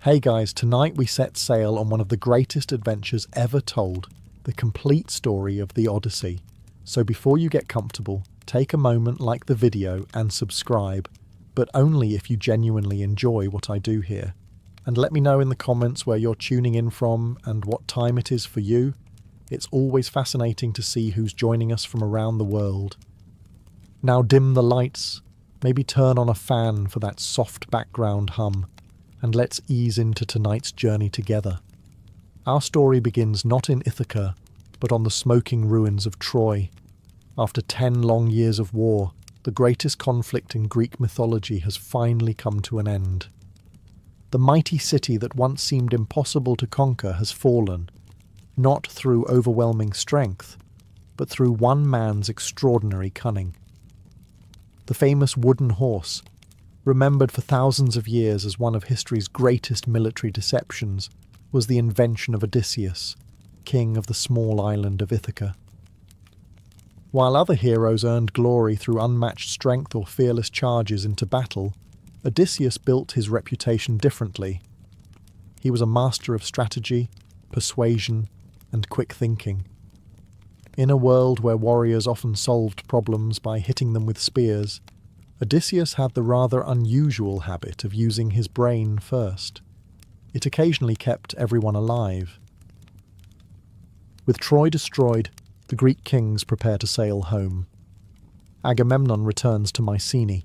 Hey guys, tonight we set sail on one of the greatest adventures ever told, the complete story of the Odyssey. So before you get comfortable, take a moment, like the video and subscribe, but only if you genuinely enjoy what I do here. And let me know in the comments where you're tuning in from and what time it is for you. It's always fascinating to see who's joining us from around the world. Now dim the lights, maybe turn on a fan for that soft background hum, and let's ease into tonight's journey together. Our story begins not in Ithaca, but on the smoking ruins of Troy. After 10 long years of war, the greatest conflict in Greek mythology has finally come to an end. The mighty city that once seemed impossible to conquer has fallen, not through overwhelming strength, but through one man's extraordinary cunning. The famous wooden horse, remembered for thousands of years as one of history's greatest military deceptions, was the invention of Odysseus, king of the small island of Ithaca. While other heroes earned glory through unmatched strength or fearless charges into battle, Odysseus built his reputation differently. He was a master of strategy, persuasion, and quick thinking. In a world where warriors often solved problems by hitting them with spears, Odysseus had the rather unusual habit of using his brain first. It occasionally kept everyone alive. With Troy destroyed, the Greek kings prepare to sail home. Agamemnon returns to Mycenae.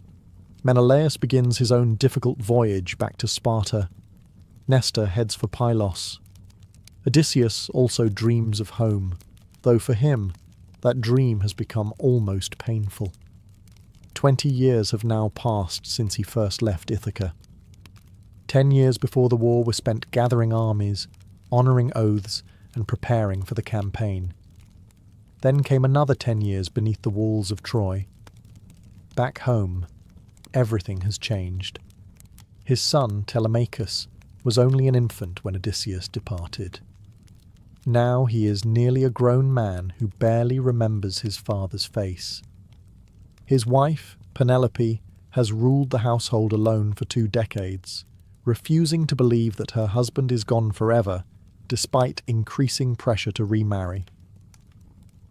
Menelaus begins his own difficult voyage back to Sparta. Nestor heads for Pylos. Odysseus also dreams of home, though for him, that dream has become almost painful. 20 years have now passed since he first left Ithaca. 10 years before the war were spent gathering armies, honouring oaths, and preparing for the campaign. Then came another 10 years beneath the walls of Troy. Back home, everything has changed. His son, Telemachus, was only an infant when Odysseus departed. Now he is nearly a grown man who barely remembers his father's face. His wife, Penelope, has ruled the household alone for 2 decades, refusing to believe that her husband is gone forever, despite increasing pressure to remarry.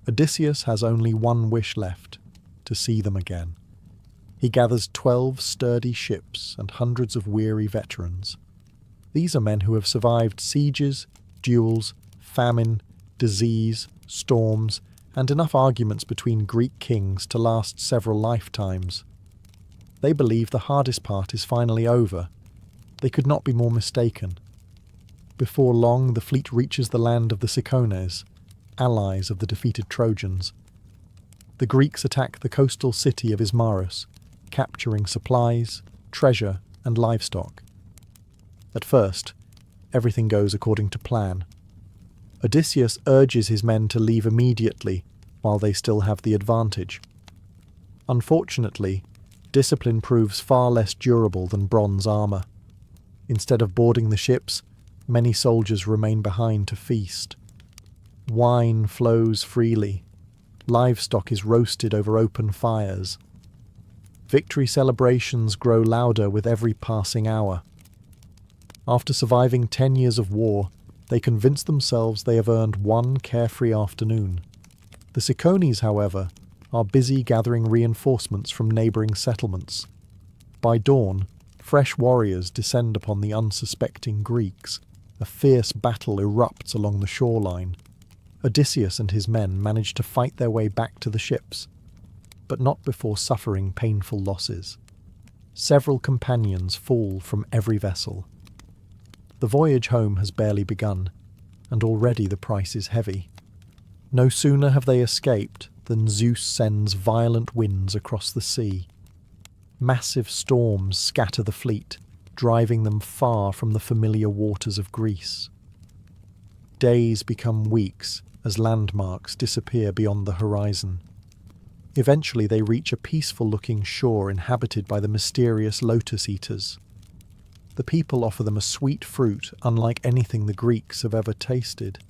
Odysseus has only one wish left, to see them again. He gathers 12 sturdy ships and hundreds of weary veterans. These are men who have survived sieges, duels, famine, disease, storms, and enough arguments between Greek kings to last several lifetimes. They believe the hardest part is finally over. They could not be more mistaken. Before long, the fleet reaches the land of the Cicones, allies of the defeated Trojans. The Greeks attack the coastal city of Ismarus, capturing supplies, treasure, and livestock. At first, everything goes according to plan. Odysseus urges his men to leave immediately while they still have the advantage. Unfortunately, discipline proves far less durable than bronze armour. Instead of boarding the ships, many soldiers remain behind to feast. Wine flows freely. Livestock is roasted over open fires. Victory celebrations grow louder with every passing hour. After surviving 10 years of war, they convince themselves they have earned one carefree afternoon. The Cicones, however, are busy gathering reinforcements from neighbouring settlements. By dawn, fresh warriors descend upon the unsuspecting Greeks. A fierce battle erupts along the shoreline. Odysseus and his men manage to fight their way back to the ships, but not before suffering painful losses. Several companions fall from every vessel. The voyage home has barely begun, and already the price is heavy. No sooner have they escaped than Zeus sends violent winds across the sea. Massive storms scatter the fleet, driving them far from the familiar waters of Greece. Days become weeks as landmarks disappear beyond the horizon. Eventually they reach a peaceful-looking shore inhabited by the mysterious lotus eaters. The people offer them a sweet fruit unlike anything the Greeks have ever tasted.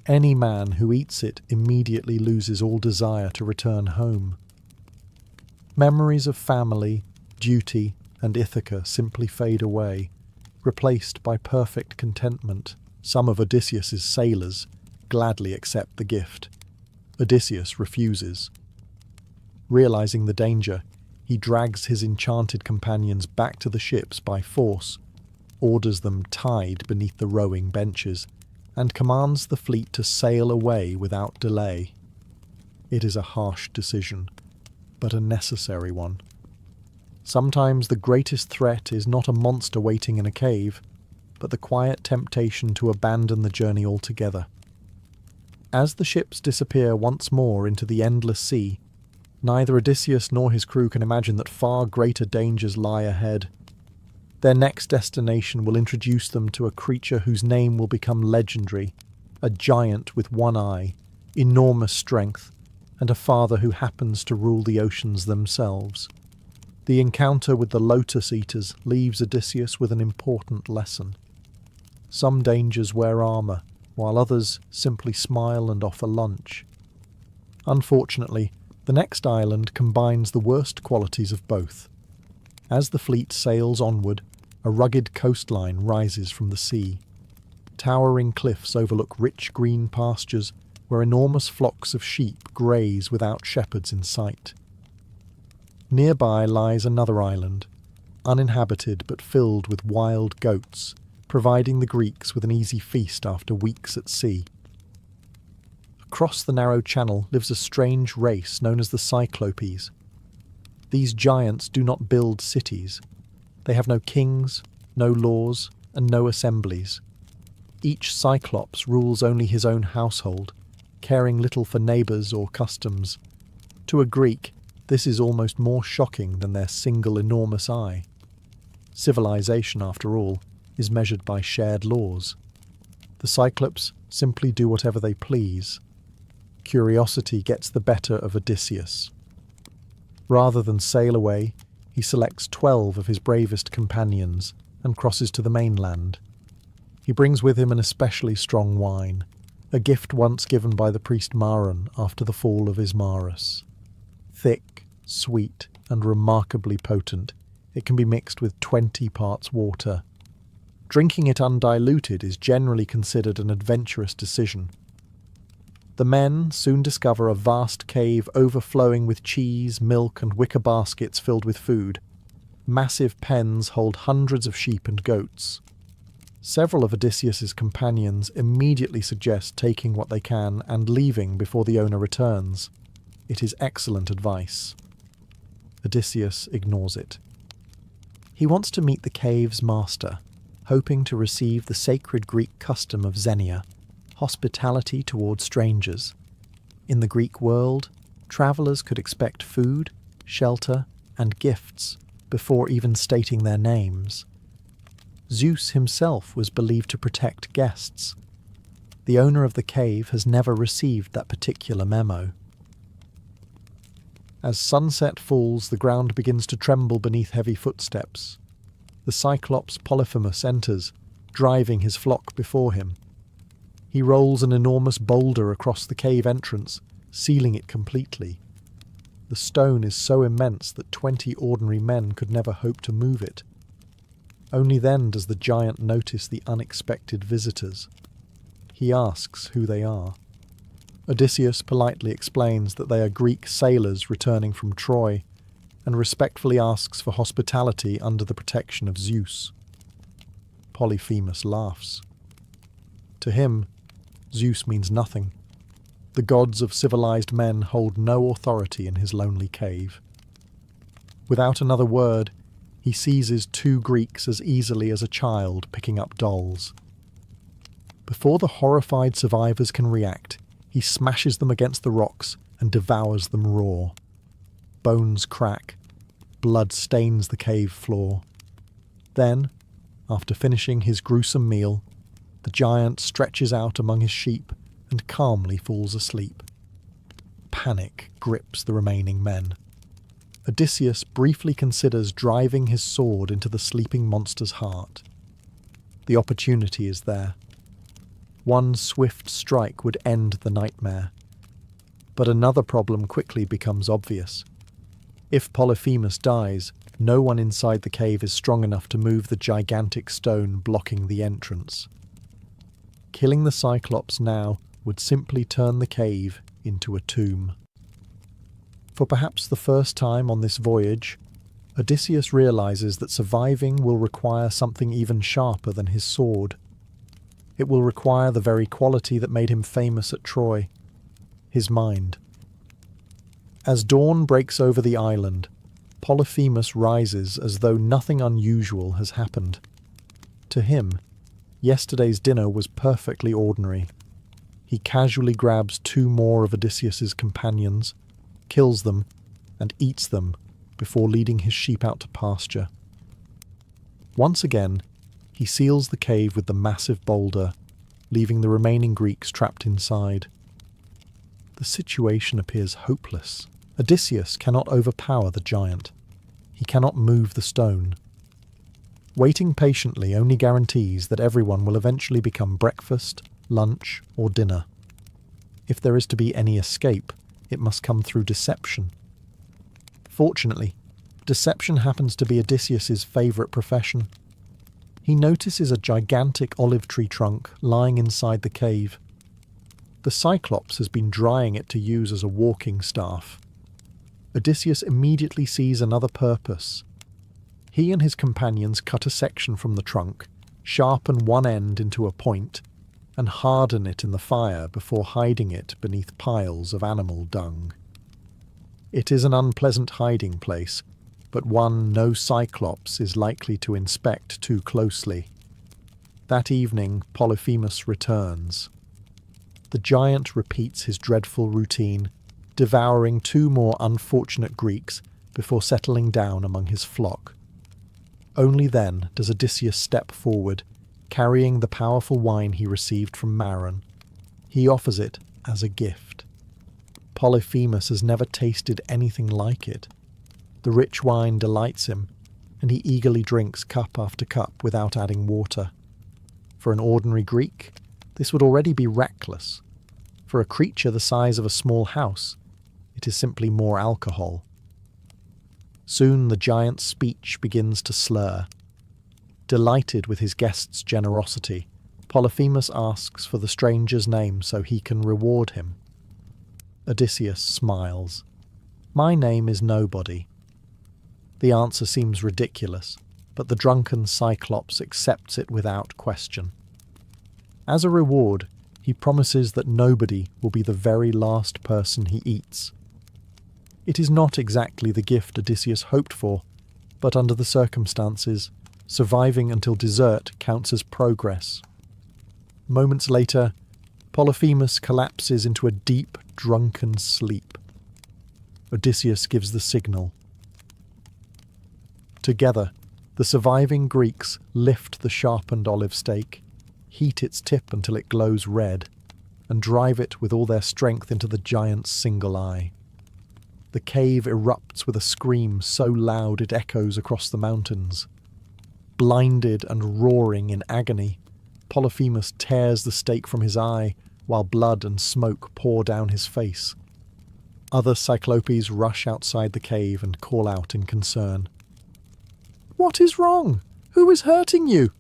Any man who eats it immediately loses all desire to return home. Memories of family, duty, and Ithaca simply fade away, replaced by perfect contentment. Some of Odysseus's sailors gladly accept the gift. Odysseus refuses. Realizing the danger, he drags his enchanted companions back to the ships by force, orders them tied beneath the rowing benches, and commands the fleet to sail away without delay. It is a harsh decision, but a necessary one. Sometimes the greatest threat is not a monster waiting in a cave, but the quiet temptation to abandon the journey altogether. As the ships disappear once more into the endless sea, neither Odysseus nor his crew can imagine that far greater dangers lie ahead. Their next destination will introduce them to a creature whose name will become legendary, a giant with one eye, enormous strength, and a father who happens to rule the oceans themselves. The encounter with the Lotus Eaters leaves Odysseus with an important lesson. Some dangers wear armour, while others simply smile and offer lunch. Unfortunately, the next island combines the worst qualities of both. As the fleet sails onward, a rugged coastline rises from the sea. Towering cliffs overlook rich green pastures where enormous flocks of sheep graze without shepherds in sight. Nearby lies another island, uninhabited but filled with wild goats, providing the Greeks with an easy feast after weeks at sea. Across the narrow channel lives a strange race known as the Cyclopes. These giants do not build cities. They have no kings, no laws, and no assemblies. Each Cyclops rules only his own household, caring little for neighbours or customs. To a Greek, this is almost more shocking than their single enormous eye. Civilization, after all, is measured by shared laws. The Cyclops simply do whatever they please. Curiosity gets the better of Odysseus. Rather than sail away, he selects 12 of his bravest companions and crosses to the mainland. He brings with him an especially strong wine, a gift once given by the priest Maron after the fall of Ismarus. Thick, sweet, and remarkably potent, it can be mixed with 20 parts water. Drinking it undiluted is generally considered an adventurous decision. The men soon discover a vast cave overflowing with cheese, milk, and wicker baskets filled with food. Massive pens hold hundreds of sheep and goats. Several of Odysseus's companions immediately suggest taking what they can and leaving before the owner returns. It is excellent advice. Odysseus ignores it. He wants to meet the cave's master, hoping to receive the sacred Greek custom of xenia, hospitality toward strangers. In the Greek world, travellers could expect food, shelter, and gifts before even stating their names. Zeus himself was believed to protect guests. The owner of the cave has never received that particular memo. As sunset falls, the ground begins to tremble beneath heavy footsteps. The Cyclops Polyphemus enters, driving his flock before him. He rolls an enormous boulder across the cave entrance, sealing it completely. The stone is so immense that 20 ordinary men could never hope to move it. Only then does the giant notice the unexpected visitors. He asks who they are. Odysseus politely explains that they are Greek sailors returning from Troy, and respectfully asks for hospitality under the protection of Zeus. Polyphemus laughs. To him, Zeus means nothing. The gods of civilized men hold no authority in his lonely cave. Without another word, he seizes 2 Greeks as easily as a child picking up dolls. Before the horrified survivors can react, he smashes them against the rocks and devours them raw. Bones crack. Blood stains the cave floor. Then, after finishing his gruesome meal, the giant stretches out among his sheep and calmly falls asleep. Panic grips the remaining men. Odysseus briefly considers driving his sword into the sleeping monster's heart. The opportunity is there. One swift strike would end the nightmare. But another problem quickly becomes obvious. If Polyphemus dies, No one inside the cave is strong enough to move the gigantic stone blocking the entrance. Killing the Cyclops now would simply turn the cave into a tomb. For perhaps the first time on this voyage, Odysseus realizes that surviving will require something even sharper than his sword. It will require the very quality that made him famous at Troy, his mind. As dawn breaks over the island, Polyphemus rises as though nothing unusual has happened. To him, yesterday's dinner was perfectly ordinary. He casually grabs 2 more of Odysseus's companions, kills them, and eats them before leading his sheep out to pasture. Once again, he seals the cave with the massive boulder, leaving the remaining Greeks trapped inside. The situation appears hopeless. Odysseus cannot overpower the giant. He cannot move the stone. Waiting patiently only guarantees that everyone will eventually become breakfast, lunch, or dinner. If there is to be any escape, it must come through deception. Fortunately, deception happens to be Odysseus's favourite profession. He notices a gigantic olive tree trunk lying inside the cave. The Cyclops has been drying it to use as a walking staff. Odysseus immediately sees another purpose. He and his companions cut a section from the trunk, sharpen one end into a point, and harden it in the fire before hiding it beneath piles of animal dung. It is an unpleasant hiding place, but one no Cyclops is likely to inspect too closely. That evening, Polyphemus returns. The giant repeats his dreadful routine, devouring 2 more unfortunate Greeks before settling down among his flock. Only then does Odysseus step forward, carrying the powerful wine he received from Maron. He offers it as a gift. Polyphemus has never tasted anything like it. The rich wine delights him, and he eagerly drinks cup after cup without adding water. For an ordinary Greek, this would already be reckless. For a creature the size of a small house, it is simply more alcohol. Soon the giant's speech begins to slur. Delighted with his guest's generosity, Polyphemus asks for the stranger's name so he can reward him. Odysseus smiles. "My name is Nobody." The answer seems ridiculous, but the drunken Cyclops accepts it without question. As a reward, he promises that Nobody will be the very last person he eats. It is not exactly the gift Odysseus hoped for, but under the circumstances, surviving until dessert counts as progress. Moments later, Polyphemus collapses into a deep, drunken sleep. Odysseus gives the signal. Together, the surviving Greeks lift the sharpened olive stake, heat its tip until it glows red, and drive it with all their strength into the giant's single eye. The cave erupts with a scream so loud it echoes across the mountains. Blinded and roaring in agony, Polyphemus tears the stake from his eye while blood and smoke pour down his face. Other Cyclopes rush outside the cave and call out in concern. "What is wrong? Who is hurting you?"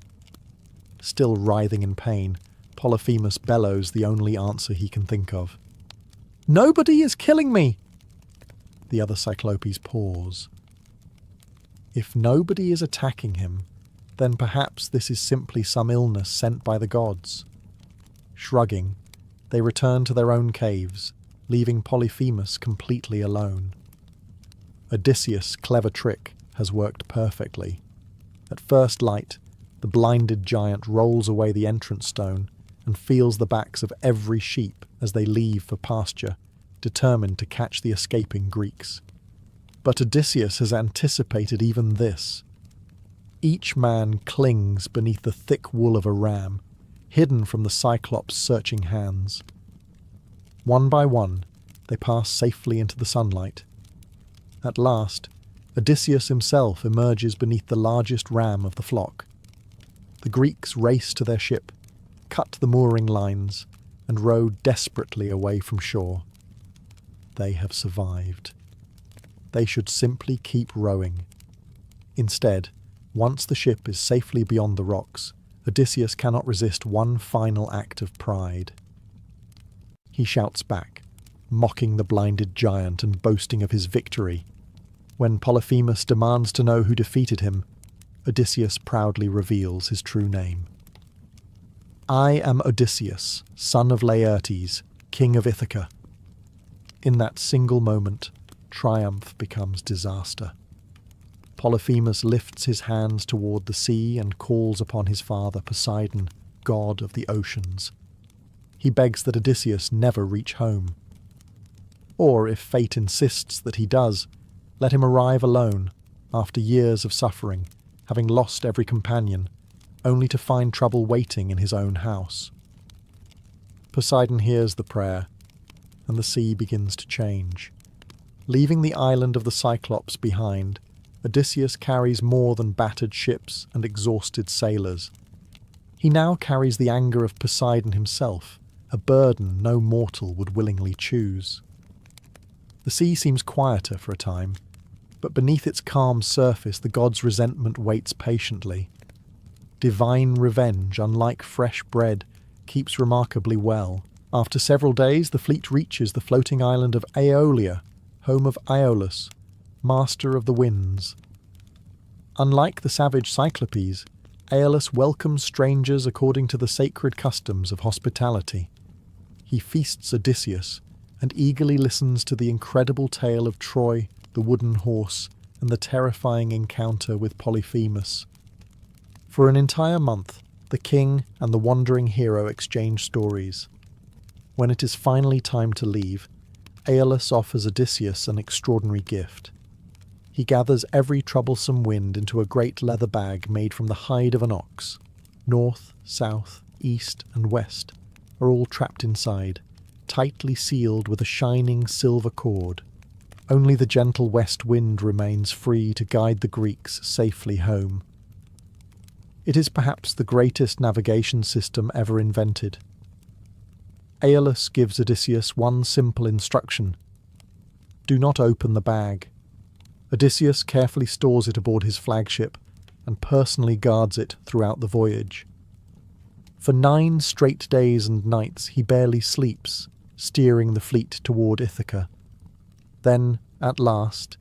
Still writhing in pain, Polyphemus bellows the only answer he can think of. "Nobody is killing me!" The other Cyclopes pause. If nobody is attacking him, then perhaps this is simply some illness sent by the gods. Shrugging, they return to their own caves, leaving Polyphemus completely alone. Odysseus' clever trick has worked perfectly. At first light, the blinded giant rolls away the entrance stone and feels the backs of every sheep as they leave for pasture, determined to catch the escaping Greeks. But Odysseus has anticipated even this. Each man clings beneath the thick wool of a ram, hidden from the Cyclops' searching hands. One by one, they pass safely into the sunlight. At last, Odysseus himself emerges beneath the largest ram of the flock. The Greeks race to their ship, cut the mooring lines, and row desperately away from shore. They have survived. They should simply keep rowing. Instead, once the ship is safely beyond the rocks, Odysseus cannot resist one final act of pride. He shouts back, mocking the blinded giant and boasting of his victory. When Polyphemus demands to know who defeated him, Odysseus proudly reveals his true name. "I am Odysseus, son of Laertes, king of Ithaca." In that single moment, triumph becomes disaster. Polyphemus lifts his hands toward the sea and calls upon his father Poseidon, god of the oceans. He begs that Odysseus never reach home. Or, if fate insists that he does, let him arrive alone, after years of suffering, having lost every companion, only to find trouble waiting in his own house. Poseidon hears the prayer, and the sea begins to change. Leaving the island of the Cyclops behind, Odysseus carries more than battered ships and exhausted sailors. He now carries the anger of Poseidon himself, a burden no mortal would willingly choose. The sea seems quieter for a time, but beneath its calm surface the god's resentment waits patiently. Divine revenge, unlike fresh bread, keeps remarkably well. After several days, the fleet reaches the floating island of Aeolia, home of Aeolus, master of the winds. Unlike the savage Cyclopes, Aeolus welcomes strangers according to the sacred customs of hospitality. He feasts Odysseus and eagerly listens to the incredible tale of Troy, the wooden horse, and the terrifying encounter with Polyphemus. For an entire month, the king and the wandering hero exchange stories. When it is finally time to leave, Aeolus offers Odysseus an extraordinary gift. He gathers every troublesome wind into a great leather bag made from the hide of an ox. North, south, east, and west are all trapped inside, tightly sealed with a shining silver cord. Only the gentle west wind remains free to guide the Greeks safely home. It is perhaps the greatest navigation system ever invented. Aeolus gives Odysseus one simple instruction: do not open the bag. Odysseus carefully stores it aboard his flagship and personally guards it throughout the voyage. For 9 straight days and nights he barely sleeps, steering the fleet toward Ithaca. Then, at last,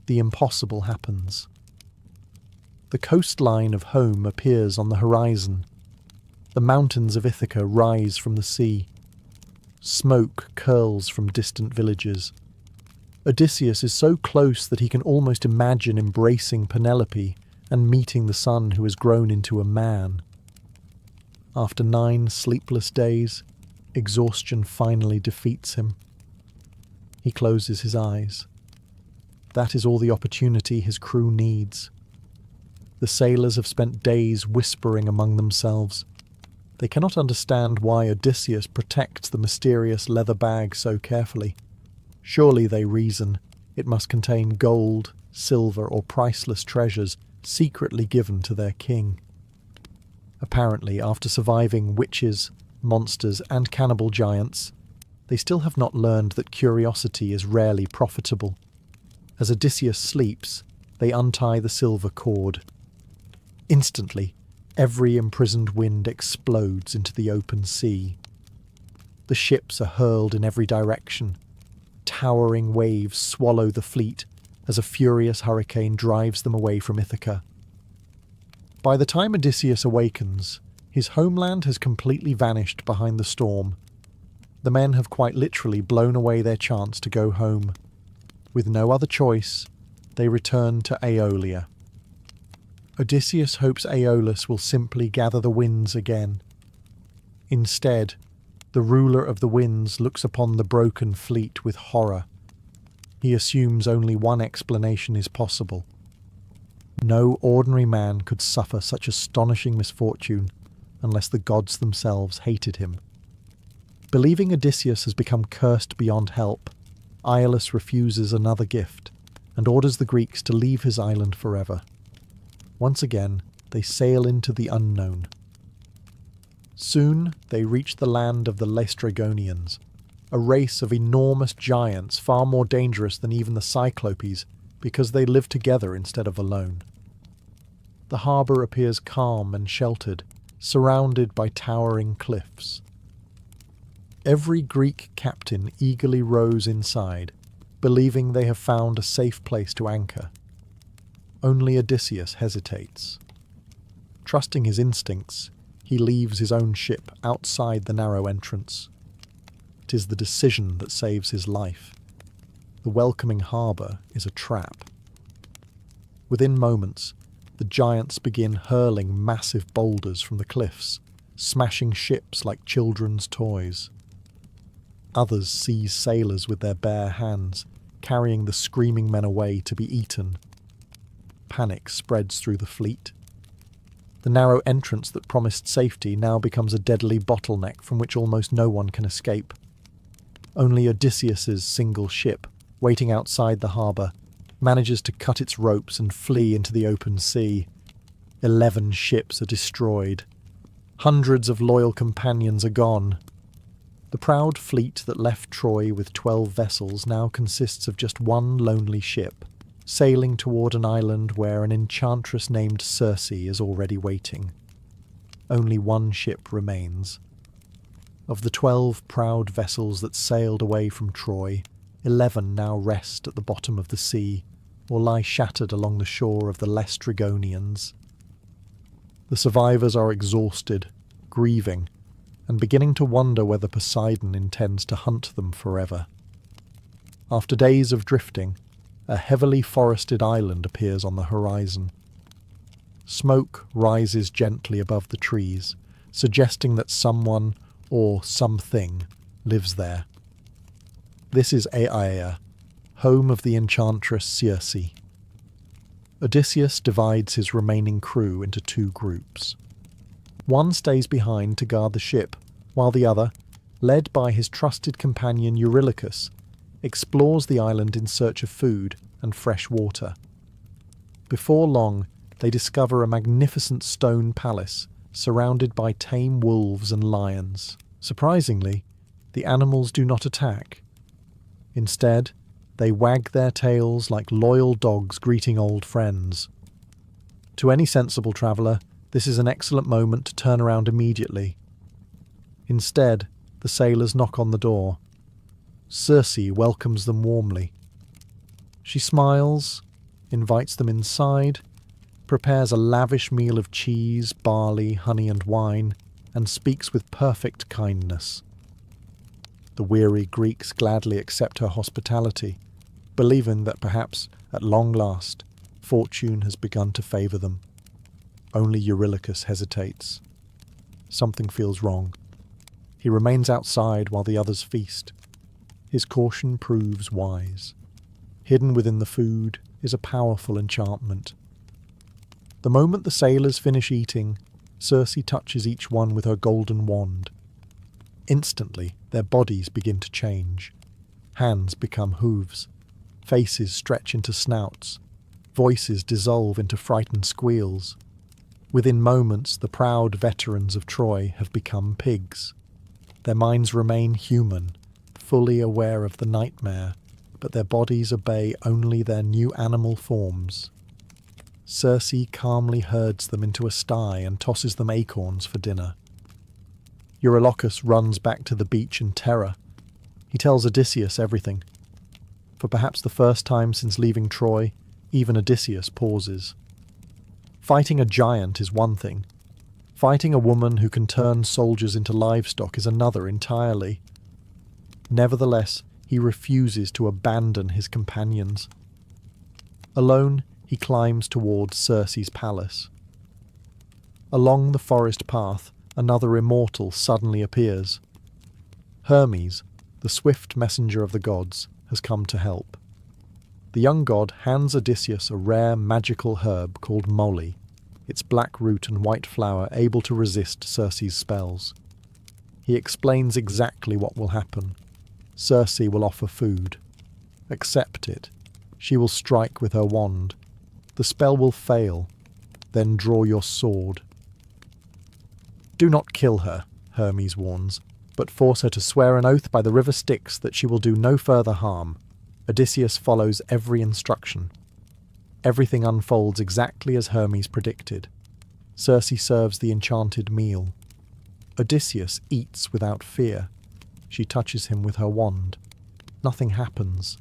the impossible happens. The coastline of home appears on the horizon. The mountains of Ithaca rise from the sea. Smoke curls from distant villages. Odysseus is so close that he can almost imagine embracing Penelope and meeting the son who has grown into a man. After 9 sleepless days, exhaustion finally defeats him. He closes his eyes. That is all the opportunity his crew needs. The sailors have spent days whispering among themselves. They cannot understand why Odysseus protects the mysterious leather bag so carefully. Surely, they reason, it must contain gold, silver, or priceless treasures secretly given to their king. Apparently, after surviving witches, monsters, and cannibal giants, they still have not learned that curiosity is rarely profitable. As Odysseus sleeps, they untie the silver cord. Instantly, every imprisoned wind explodes into the open sea. The ships are hurled in every direction. Towering waves swallow the fleet as a furious hurricane drives them away from Ithaca. By the time Odysseus awakens, his homeland has completely vanished behind the storm. The men have quite literally blown away their chance to go home. With no other choice, they return to Aeolia. Odysseus hopes Aeolus will simply gather the winds again. Instead, the ruler of the winds looks upon the broken fleet with horror. He assumes only one explanation is possible. No ordinary man could suffer such astonishing misfortune unless the gods themselves hated him. Believing Odysseus has become cursed beyond help, Aeolus refuses another gift and orders the Greeks to leave his island forever. Once again, they sail into the unknown. Soon they reach the land of the Laestrygonians, a race of enormous giants far more dangerous than even the Cyclopes because they live together instead of alone. The harbour appears calm and sheltered, surrounded by towering cliffs. Every Greek captain eagerly rows inside, believing they have found a safe place to anchor. Only Odysseus hesitates. Trusting his instincts, he leaves his own ship outside the narrow entrance. It is the decision that saves his life. The welcoming harbour is a trap. Within moments, the giants begin hurling massive boulders from the cliffs, smashing ships like children's toys. Others seize sailors with their bare hands, carrying the screaming men away to be eaten. Panic spreads through the fleet. The narrow entrance that promised safety now becomes a deadly bottleneck from which almost no one can escape. Only Odysseus's single ship, waiting outside the harbour, manages to cut its ropes and flee into the open sea. 11 ships are destroyed. Hundreds of loyal companions are gone. The proud fleet that left Troy with 12 vessels now consists of just one lonely ship, sailing toward an island where an enchantress named Circe is already waiting. Only one ship remains. Of the 12 proud vessels that sailed away from Troy, 11 now rest at the bottom of the sea, or lie shattered along the shore of the Laestrygonians. The survivors are exhausted, grieving, and beginning to wonder whether Poseidon intends to hunt them forever. After days of drifting, a heavily forested island appears on the horizon. Smoke rises gently above the trees, suggesting that someone or something lives there. This is Aiaia, home of the enchantress Circe. Odysseus divides his remaining crew into 2 groups. One stays behind to guard the ship, while the other, led by his trusted companion Eurylochus, explores the island in search of food and fresh water. Before long, they discover a magnificent stone palace surrounded by tame wolves and lions. Surprisingly, the animals do not attack. Instead, they wag their tails like loyal dogs greeting old friends. To any sensible traveller, this is an excellent moment to turn around immediately. Instead, the sailors knock on the door. Circe welcomes them warmly. She smiles, invites them inside, prepares a lavish meal of cheese, barley, honey and wine, and speaks with perfect kindness. The weary Greeks gladly accept her hospitality, believing that perhaps, at long last, fortune has begun to favour them. Only Eurylochus hesitates. Something feels wrong. He remains outside while the others feast. His caution proves wise. Hidden within the food is a powerful enchantment. The moment the sailors finish eating, Circe touches each one with her golden wand. Instantly, their bodies begin to change. Hands become hooves. Faces stretch into snouts. Voices dissolve into frightened squeals. Within moments, the proud veterans of Troy have become pigs. Their minds remain human, fully aware of the nightmare, but their bodies obey only their new animal forms. Circe calmly herds them into a sty and tosses them acorns for dinner. Eurylochus runs back to the beach in terror. He tells Odysseus everything. For perhaps the first time since leaving Troy, even Odysseus pauses. Fighting a giant is one thing. Fighting a woman who can turn soldiers into livestock is another entirely. Nevertheless, he refuses to abandon his companions. Alone, he climbs towards Circe's palace. Along the forest path, another immortal suddenly appears. Hermes, the swift messenger of the gods, has come to help. The young god hands Odysseus a rare magical herb called moly, its black root and white flower able to resist Circe's spells. He explains exactly what will happen. Circe will offer food. Accept it. She will strike with her wand. The spell will fail. Then draw your sword. Do not kill her, Hermes warns, but force her to swear an oath by the river Styx that she will do no further harm. Odysseus follows every instruction. Everything unfolds exactly as Hermes predicted. Circe serves the enchanted meal. Odysseus eats without fear. She touches him with her wand. Nothing happens.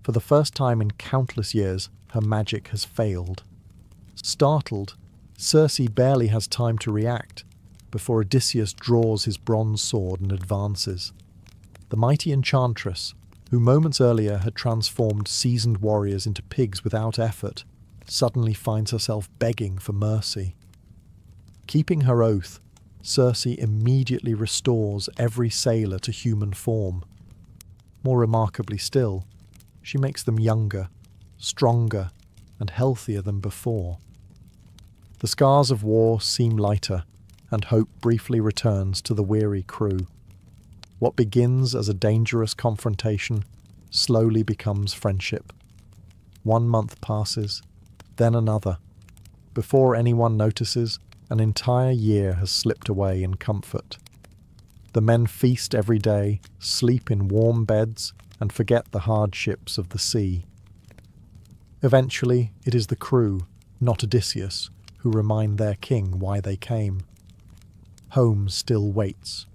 For the first time in countless years, her magic has failed. Startled, Circe barely has time to react before Odysseus draws his bronze sword and advances. The mighty enchantress, who moments earlier had transformed seasoned warriors into pigs without effort, suddenly finds herself begging for mercy. Keeping her oath, Circe immediately restores every sailor to human form. More remarkably still, she makes them younger, stronger, and healthier than before. The scars of war seem lighter, and hope briefly returns to the weary crew. What begins as a dangerous confrontation slowly becomes friendship. 1 month passes, then another. Before anyone notices, an entire year has slipped away in comfort. The men feast every day, sleep in warm beds, and forget the hardships of the sea. Eventually, it is the crew, not Odysseus, who remind their king why they came. Home still waits.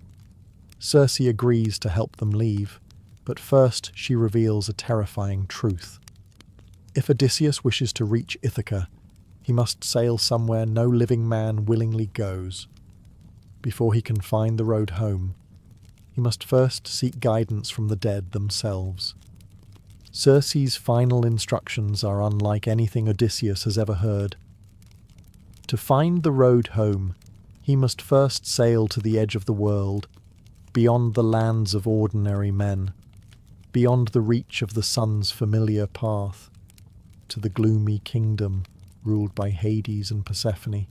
Circe agrees to help them leave, but first she reveals a terrifying truth. If Odysseus wishes to reach Ithaca, he must sail somewhere no living man willingly goes. Before he can find the road home, he must first seek guidance from the dead themselves. Circe's final instructions are unlike anything Odysseus has ever heard. To find the road home, he must first sail to the edge of the world, beyond the lands of ordinary men, beyond the reach of the sun's familiar path, to the gloomy kingdom ruled by Hades and Persephone.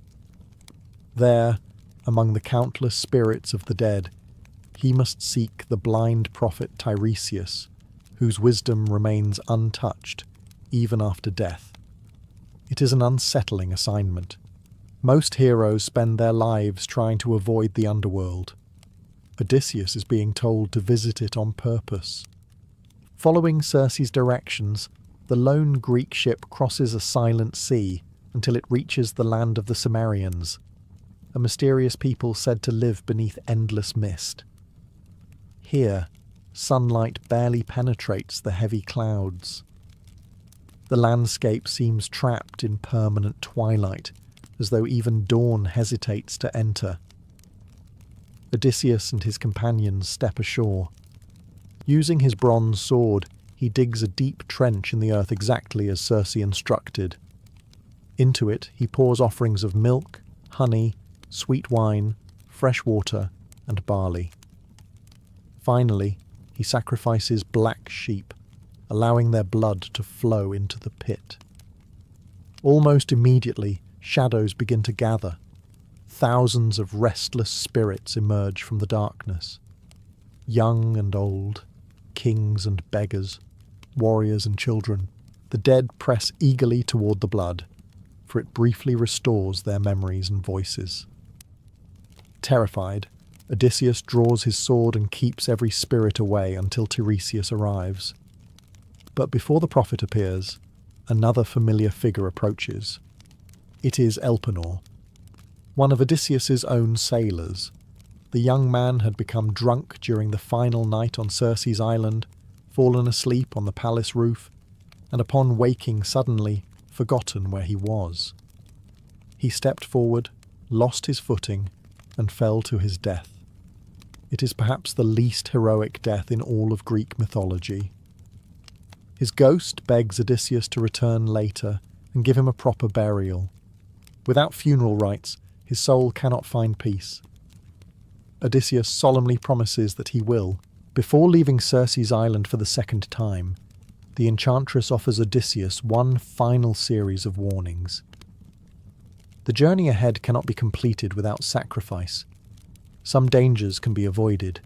There, among the countless spirits of the dead, he must seek the blind prophet Tiresias, whose wisdom remains untouched even after death. It is an unsettling assignment. Most heroes spend their lives trying to avoid the underworld. Odysseus is being told to visit it on purpose. Following Circe's directions, the lone Greek ship crosses a silent sea until it reaches the land of the Cimmerians, a mysterious people said to live beneath endless mist. Here, sunlight barely penetrates the heavy clouds. The landscape seems trapped in permanent twilight, as though even dawn hesitates to enter. Odysseus and his companions step ashore. Using his bronze sword, he digs a deep trench in the earth exactly as Circe instructed. Into it he pours offerings of milk, honey, sweet wine, fresh water, and barley. Finally, he sacrifices black sheep, allowing their blood to flow into the pit. Almost immediately, shadows begin to gather. Thousands of restless spirits emerge from the darkness. Young and old, kings and beggars, warriors and children, the dead press eagerly toward the blood, for it briefly restores their memories and voices. Terrified, Odysseus draws his sword and keeps every spirit away until Tiresias arrives. But before the prophet appears, another familiar figure approaches. It is Elpenor, one of Odysseus's own sailors. The young man had become drunk during the final night on Circe's island, fallen asleep on the palace roof, and upon waking suddenly, forgotten where he was. He stepped forward, lost his footing, and fell to his death. It is perhaps the least heroic death in all of Greek mythology. His ghost begs Odysseus to return later and give him a proper burial. Without funeral rites, his soul cannot find peace. Odysseus solemnly promises that he will. Before leaving Circe's island for the second time, the enchantress offers Odysseus one final series of warnings. The journey ahead cannot be completed without sacrifice. Some dangers can be avoided,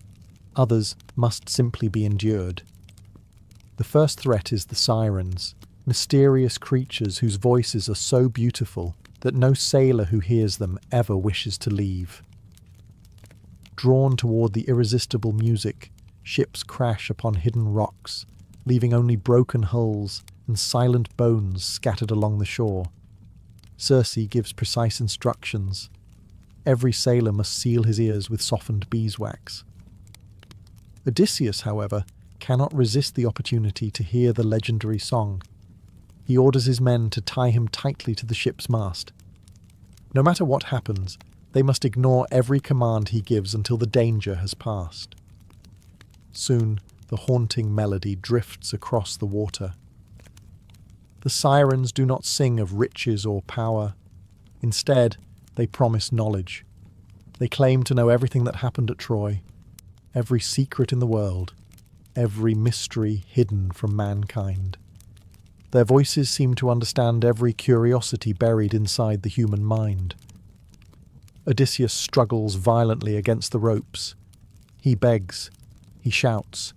others must simply be endured. The first threat is the sirens, mysterious creatures whose voices are so beautiful that no sailor who hears them ever wishes to leave. Drawn toward the irresistible music, ships crash upon hidden rocks, leaving only broken hulls and silent bones scattered along the shore. Circe gives precise instructions. Every sailor must seal his ears with softened beeswax. Odysseus, however, cannot resist the opportunity to hear the legendary song. He orders his men to tie him tightly to the ship's mast. No matter what happens, they must ignore every command he gives until the danger has passed. Soon, the haunting melody drifts across the water. The sirens do not sing of riches or power. Instead, they promise knowledge. They claim to know everything that happened at Troy, every secret in the world, every mystery hidden from mankind. Their voices seem to understand every curiosity buried inside the human mind. Odysseus struggles violently against the ropes. He begs. He shouts.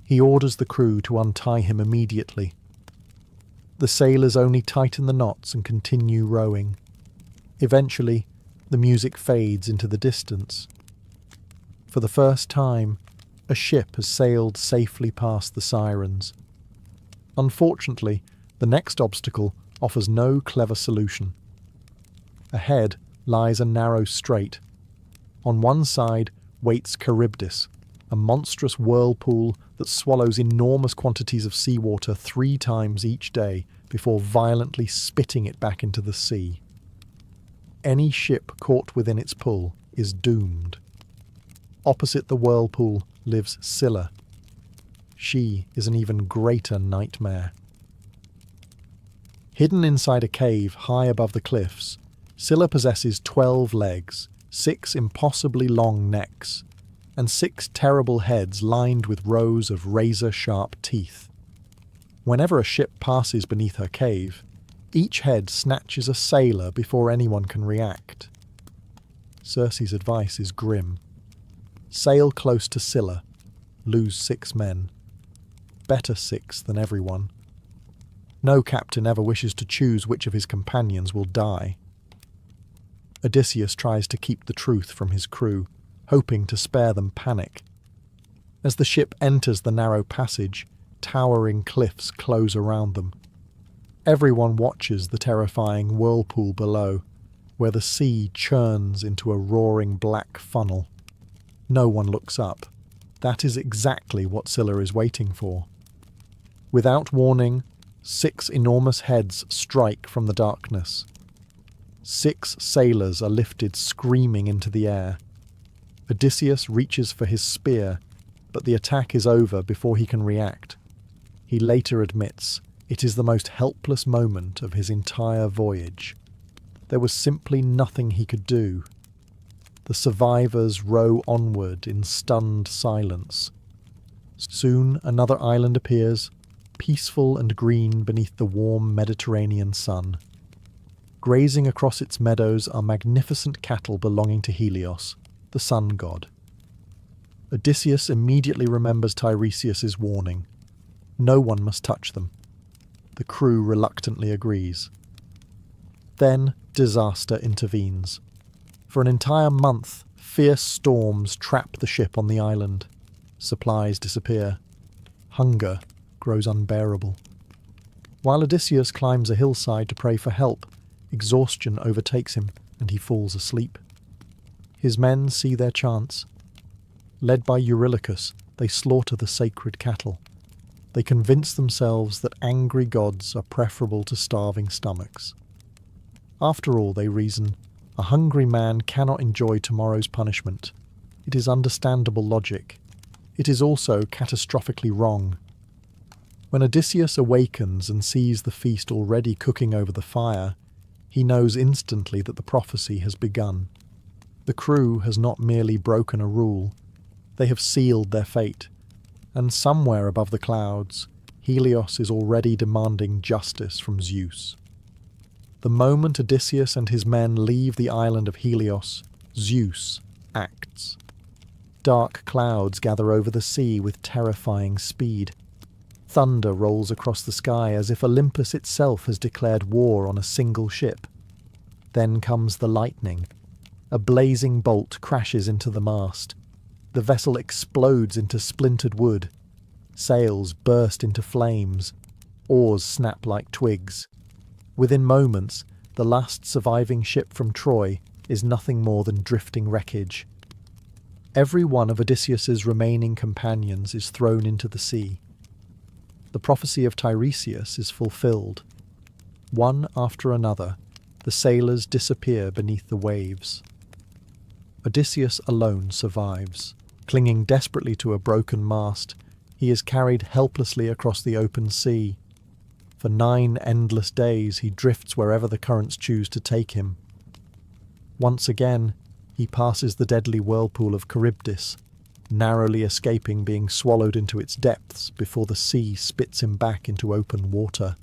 He orders the crew to untie him immediately. The sailors only tighten the knots and continue rowing. Eventually, the music fades into the distance. For the first time, a ship has sailed safely past the sirens. Unfortunately, the next obstacle offers no clever solution. Ahead lies a narrow strait. On one side waits Charybdis, a monstrous whirlpool that swallows enormous quantities of seawater 3 times each day before violently spitting it back into the sea. Any ship caught within its pull is doomed. Opposite the whirlpool lives Scylla. She is an even greater nightmare. Hidden inside a cave high above the cliffs, Scylla possesses 12 legs, 6 impossibly long necks, and 6 terrible heads lined with rows of razor-sharp teeth. Whenever a ship passes beneath her cave, each head snatches a sailor before anyone can react. Circe's advice is grim. Sail close to Scylla, lose 6 men. Better 6 than everyone. No captain ever wishes to choose which of his companions will die. Odysseus tries to keep the truth from his crew, hoping to spare them panic. As the ship enters the narrow passage, towering cliffs close around them. Everyone watches the terrifying whirlpool below, where the sea churns into a roaring black funnel. No one looks up. That is exactly what Scylla is waiting for. Without warning, 6 enormous heads strike from the darkness. 6 sailors are lifted screaming into the air. Odysseus reaches for his spear, but the attack is over before he can react. He later admits it is the most helpless moment of his entire voyage. There was simply nothing he could do. The survivors row onward in stunned silence. Soon another island appears, peaceful and green beneath the warm Mediterranean sun. Grazing across its meadows are magnificent cattle belonging to Helios, the sun god. Odysseus immediately remembers Tiresias's warning. No one must touch them. The crew reluctantly agrees. Then disaster intervenes. For an entire month, fierce storms trap the ship on the island. Supplies disappear. Hunger grows unbearable. While Odysseus climbs a hillside to pray for help, exhaustion overtakes him and he falls asleep. His men see their chance. Led by Eurylochus, they slaughter the sacred cattle. They convince themselves that angry gods are preferable to starving stomachs. After all, they reason, a hungry man cannot enjoy tomorrow's punishment. It is understandable logic. It is also catastrophically wrong. When Odysseus awakens and sees the feast already cooking over the fire, he knows instantly that the prophecy has begun. The crew has not merely broken a rule. They have sealed their fate. And somewhere above the clouds, Helios is already demanding justice from Zeus. The moment Odysseus and his men leave the island of Helios, Zeus acts. Dark clouds gather over the sea with terrifying speed. Thunder rolls across the sky as if Olympus itself has declared war on a single ship. Then comes the lightning. A blazing bolt crashes into the mast. The vessel explodes into splintered wood. Sails burst into flames. oars snap like twigs. Within moments, the last surviving ship from Troy is nothing more than drifting wreckage. Every one of Odysseus's remaining companions is thrown into the sea. The prophecy of Tiresias is fulfilled. One after another, the sailors disappear beneath the waves. Odysseus alone survives. Clinging desperately to a broken mast, he is carried helplessly across the open sea. For 9 endless days he drifts wherever the currents choose to take him. Once again, he passes the deadly whirlpool of Charybdis, narrowly escaping being swallowed into its depths before the sea spits him back into open water.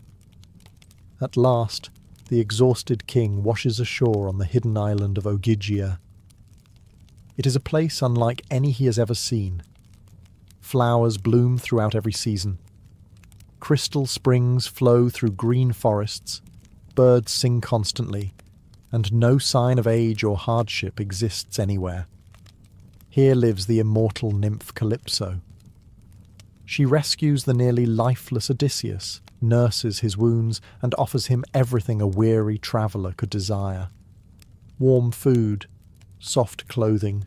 At last, the exhausted king washes ashore on the hidden island of Ogygia. It is a place unlike any he has ever seen. Flowers bloom throughout every season. Crystal springs flow through green forests, birds sing constantly, and no sign of age or hardship exists anywhere. Here lives the immortal nymph Calypso. She rescues the nearly lifeless Odysseus, nurses his wounds, and offers him everything a weary traveller could desire. Warm food, soft clothing,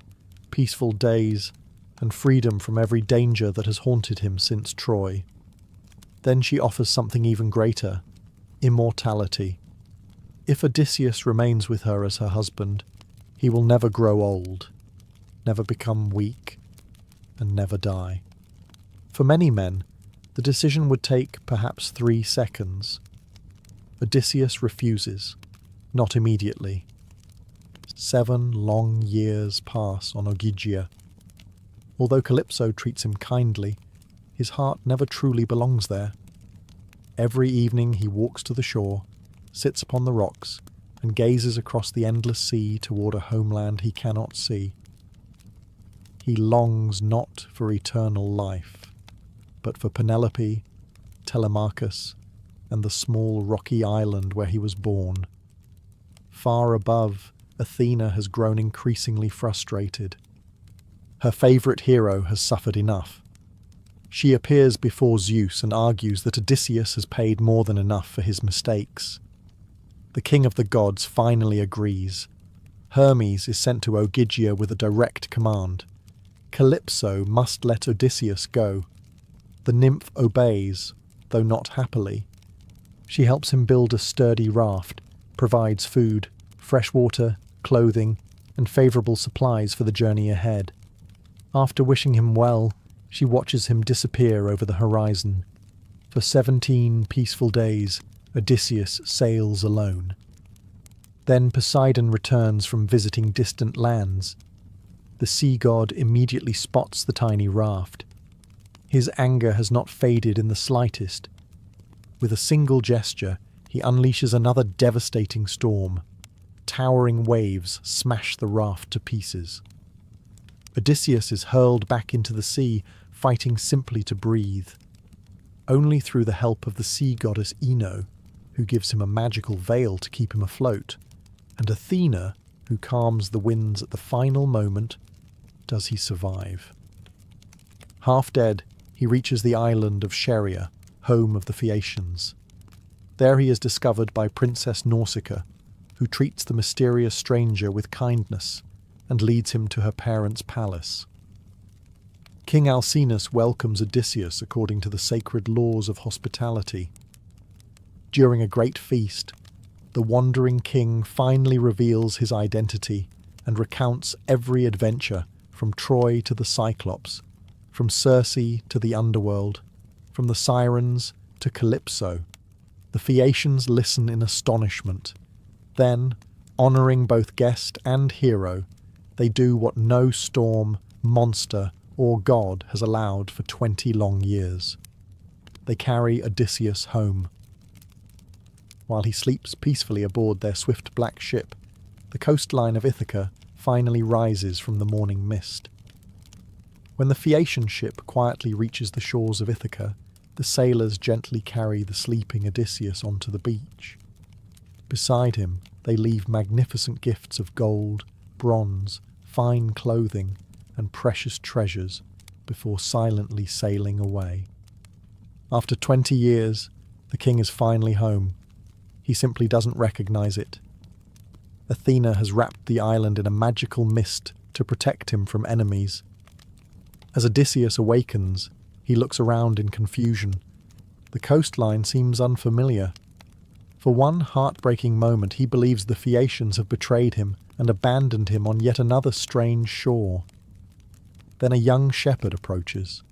peaceful days, and freedom from every danger that has haunted him since Troy. Then she offers something even greater, immortality. If Odysseus remains with her as her husband, he will never grow old, never become weak, and never die. For many men, the decision would take perhaps 3 seconds. Odysseus refuses, not immediately. 7 long years pass on Ogygia. Although Calypso treats him kindly, his heart never truly belongs there. Every evening he walks to the shore, sits upon the rocks, and gazes across the endless sea toward a homeland he cannot see. He longs not for eternal life, but for Penelope, Telemachus, and the small rocky island where he was born. Far above, Athena has grown increasingly frustrated. Her favourite hero has suffered enough. She appears before Zeus and argues that Odysseus has paid more than enough for his mistakes. The king of the gods finally agrees. Hermes is sent to Ogygia with a direct command. Calypso must let Odysseus go. The nymph obeys, though not happily. She helps him build a sturdy raft, provides food, fresh water, clothing, and favourable supplies for the journey ahead. After wishing him well, she watches him disappear over the horizon. For 17 peaceful days, Odysseus sails alone. Then Poseidon returns from visiting distant lands. The sea god immediately spots the tiny raft. His anger has not faded in the slightest. With a single gesture, he unleashes another devastating storm. Towering waves smash the raft to pieces. Odysseus is hurled back into the sea, fighting simply to breathe. Only through the help of the sea goddess Ino, who gives him a magical veil to keep him afloat, and Athena, who calms the winds at the final moment, does he survive. Half dead, he reaches the island of Scheria, home of the Phaeacians. There he is discovered by Princess Nausicaa, who treats the mysterious stranger with kindness and leads him to her parents' palace. King Alcinous welcomes Odysseus according to the sacred laws of hospitality. During a great feast, the wandering king finally reveals his identity and recounts every adventure from Troy to the Cyclops, from Circe to the underworld, from the Sirens to Calypso. The Phaeacians listen in astonishment. Then, honouring both guest and hero, they do what no storm, monster, or god has allowed for 20 long years. They carry Odysseus home. While he sleeps peacefully aboard their swift black ship, the coastline of Ithaca finally rises from the morning mist. When the Phaeacian ship quietly reaches the shores of Ithaca, the sailors gently carry the sleeping Odysseus onto the beach. Beside him, they leave magnificent gifts of gold, bronze, fine clothing, and precious treasures before silently sailing away. After 20 years, The king is finally home. He simply doesn't recognize it. Athena has wrapped the island in a magical mist to protect him from enemies. As Odysseus awakens, he looks around in confusion. The coastline seems unfamiliar. For one heartbreaking moment, he believes the Phaeacians have betrayed him and abandoned him on yet another strange shore. Then a young shepherd approaches.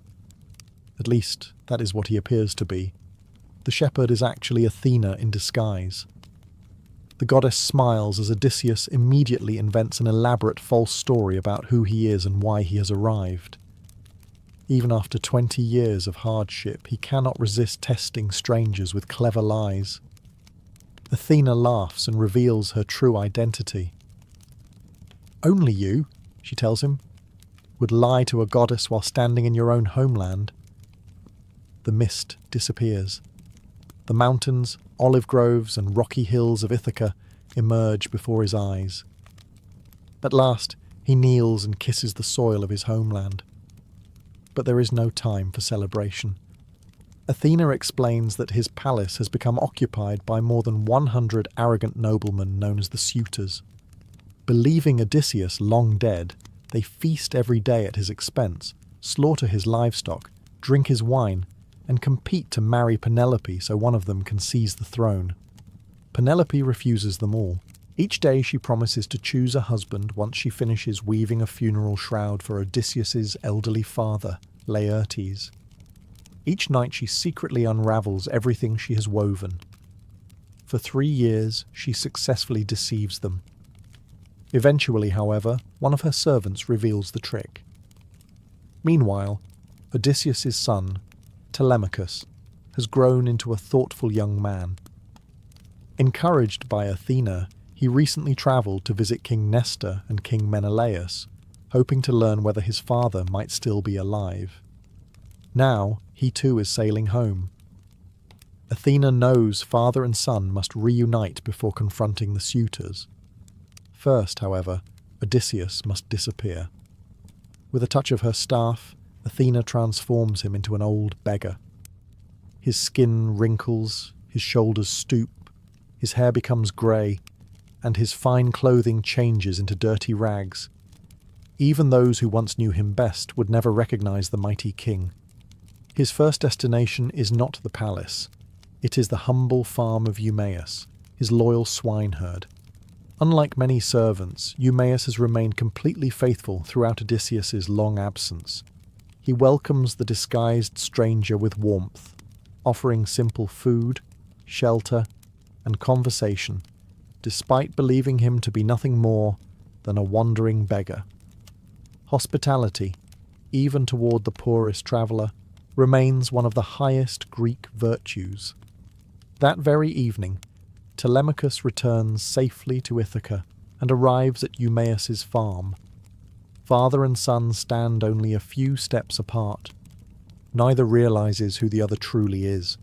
At least, that is what he appears to be. The shepherd is actually Athena in disguise. The goddess smiles as Odysseus immediately invents an elaborate false story about who he is and why he has arrived. Even after 20 years of hardship, he cannot resist testing strangers with clever lies. Athena laughs and reveals her true identity. "Only you," she tells him, "would lie to a goddess while standing in your own homeland." The mist disappears. The mountains, olive groves, and rocky hills of Ithaca emerge before his eyes. At last, he kneels and kisses the soil of his homeland. But there is no time for celebration. Athena explains that his palace has become occupied by more than 100 arrogant noblemen known as the suitors. Believing Odysseus long dead, they feast every day at his expense, slaughter his livestock, drink his wine, and compete to marry Penelope so one of them can seize the throne. Penelope refuses them all. Each day she promises to choose a husband once she finishes weaving a funeral shroud for Odysseus's elderly father, Laertes. Each night she secretly unravels everything she has woven. For 3 years she successfully deceives them. Eventually, however, one of her servants reveals the trick. Meanwhile, Odysseus's son, Telemachus, has grown into a thoughtful young man. Encouraged by Athena, he recently travelled to visit King Nestor and King Menelaus, hoping to learn whether his father might still be alive. Now, he too is sailing home. Athena knows father and son must reunite before confronting the suitors. First, however, Odysseus must disappear. With a touch of her staff, Athena transforms him into an old beggar. His skin wrinkles, his shoulders stoop, his hair becomes grey, and his fine clothing changes into dirty rags. Even those who once knew him best would never recognize the mighty king. His first destination is not the palace. It is the humble farm of Eumaeus, his loyal swineherd. Unlike many servants, Eumaeus has remained completely faithful throughout Odysseus's long absence. He welcomes the disguised stranger with warmth, offering simple food, shelter, and conversation, despite believing him to be nothing more than a wandering beggar. Hospitality, even toward the poorest traveller, remains one of the highest Greek virtues. That very evening, Telemachus returns safely to Ithaca and arrives at Eumaeus's farm. Father and son stand only a few steps apart. Neither realizes who the other truly is.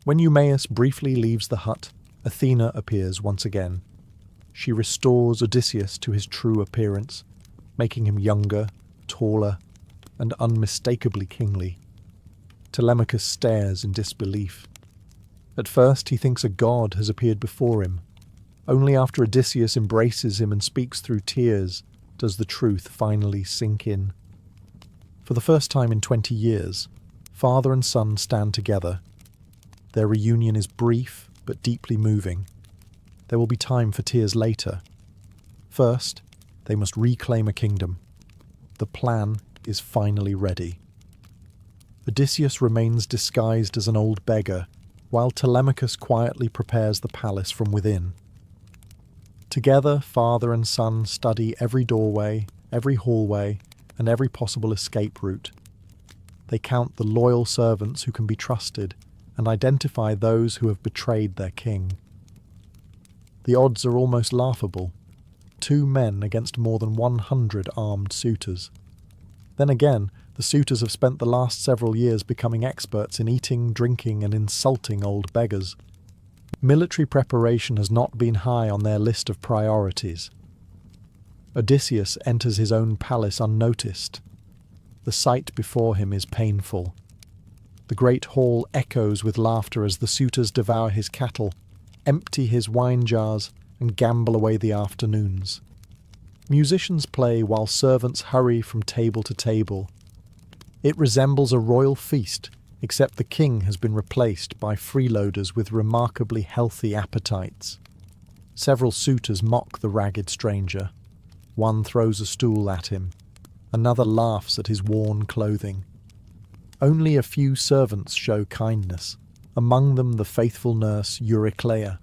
When Eumaeus briefly leaves the hut, Athena appears once again. She restores Odysseus to his true appearance, making him younger, taller, and unmistakably kingly. Telemachus stares in disbelief. At first he thinks a god has appeared before him. Only after Odysseus embraces him and speaks through tears does the truth finally sink in. For the first time in 20 years, father and son stand together. Their reunion is brief but deeply moving. There will be time for tears later. First, they must reclaim a kingdom. The plan is finally ready. Odysseus remains disguised as an old beggar, while Telemachus quietly prepares the palace from within. Together, father and son study every doorway, every hallway, and every possible escape route. They count the loyal servants who can be trusted and identify those who have betrayed their king. The odds are almost laughable. 2 men against more than 100 armed suitors. Then again, the suitors have spent the last several years becoming experts in eating, drinking, and insulting old beggars. Military preparation has not been high on their list of priorities. Odysseus enters his own palace unnoticed. The sight before him is painful. The great hall echoes with laughter as the suitors devour his cattle, empty his wine jars, and gamble away the afternoons. Musicians play while servants hurry from table to table. It resembles a royal feast, except the king has been replaced by freeloaders with remarkably healthy appetites. Several suitors mock the ragged stranger. One throws a stool at him. Another laughs at his worn clothing. Only a few servants show kindness, among them the faithful nurse Eurycleia.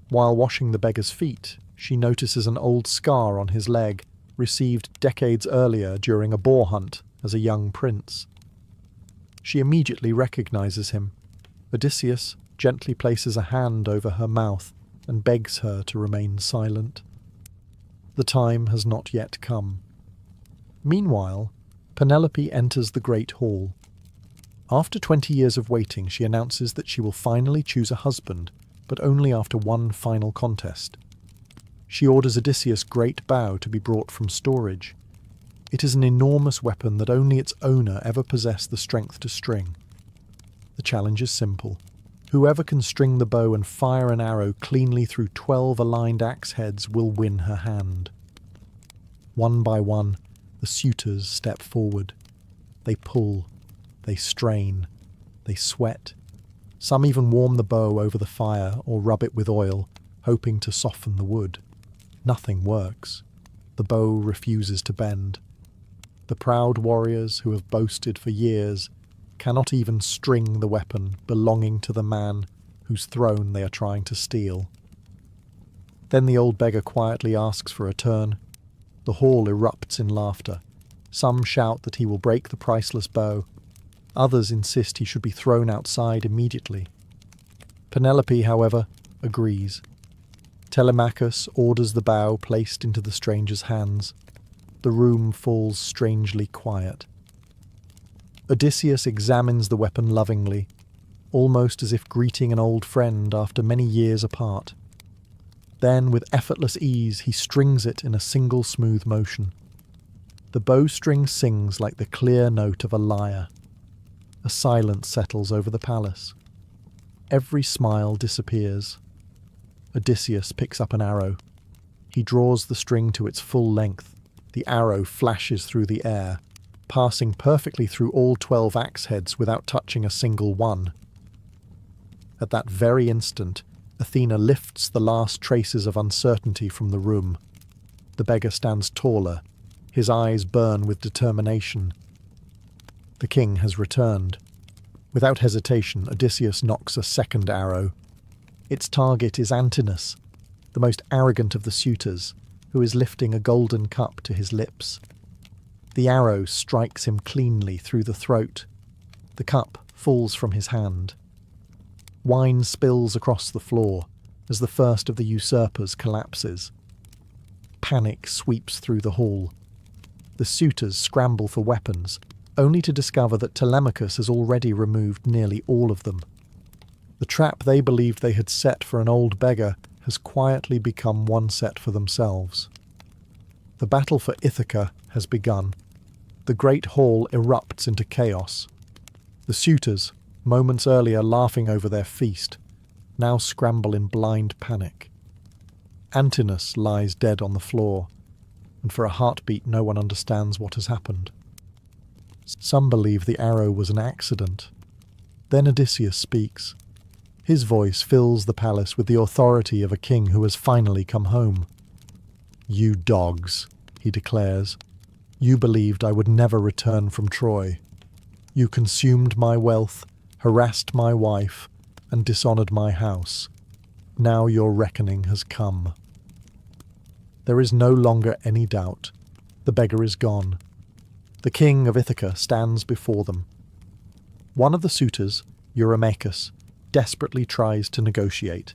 While washing the beggar's feet, she notices an old scar on his leg, received decades earlier during a boar hunt as a young prince. She immediately recognizes him. Odysseus gently places a hand over her mouth and begs her to remain silent. The time has not yet come. Meanwhile, Penelope enters the great hall. After 20 years of waiting, she announces that she will finally choose a husband, but only after one final contest. She orders Odysseus' great bow to be brought from storage. It is an enormous weapon that only its owner ever possessed the strength to string. The challenge is simple. Whoever can string the bow and fire an arrow cleanly through 12 aligned axe heads will win her hand. One by one, the suitors step forward. They pull, they strain, they sweat. Some even warm the bow over the fire or rub it with oil, hoping to soften the wood. Nothing works. The bow refuses to bend. The proud warriors who have boasted for years cannot even string the weapon belonging to the man whose throne they are trying to steal. Then the old beggar quietly asks for a turn. The hall erupts in laughter. Some shout that he will break the priceless bow. Others insist he should be thrown outside immediately. Penelope, however, agrees. Telemachus orders the bow placed into the stranger's hands. The room falls strangely quiet. Odysseus examines the weapon lovingly, almost as if greeting an old friend after many years apart. Then, with effortless ease, he strings it in a single smooth motion. The bowstring sings like the clear note of a lyre. A silence settles over the palace. Every smile disappears. Odysseus picks up an arrow. He draws the string to its full length. The arrow flashes through the air, passing perfectly through all 12 axe heads without touching a single one. At that very instant, Athena lifts the last traces of uncertainty from the room. The beggar stands taller. His eyes burn with determination. The king has returned. Without hesitation, Odysseus knocks a second arrow. Its target is Antinous, the most arrogant of the suitors, who is lifting a golden cup to his lips. The arrow strikes him cleanly through the throat. The cup falls from his hand. Wine spills across the floor as the first of the usurpers collapses. Panic sweeps through the hall. The suitors scramble for weapons, only to discover that Telemachus has already removed nearly all of them. The trap they believed they had set for an old beggar has quietly become one set for themselves. The battle for Ithaca has begun. The great hall erupts into chaos. The suitors, moments earlier laughing over their feast, now scramble in blind panic. Antinous lies dead on the floor, and for a heartbeat no one understands what has happened. Some believe the arrow was an accident. Then Odysseus speaks. His voice fills the palace with the authority of a king who has finally come home. "You dogs," he declares, "you believed I would never return from Troy. You consumed my wealth, harassed my wife, and dishonoured my house. Now your reckoning has come." There is no longer any doubt. The beggar is gone. The king of Ithaca stands before them. One of the suitors, Eurymachus, desperately tries to negotiate.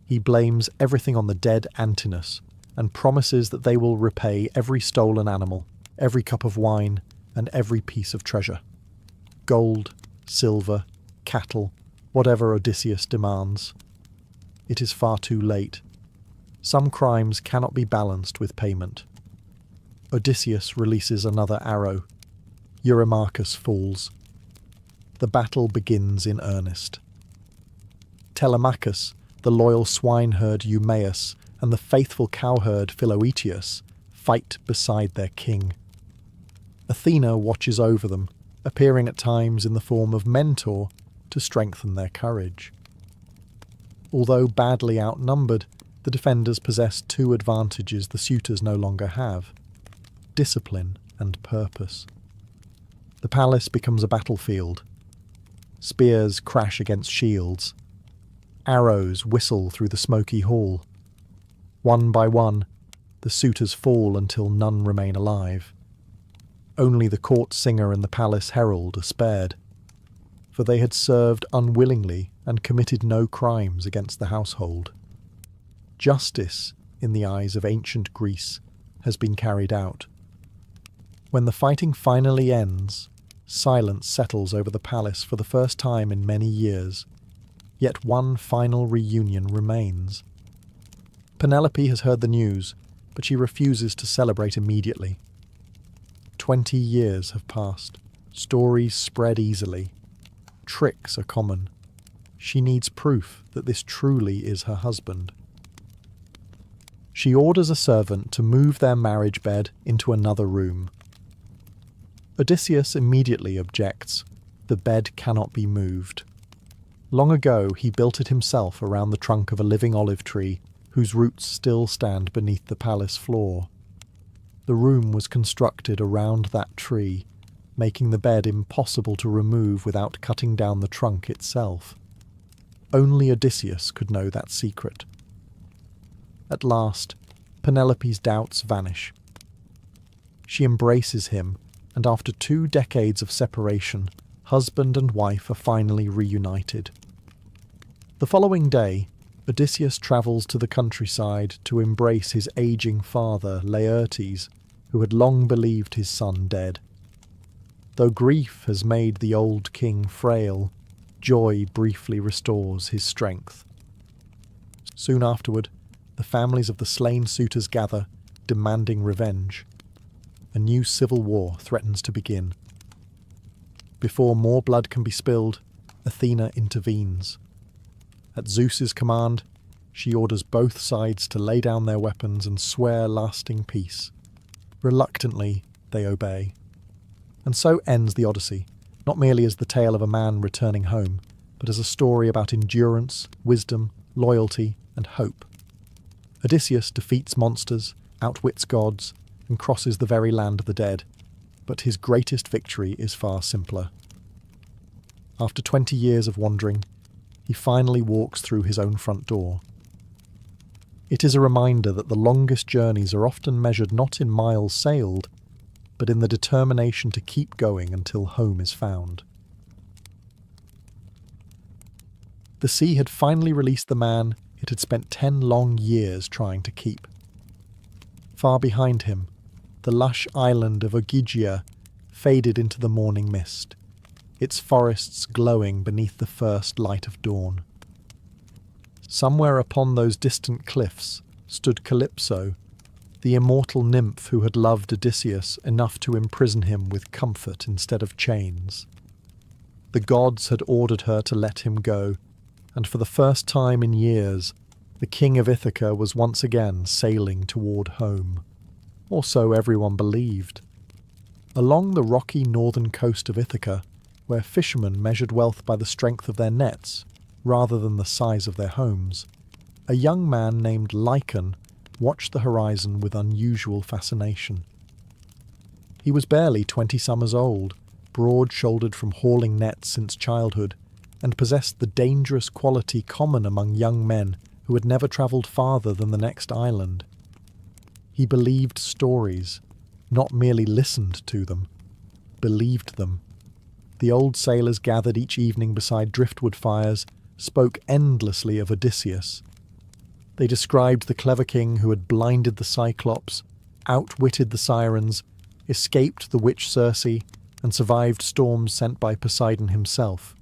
He blames everything on the dead Antinous and promises that they will repay every stolen animal, every cup of wine, and every piece of treasure. Gold, silver, cattle, whatever Odysseus demands. It is far too late. Some crimes cannot be balanced with payment. Odysseus releases another arrow. Eurymachus falls. the battle begins in earnest. Telemachus, the loyal swineherd Eumaeus, and the faithful cowherd Philoetius fight beside their king. Athena watches over them, appearing at times in the form of mentor to strengthen their courage. Although badly outnumbered, the defenders possess two advantages the suitors no longer have: discipline and purpose. The palace becomes a battlefield. Spears crash against shields. Arrows whistle through the smoky hall. One by one, the suitors fall until none remain alive. Only the court singer and the palace herald are spared, for they had served unwillingly and committed no crimes against the household. Justice, in the eyes of ancient Greece, has been carried out. When the fighting finally ends, silence settles over the palace for the first time in many years, yet one final reunion remains. Penelope has heard the news, but she refuses to celebrate immediately. 20 years have passed. Stories spread easily. Tricks are common. She needs proof that this truly is her husband. She orders a servant to move their marriage bed into another room. Odysseus immediately objects. The bed cannot be moved. Long ago he built it himself around the trunk of a living olive tree, whose roots still stand beneath the palace floor. The room was constructed around that tree, making the bed impossible to remove without cutting down the trunk itself. Only Odysseus could know that secret. At last, Penelope's doubts vanish. She embraces him, and after 2 decades of separation, husband and wife are finally reunited. The following day, Odysseus travels to the countryside to embrace his aging father, Laertes, who had long believed his son dead. Though grief has made the old king frail, joy briefly restores his strength. Soon afterward, the families of the slain suitors gather, demanding revenge. A new civil war threatens to begin. Before more blood can be spilled, Athena intervenes. At Zeus's command, she orders both sides to lay down their weapons and swear lasting peace. Reluctantly, they obey. And so ends the Odyssey, not merely as the tale of a man returning home, but as a story about endurance, wisdom, loyalty, and hope. Odysseus defeats monsters, outwits gods, and crosses the very land of the dead, but his greatest victory is far simpler. After 20 years of wandering, he finally walks through his own front door. It is a reminder that the longest journeys are often measured not in miles sailed, but in the determination to keep going until home is found. The sea had finally released the man it had spent 10 long years trying to keep. Far behind him, the lush island of Ogygia faded into the morning mist, its forests glowing beneath the first light of dawn. Somewhere upon those distant cliffs stood Calypso, the immortal nymph who had loved Odysseus enough to imprison him with comfort instead of chains. The gods had ordered her to let him go, and for the first time in years, the king of Ithaca was once again sailing toward home. Or so everyone believed. Along the rocky northern coast of Ithaca, where fishermen measured wealth by the strength of their nets, rather than the size of their homes, a young man named Lycon watched the horizon with unusual fascination. He was barely 20 summers old, broad-shouldered from hauling nets since childhood, and possessed the dangerous quality common among young men who had never travelled farther than the next island. He believed stories, not merely listened to them, believed them. The old sailors gathered each evening beside driftwood fires, spoke endlessly of Odysseus. They described the clever king who had blinded the Cyclops, outwitted the Sirens, escaped the witch Circe, and survived storms sent by Poseidon himself.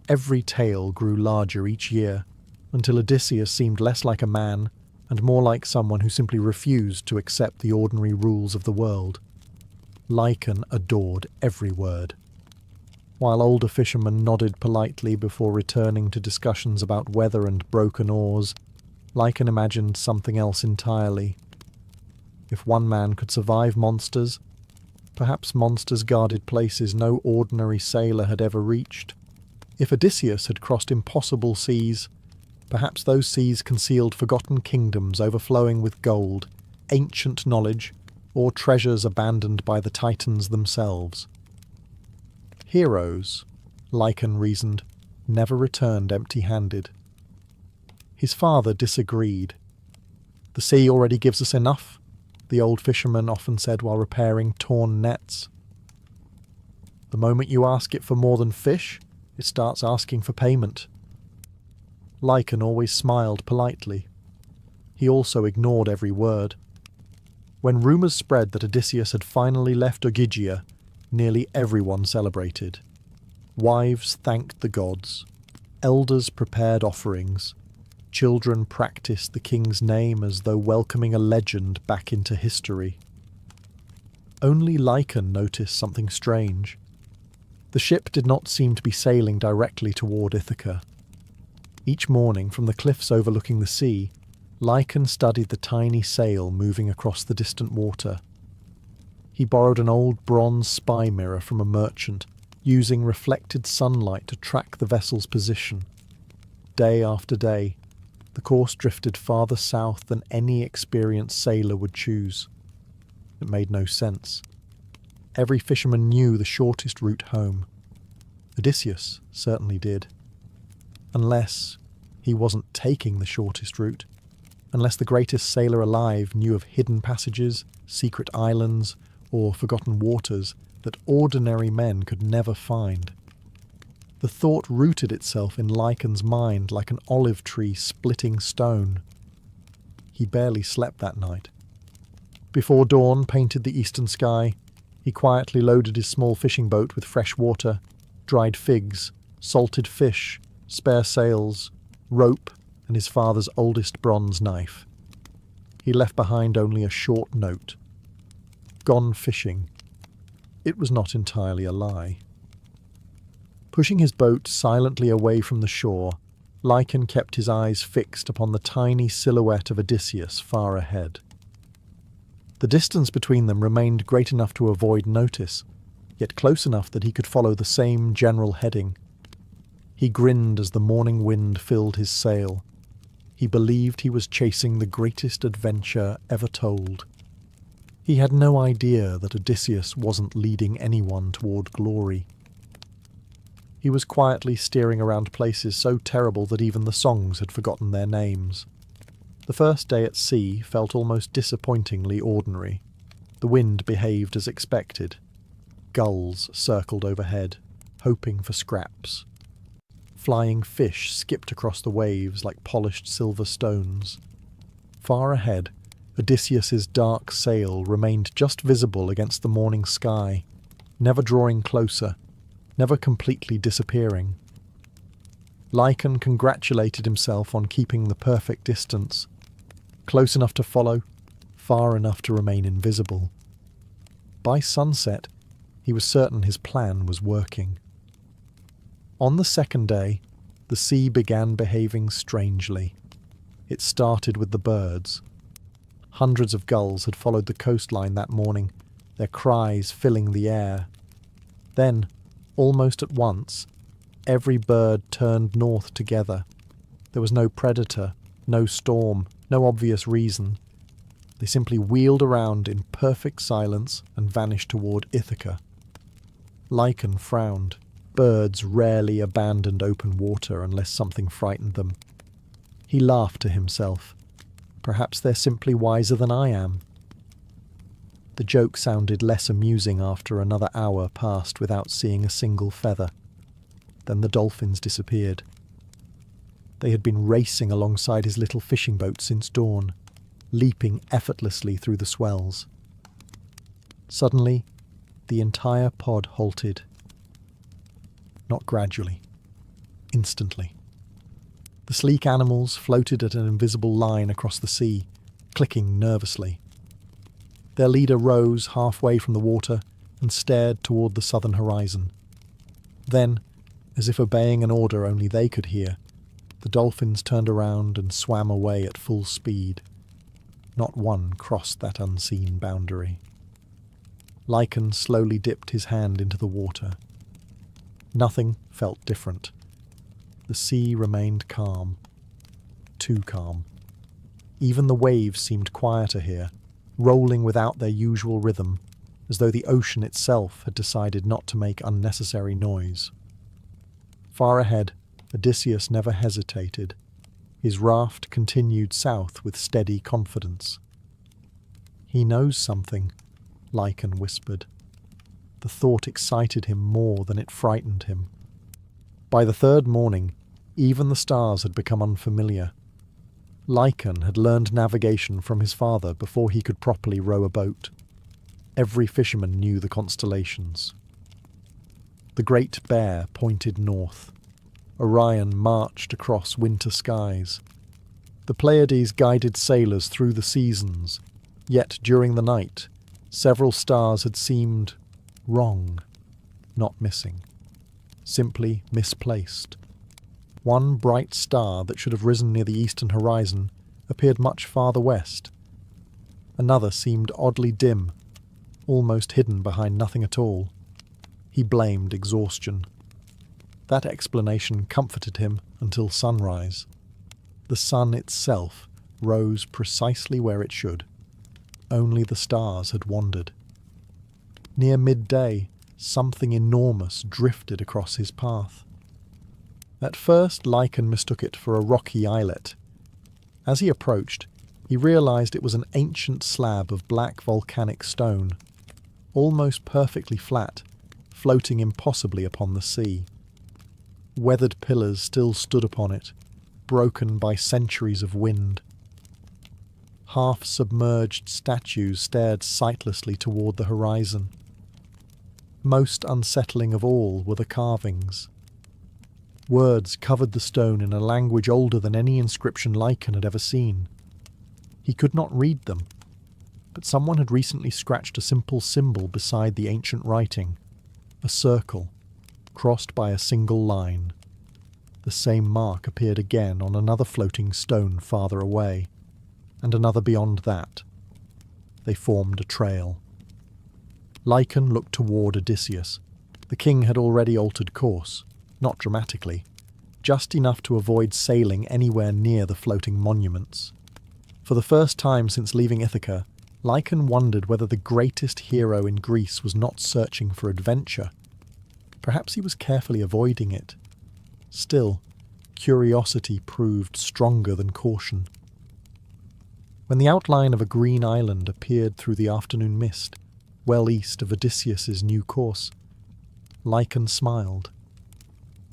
Every tale grew larger each year, until Odysseus seemed less like a man and more like someone who simply refused to accept the ordinary rules of the world. Lycon adored every word. While older fishermen nodded politely before returning to discussions about weather and broken oars, Lycan imagined something else entirely. If one man could survive monsters, perhaps monsters guarded places no ordinary sailor had ever reached. If Odysseus had crossed impossible seas, perhaps those seas concealed forgotten kingdoms overflowing with gold, ancient knowledge, or treasures abandoned by the Titans themselves. Heroes, Lycan reasoned, never returned empty-handed. His father disagreed. "The sea already gives us enough," the old fisherman often said while repairing torn nets. "The moment you ask it for more than fish, it starts asking for payment." Lycan always smiled politely. He also ignored every word. When rumours spread that Odysseus had finally left Ogygia, nearly everyone celebrated. Wives thanked the gods. Elders prepared offerings. Children practiced the king's name as though welcoming a legend back into history. Only Lycan noticed something strange. The ship did not seem to be sailing directly toward Ithaca. Each morning, from the cliffs overlooking the sea, Lycan studied the tiny sail moving across the distant water. He borrowed an old bronze spy mirror from a merchant, using reflected sunlight to track the vessel's position. Day after day, the course drifted farther south than any experienced sailor would choose. It made no sense. Every fisherman knew the shortest route home. Odysseus certainly did. Unless he wasn't taking the shortest route. Unless the greatest sailor alive knew of hidden passages, secret islands, or forgotten waters that ordinary men could never find. The thought rooted itself in Lycan's mind like an olive tree splitting stone. He barely slept that night. Before dawn painted the eastern sky, he quietly loaded his small fishing boat with fresh water, dried figs, salted fish, spare sails, rope, and his father's oldest bronze knife. He left behind only a short note. Gone fishing. It was not entirely a lie. Pushing his boat silently away from the shore, Lycan kept his eyes fixed upon the tiny silhouette of Odysseus far ahead. The distance between them remained great enough to avoid notice, yet close enough that he could follow the same general heading. He grinned as the morning wind filled his sail. He believed he was chasing the greatest adventure ever told. He had no idea that Odysseus wasn't leading anyone toward glory. He was quietly steering around places so terrible that even the songs had forgotten their names. The first day at sea felt almost disappointingly ordinary. The wind behaved as expected. Gulls circled overhead, hoping for scraps. Flying fish skipped across the waves like polished silver stones. Far ahead, Odysseus's dark sail remained just visible against the morning sky, never drawing closer, never completely disappearing. Lycan congratulated himself on keeping the perfect distance, close enough to follow, far enough to remain invisible. By sunset, he was certain his plan was working. On the second day, the sea began behaving strangely. It started with the birds. Hundreds of gulls had followed the coastline that morning, their cries filling the air. Then, almost at once, every bird turned north together. There was no predator, no storm, no obvious reason. They simply wheeled around in perfect silence and vanished toward Ithaca. Lycan frowned. Birds rarely abandoned open water unless something frightened them. He laughed to himself. Perhaps they're simply wiser than I am. The joke sounded less amusing after another hour passed without seeing a single feather. Then the dolphins disappeared. They had been racing alongside his little fishing boat since dawn, leaping effortlessly through the swells. Suddenly, the entire pod halted. Not gradually. Instantly. The sleek animals floated at an invisible line across the sea, clicking nervously. Their leader rose halfway from the water and stared toward the southern horizon. Then, as if obeying an order only they could hear, the dolphins turned around and swam away at full speed. Not one crossed that unseen boundary. Lycan slowly dipped his hand into the water. Nothing felt different. The sea remained calm. Too calm. Even the waves seemed quieter here, rolling without their usual rhythm, as though the ocean itself had decided not to make unnecessary noise. Far ahead, Odysseus never hesitated. His raft continued south with steady confidence. "He knows something," Lycan whispered. The thought excited him more than it frightened him. By the third morning, even the stars had become unfamiliar. Lycan had learned navigation from his father before he could properly row a boat. Every fisherman knew the constellations. The Great Bear pointed north. Orion marched across winter skies. The Pleiades guided sailors through the seasons, yet during the night, several stars had seemed wrong, not missing, simply misplaced. One bright star that should have risen near the eastern horizon appeared much farther west. Another seemed oddly dim, almost hidden behind nothing at all. He blamed exhaustion. That explanation comforted him until sunrise. The sun itself rose precisely where it should. Only the stars had wandered. Near midday, something enormous drifted across his path. At first, Lycan mistook it for a rocky islet. As he approached, he realized it was an ancient slab of black volcanic stone, almost perfectly flat, floating impossibly upon the sea. Weathered pillars still stood upon it, broken by centuries of wind. Half-submerged statues stared sightlessly toward the horizon. Most unsettling of all were the carvings. Words covered the stone in a language older than any inscription Lycan had ever seen. He could not read them, but someone had recently scratched a simple symbol beside the ancient writing, a circle, crossed by a single line. The same mark appeared again on another floating stone farther away, and another beyond that. They formed a trail. Lycan looked toward Odysseus. The king had already altered course, not dramatically, just enough to avoid sailing anywhere near the floating monuments. For the first time since leaving Ithaca, Lycan wondered whether the greatest hero in Greece was not searching for adventure. Perhaps he was carefully avoiding it. Still, curiosity proved stronger than caution. When the outline of a green island appeared through the afternoon mist, well east of Odysseus's new course, Lycan smiled.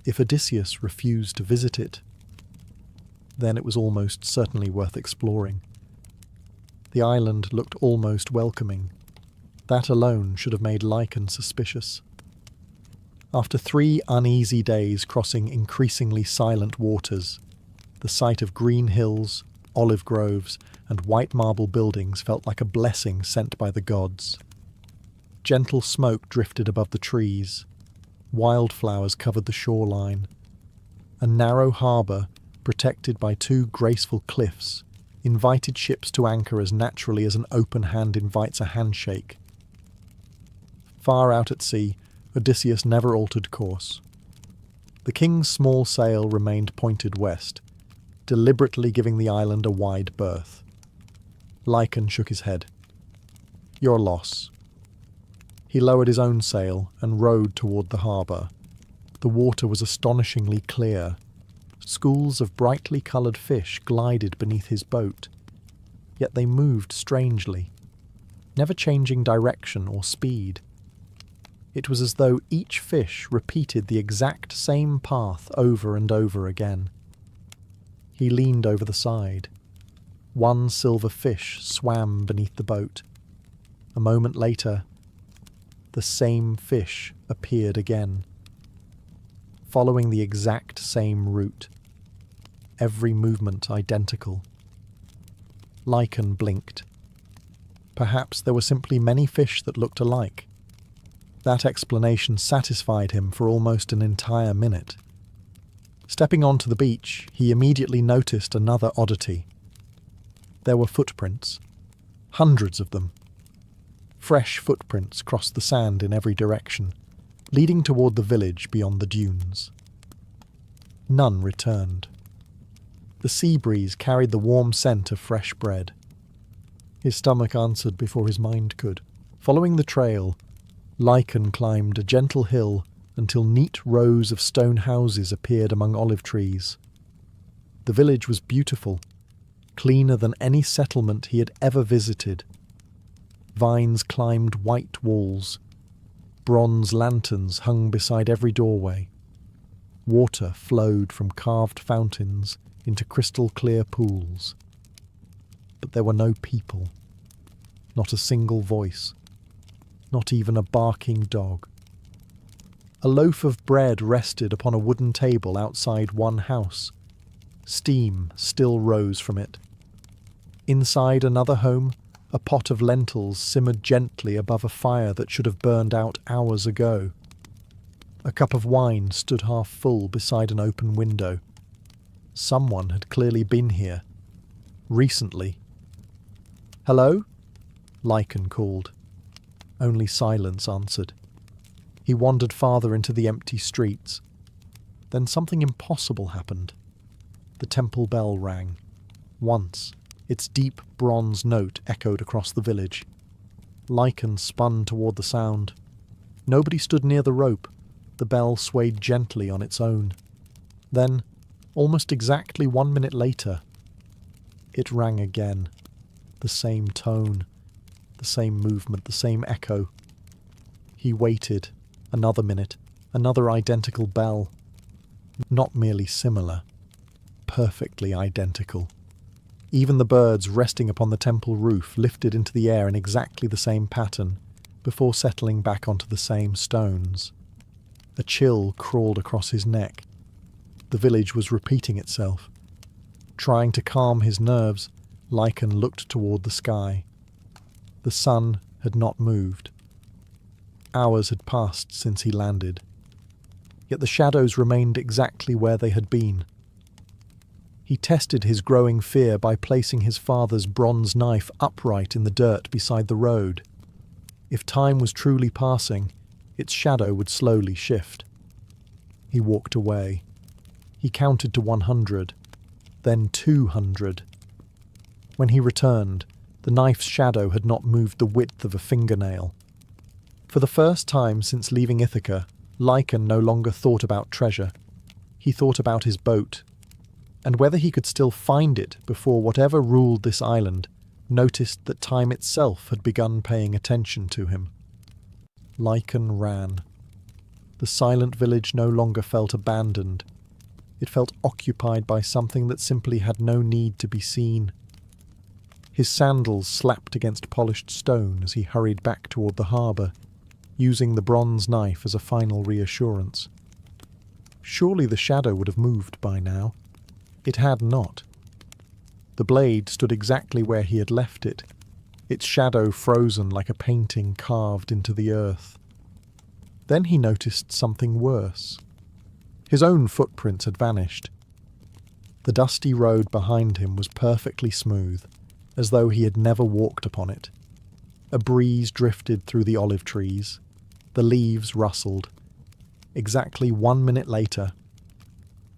If Odysseus refused to visit it, then it was almost certainly worth exploring. The island looked almost welcoming. That alone should have made Lycan suspicious. After 3 uneasy days crossing increasingly silent waters, the sight of green hills, olive groves, and white marble buildings felt like a blessing sent by the gods. Gentle smoke drifted above the trees. Wildflowers covered the shoreline. A narrow harbour, protected by 2 graceful cliffs, invited ships to anchor as naturally as an open hand invites a handshake. Far out at sea, Odysseus never altered course. The king's small sail remained pointed west, deliberately giving the island a wide berth. Lycan shook his head. "Your loss." He lowered his own sail and rowed toward the harbour. The water was astonishingly clear. Schools of brightly coloured fish glided beneath his boat, yet they moved strangely, never changing direction or speed. It was as though each fish repeated the exact same path over and over again. He leaned over the side. One silver fish swam beneath the boat. A moment later, the same fish appeared again, following the exact same route, every movement identical. Lycan blinked. Perhaps there were simply many fish that looked alike. That explanation satisfied him for almost an entire minute. Stepping onto the beach, he immediately noticed another oddity. There were footprints. Hundreds of them. Fresh footprints crossed the sand in every direction, leading toward the village beyond the dunes. None returned. The sea breeze carried the warm scent of fresh bread. His stomach answered before his mind could. Following the trail, Lycan climbed a gentle hill until neat rows of stone houses appeared among olive trees. The village was beautiful, cleaner than any settlement he had ever visited. Vines climbed white walls. Bronze lanterns hung beside every doorway. Water flowed from carved fountains into crystal-clear pools. But there were no people. Not a single voice. Not even a barking dog. A loaf of bread rested upon a wooden table outside one house. Steam still rose from it. Inside another home, a pot of lentils simmered gently above a fire that should have burned out hours ago. A cup of wine stood half full beside an open window. Someone had clearly been here. Recently. "Hello?" Lycan called. Only silence answered. He wandered farther into the empty streets. Then something impossible happened. The temple bell rang. Once, its deep bronze note echoed across the village. Lycan spun toward the sound. Nobody stood near the rope. The bell swayed gently on its own. Then, almost exactly 1 minute later, it rang again. The same tone, the same movement, the same echo. He waited. Another minute, another identical bell. Not merely similar, perfectly identical. Even the birds resting upon the temple roof lifted into the air in exactly the same pattern, before settling back onto the same stones. A chill crawled across his neck. The village was repeating itself. Trying to calm his nerves, Lycan looked toward the sky. The sun had not moved. Hours had passed since he landed. Yet the shadows remained exactly where they had been. He tested his growing fear by placing his father's bronze knife upright in the dirt beside the road. If time was truly passing, its shadow would slowly shift. He walked away. He counted to 100, then 200. When he returned, the knife's shadow had not moved the width of a fingernail. For the first time since leaving Ithaca, Lycan no longer thought about treasure. He thought about his boat, and whether he could still find it before whatever ruled this island noticed that time itself had begun paying attention to him. Lycan ran. The silent village no longer felt abandoned. It felt occupied by something that simply had no need to be seen. His sandals slapped against polished stone as he hurried back toward the harbour, using the bronze knife as a final reassurance. Surely the shadow would have moved by now. It had not. The blade stood exactly where he had left it, its shadow frozen like a painting carved into the earth. Then he noticed something worse. His own footprints had vanished. The dusty road behind him was perfectly smooth, as though he had never walked upon it. A breeze drifted through the olive trees. The leaves rustled. Exactly 1 minute later,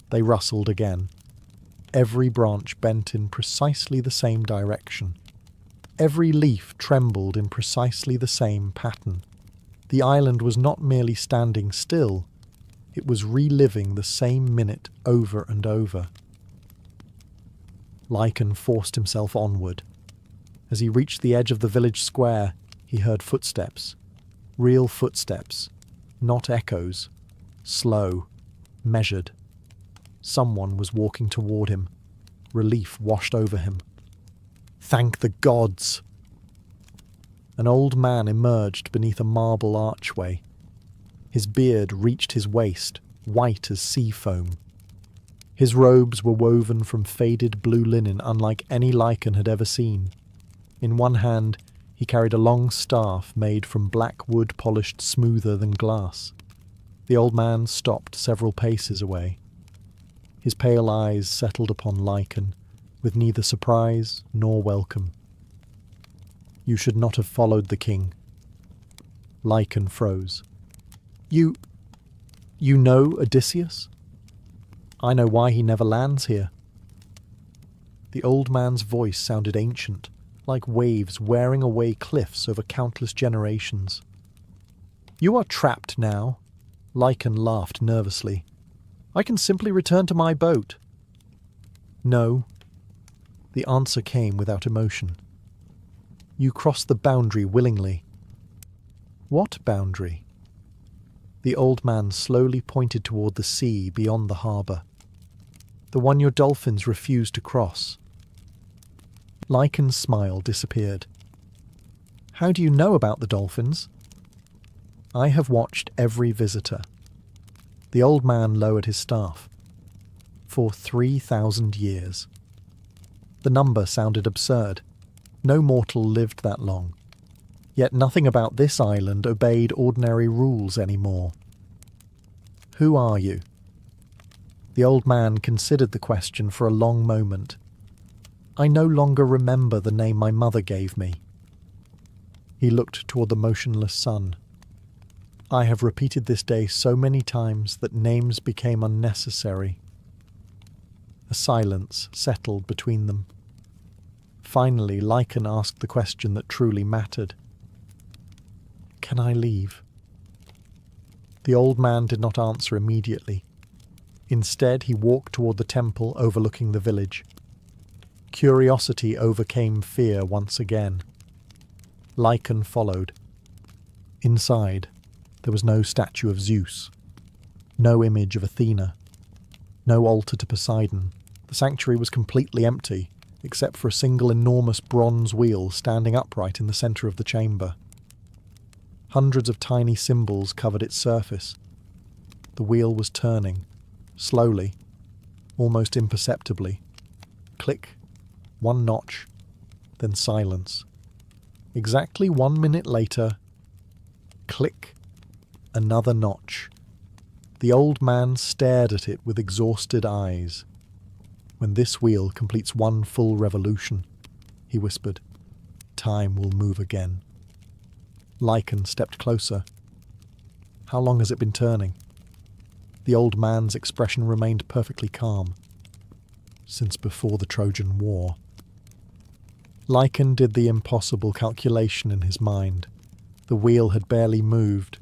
they rustled again. Every branch bent in precisely the same direction. Every leaf trembled in precisely the same pattern. The island was not merely standing still, it was reliving the same minute over and over. Lycan forced himself onward. As he reached the edge of the village square, he heard footsteps. Real footsteps, not echoes. Slow, measured. Someone was walking toward him. Relief washed over him. Thank the gods! An old man emerged beneath a marble archway. His beard reached his waist, white as sea foam. His robes were woven from faded blue linen unlike any Lycan had ever seen. In one hand, He carried a long staff made from black wood polished smoother than glass. The old man stopped several paces away. His pale eyes settled upon Lycan, with neither surprise nor welcome. "You should not have followed the king." Lycan froze. You know Odysseus?" "I know why he never lands here." The old man's voice sounded ancient, like waves wearing away cliffs over countless generations. "You are trapped now." Lycan laughed nervously. "I can simply return to my boat." "No." The answer came without emotion. "You crossed the boundary willingly." "What boundary?" The old man slowly pointed toward the sea beyond the harbour. "The one your dolphins refused to cross." Lycan's smile disappeared. "How do you know about the dolphins?" "I have watched every visitor." The old man lowered his staff. "For 3,000 years." The number sounded absurd. No mortal lived that long. Yet nothing about this island obeyed ordinary rules anymore. "Who are you?" The old man considered the question for a long moment. "I no longer remember the name my mother gave me." He looked toward the motionless sun. "I have repeated this day so many times that names became unnecessary." A silence settled between them. Finally, Lycan asked the question that truly mattered. "Can I leave?" The old man did not answer immediately. Instead, he walked toward the temple overlooking the village. Curiosity overcame fear once again. Lycan followed. Inside, there was no statue of Zeus, no image of Athena, no altar to Poseidon. The sanctuary was completely empty, except for a single enormous bronze wheel standing upright in the centre of the chamber. Hundreds of tiny symbols covered its surface. The wheel was turning, slowly, almost imperceptibly. Click, one notch, then silence. Exactly 1 minute later, click, another notch. The old man stared at it with exhausted eyes. "When this wheel completes one full revolution," he whispered, "time will move again." Lycan stepped closer. "How long has it been turning?" The old man's expression remained perfectly calm. "Since before the Trojan War." Lycan did the impossible calculation in his mind. The wheel had barely moved.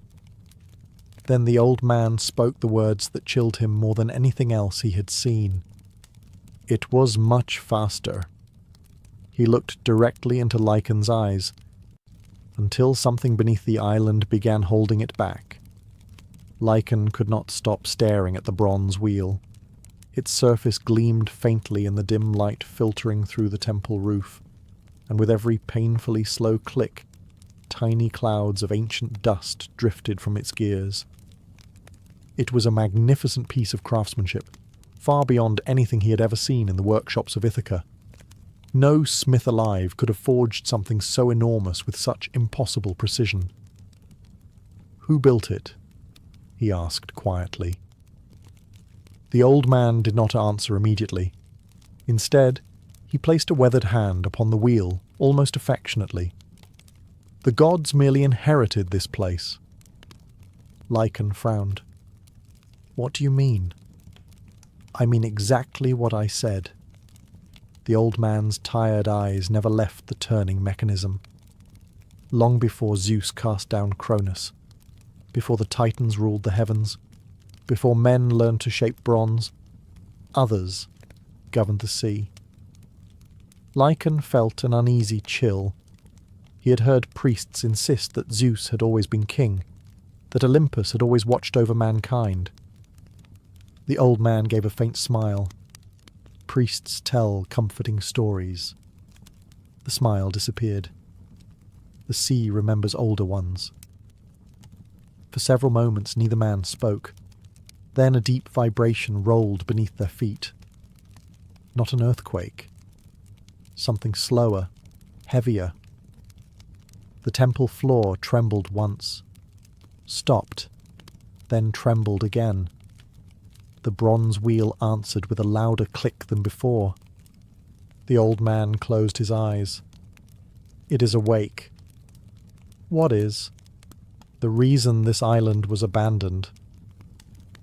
Then the old man spoke the words that chilled him more than anything else he had seen. "It was much faster." He looked directly into Lycan's eyes, until something beneath the island began holding it back. Lycan could not stop staring at the bronze wheel. Its surface gleamed faintly in the dim light filtering through the temple roof, and with every painfully slow click, tiny clouds of ancient dust drifted from its gears. It was a magnificent piece of craftsmanship, far beyond anything he had ever seen in the workshops of Ithaca. No smith alive could have forged something so enormous with such impossible precision. "Who built it?" he asked quietly. The old man did not answer immediately. Instead, he placed a weathered hand upon the wheel, almost affectionately. "The gods merely inherited this place." Lycan frowned. "What do you mean?" "I mean exactly what I said." The old man's tired eyes never left the turning mechanism. Long before Zeus cast down Cronus, before the Titans ruled the heavens, before men learned to shape bronze, others governed the sea. Lycan felt an uneasy chill. He had heard priests insist that Zeus had always been king, that Olympus had always watched over mankind. The old man gave a faint smile. "Priests tell comforting stories." The smile disappeared. "The sea remembers older ones." For several moments neither man spoke. Then a deep vibration rolled beneath their feet. Not an earthquake. Something slower, heavier. The temple floor trembled once, stopped, then trembled again. The bronze wheel answered with a louder click than before. The old man closed his eyes. It is awake. What is? The reason this island was abandoned.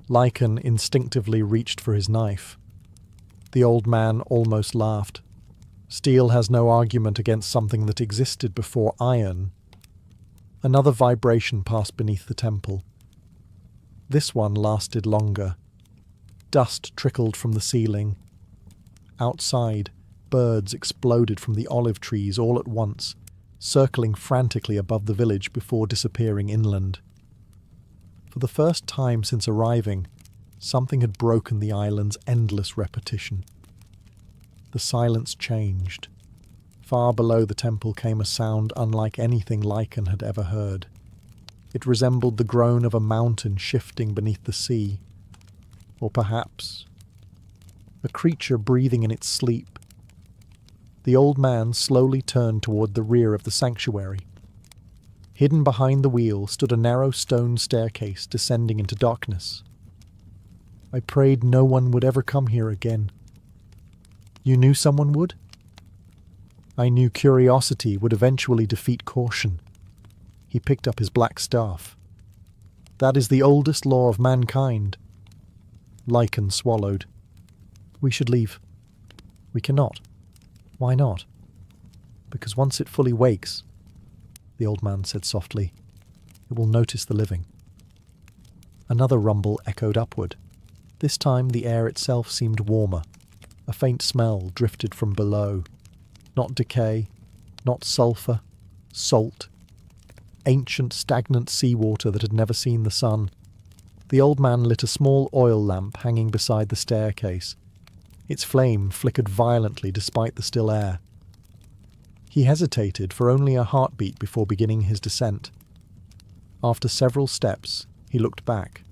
Lycan instinctively reached for his knife. The old man almost laughed. Steel has no argument against something that existed before iron. Another vibration passed beneath the temple. This one lasted longer. Dust trickled from the ceiling. Outside, birds exploded from the olive trees all at once, circling frantically above the village before disappearing inland. For the first time since arriving, something had broken the island's endless repetition. The silence changed. Far below the temple came a sound unlike anything Lycan had ever heard. It resembled the groan of a mountain shifting beneath the sea, or perhaps a creature breathing in its sleep. The old man slowly turned toward the rear of the sanctuary. Hidden behind the wheel stood a narrow stone staircase descending into darkness. I prayed no one would ever come here again. You knew someone would? I knew curiosity would eventually defeat caution. He picked up his black staff. That is the oldest law of mankind. Lycan swallowed. We should leave. We cannot. Why not? Because once it fully wakes, the old man said softly, it will notice the living. Another rumble echoed upward. This time the air itself seemed warmer. A faint smell drifted from below. Not decay, not sulphur, salt. Ancient, stagnant seawater that had never seen the sun. The old man lit a small oil lamp hanging beside the staircase. Its flame flickered violently despite the still air. He hesitated for only a heartbeat before beginning his descent. After several steps, he looked back.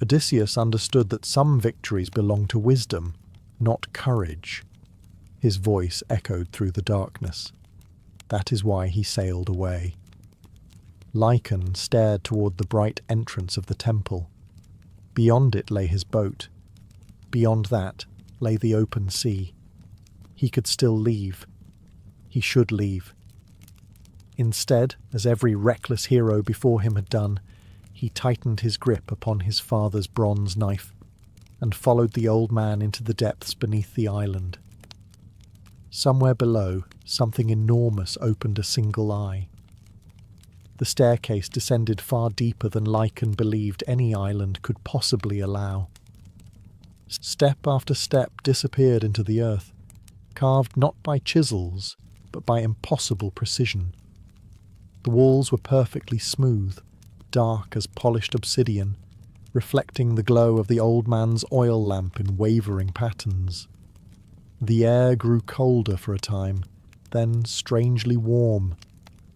Odysseus understood that some victories belong to wisdom, not courage. His voice echoed through the darkness. That is why he sailed away. Lycan stared toward the bright entrance of the temple. Beyond it lay his boat. Beyond that lay the open sea. He could still leave. He should leave. Instead, as every reckless hero before him had done, he tightened his grip upon his father's bronze knife and followed the old man into the depths beneath the island. Somewhere below, something enormous opened a single eye. The staircase descended far deeper than Lycan believed any island could possibly allow. Step after step disappeared into the earth, carved not by chisels, but by impossible precision. The walls were perfectly smooth, dark as polished obsidian, reflecting the glow of the old man's oil lamp in wavering patterns. The air grew colder for a time, then strangely warm,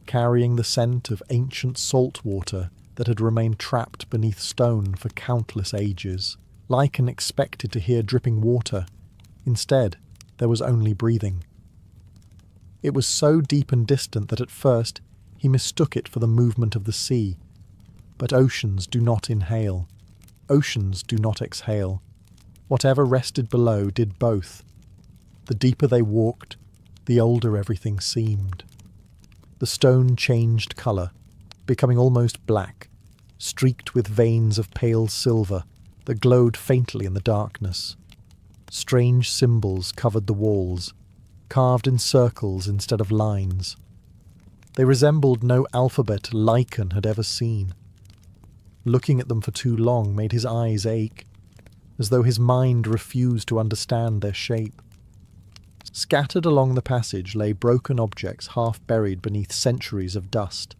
carrying the scent of ancient salt water that had remained trapped beneath stone for countless ages. Lycan expected to hear dripping water. Instead, there was only breathing. It was so deep and distant that at first he mistook it for the movement of the sea. But oceans do not inhale. Oceans do not exhale. Whatever rested below did both. The deeper they walked, the older everything seemed. The stone changed colour, becoming almost black, streaked with veins of pale silver that glowed faintly in the darkness. Strange symbols covered the walls, carved in circles instead of lines. They resembled no alphabet Lycan had ever seen. Looking at them for too long made his eyes ache, as though his mind refused to understand their shape. Scattered along the passage lay broken objects half buried beneath centuries of dust.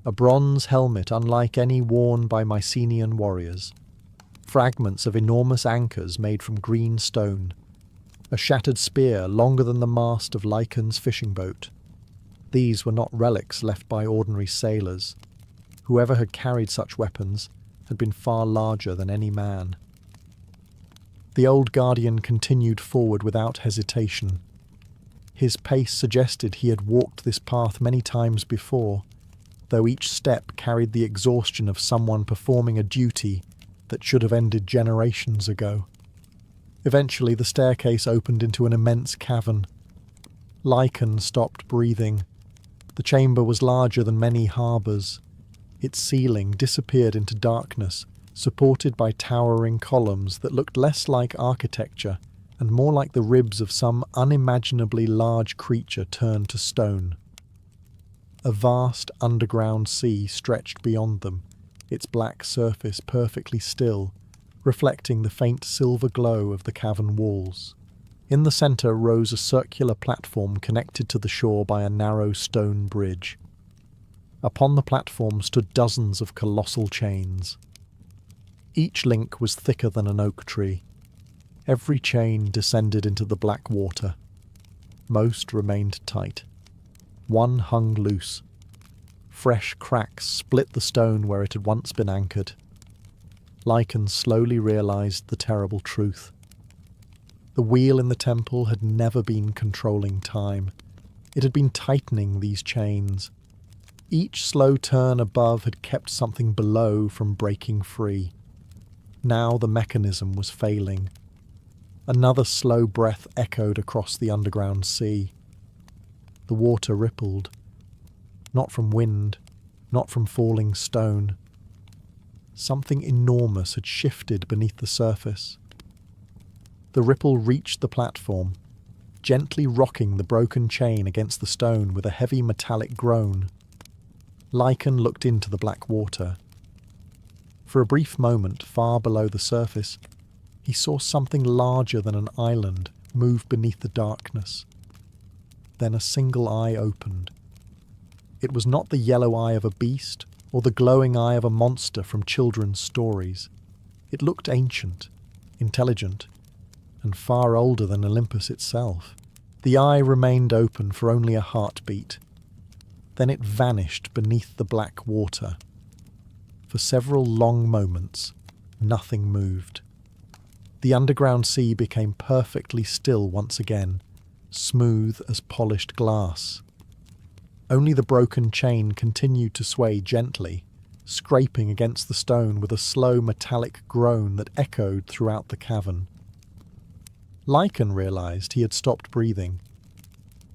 A bronze helmet unlike any worn by Mycenaean warriors. Fragments of enormous anchors made from green stone. A shattered spear longer than the mast of Lycan's fishing boat. These were not relics left by ordinary sailors. Whoever had carried such weapons had been far larger than any man. The old guardian continued forward without hesitation. His pace suggested he had walked this path many times before, though each step carried the exhaustion of someone performing a duty that should have ended generations ago. Eventually, the staircase opened into an immense cavern. Lycan stopped breathing. The chamber was larger than many harbours. Its ceiling disappeared into darkness, supported by towering columns that looked less like architecture and more like the ribs of some unimaginably large creature turned to stone. A vast underground sea stretched beyond them, its black surface perfectly still, reflecting the faint silver glow of the cavern walls. In the centre rose a circular platform connected to the shore by a narrow stone bridge. Upon the platform stood dozens of colossal chains. Each link was thicker than an oak tree. Every chain descended into the black water. Most remained tight. One hung loose. Fresh cracks split the stone where it had once been anchored. Lycan slowly realized the terrible truth. The wheel in the temple had never been controlling time. It had been tightening these chains. Each slow turn above had kept something below from breaking free. Now the mechanism was failing. Another slow breath echoed across the underground sea. The water rippled. Not from wind, not from falling stone. Something enormous had shifted beneath the surface. The ripple reached the platform, gently rocking the broken chain against the stone with a heavy metallic groan. Lycan looked into the black water. For a brief moment, far below the surface, he saw something larger than an island move beneath the darkness. Then a single eye opened. It was not the yellow eye of a beast or the glowing eye of a monster from children's stories. It looked ancient, intelligent, and far older than Olympus itself. The eye remained open for only a heartbeat. Then it vanished beneath the black water. For several long moments, nothing moved. The underground sea became perfectly still once again, smooth as polished glass. Only the broken chain continued to sway gently, scraping against the stone with a slow metallic groan that echoed throughout the cavern. Lycan realized he had stopped breathing.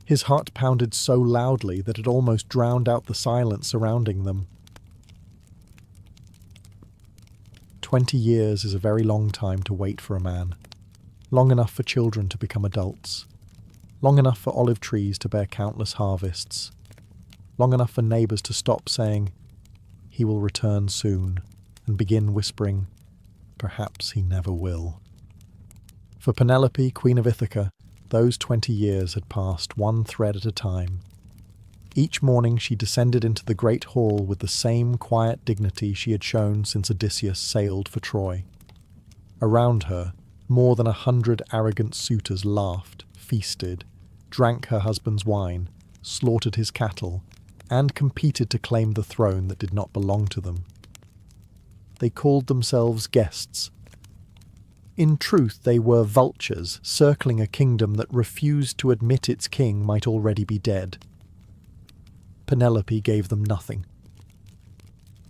His heart pounded so loudly that it almost drowned out the silence surrounding them. 20 years is a very long time to wait for a man. Long enough for children to become adults. Long enough for olive trees to bear countless harvests. Long enough for neighbours to stop saying, "He will return soon," and begin whispering, "Perhaps he never will." For Penelope, Queen of Ithaca, those 20 years had passed one thread at a time. Each morning she descended into the great hall with the same quiet dignity she had shown since Odysseus sailed for Troy. Around her, more than 100 arrogant suitors laughed, feasted, drank her husband's wine, slaughtered his cattle, and competed to claim the throne that did not belong to them. They called themselves guests. In truth, they were vultures circling a kingdom that refused to admit its king might already be dead. Penelope gave them nothing.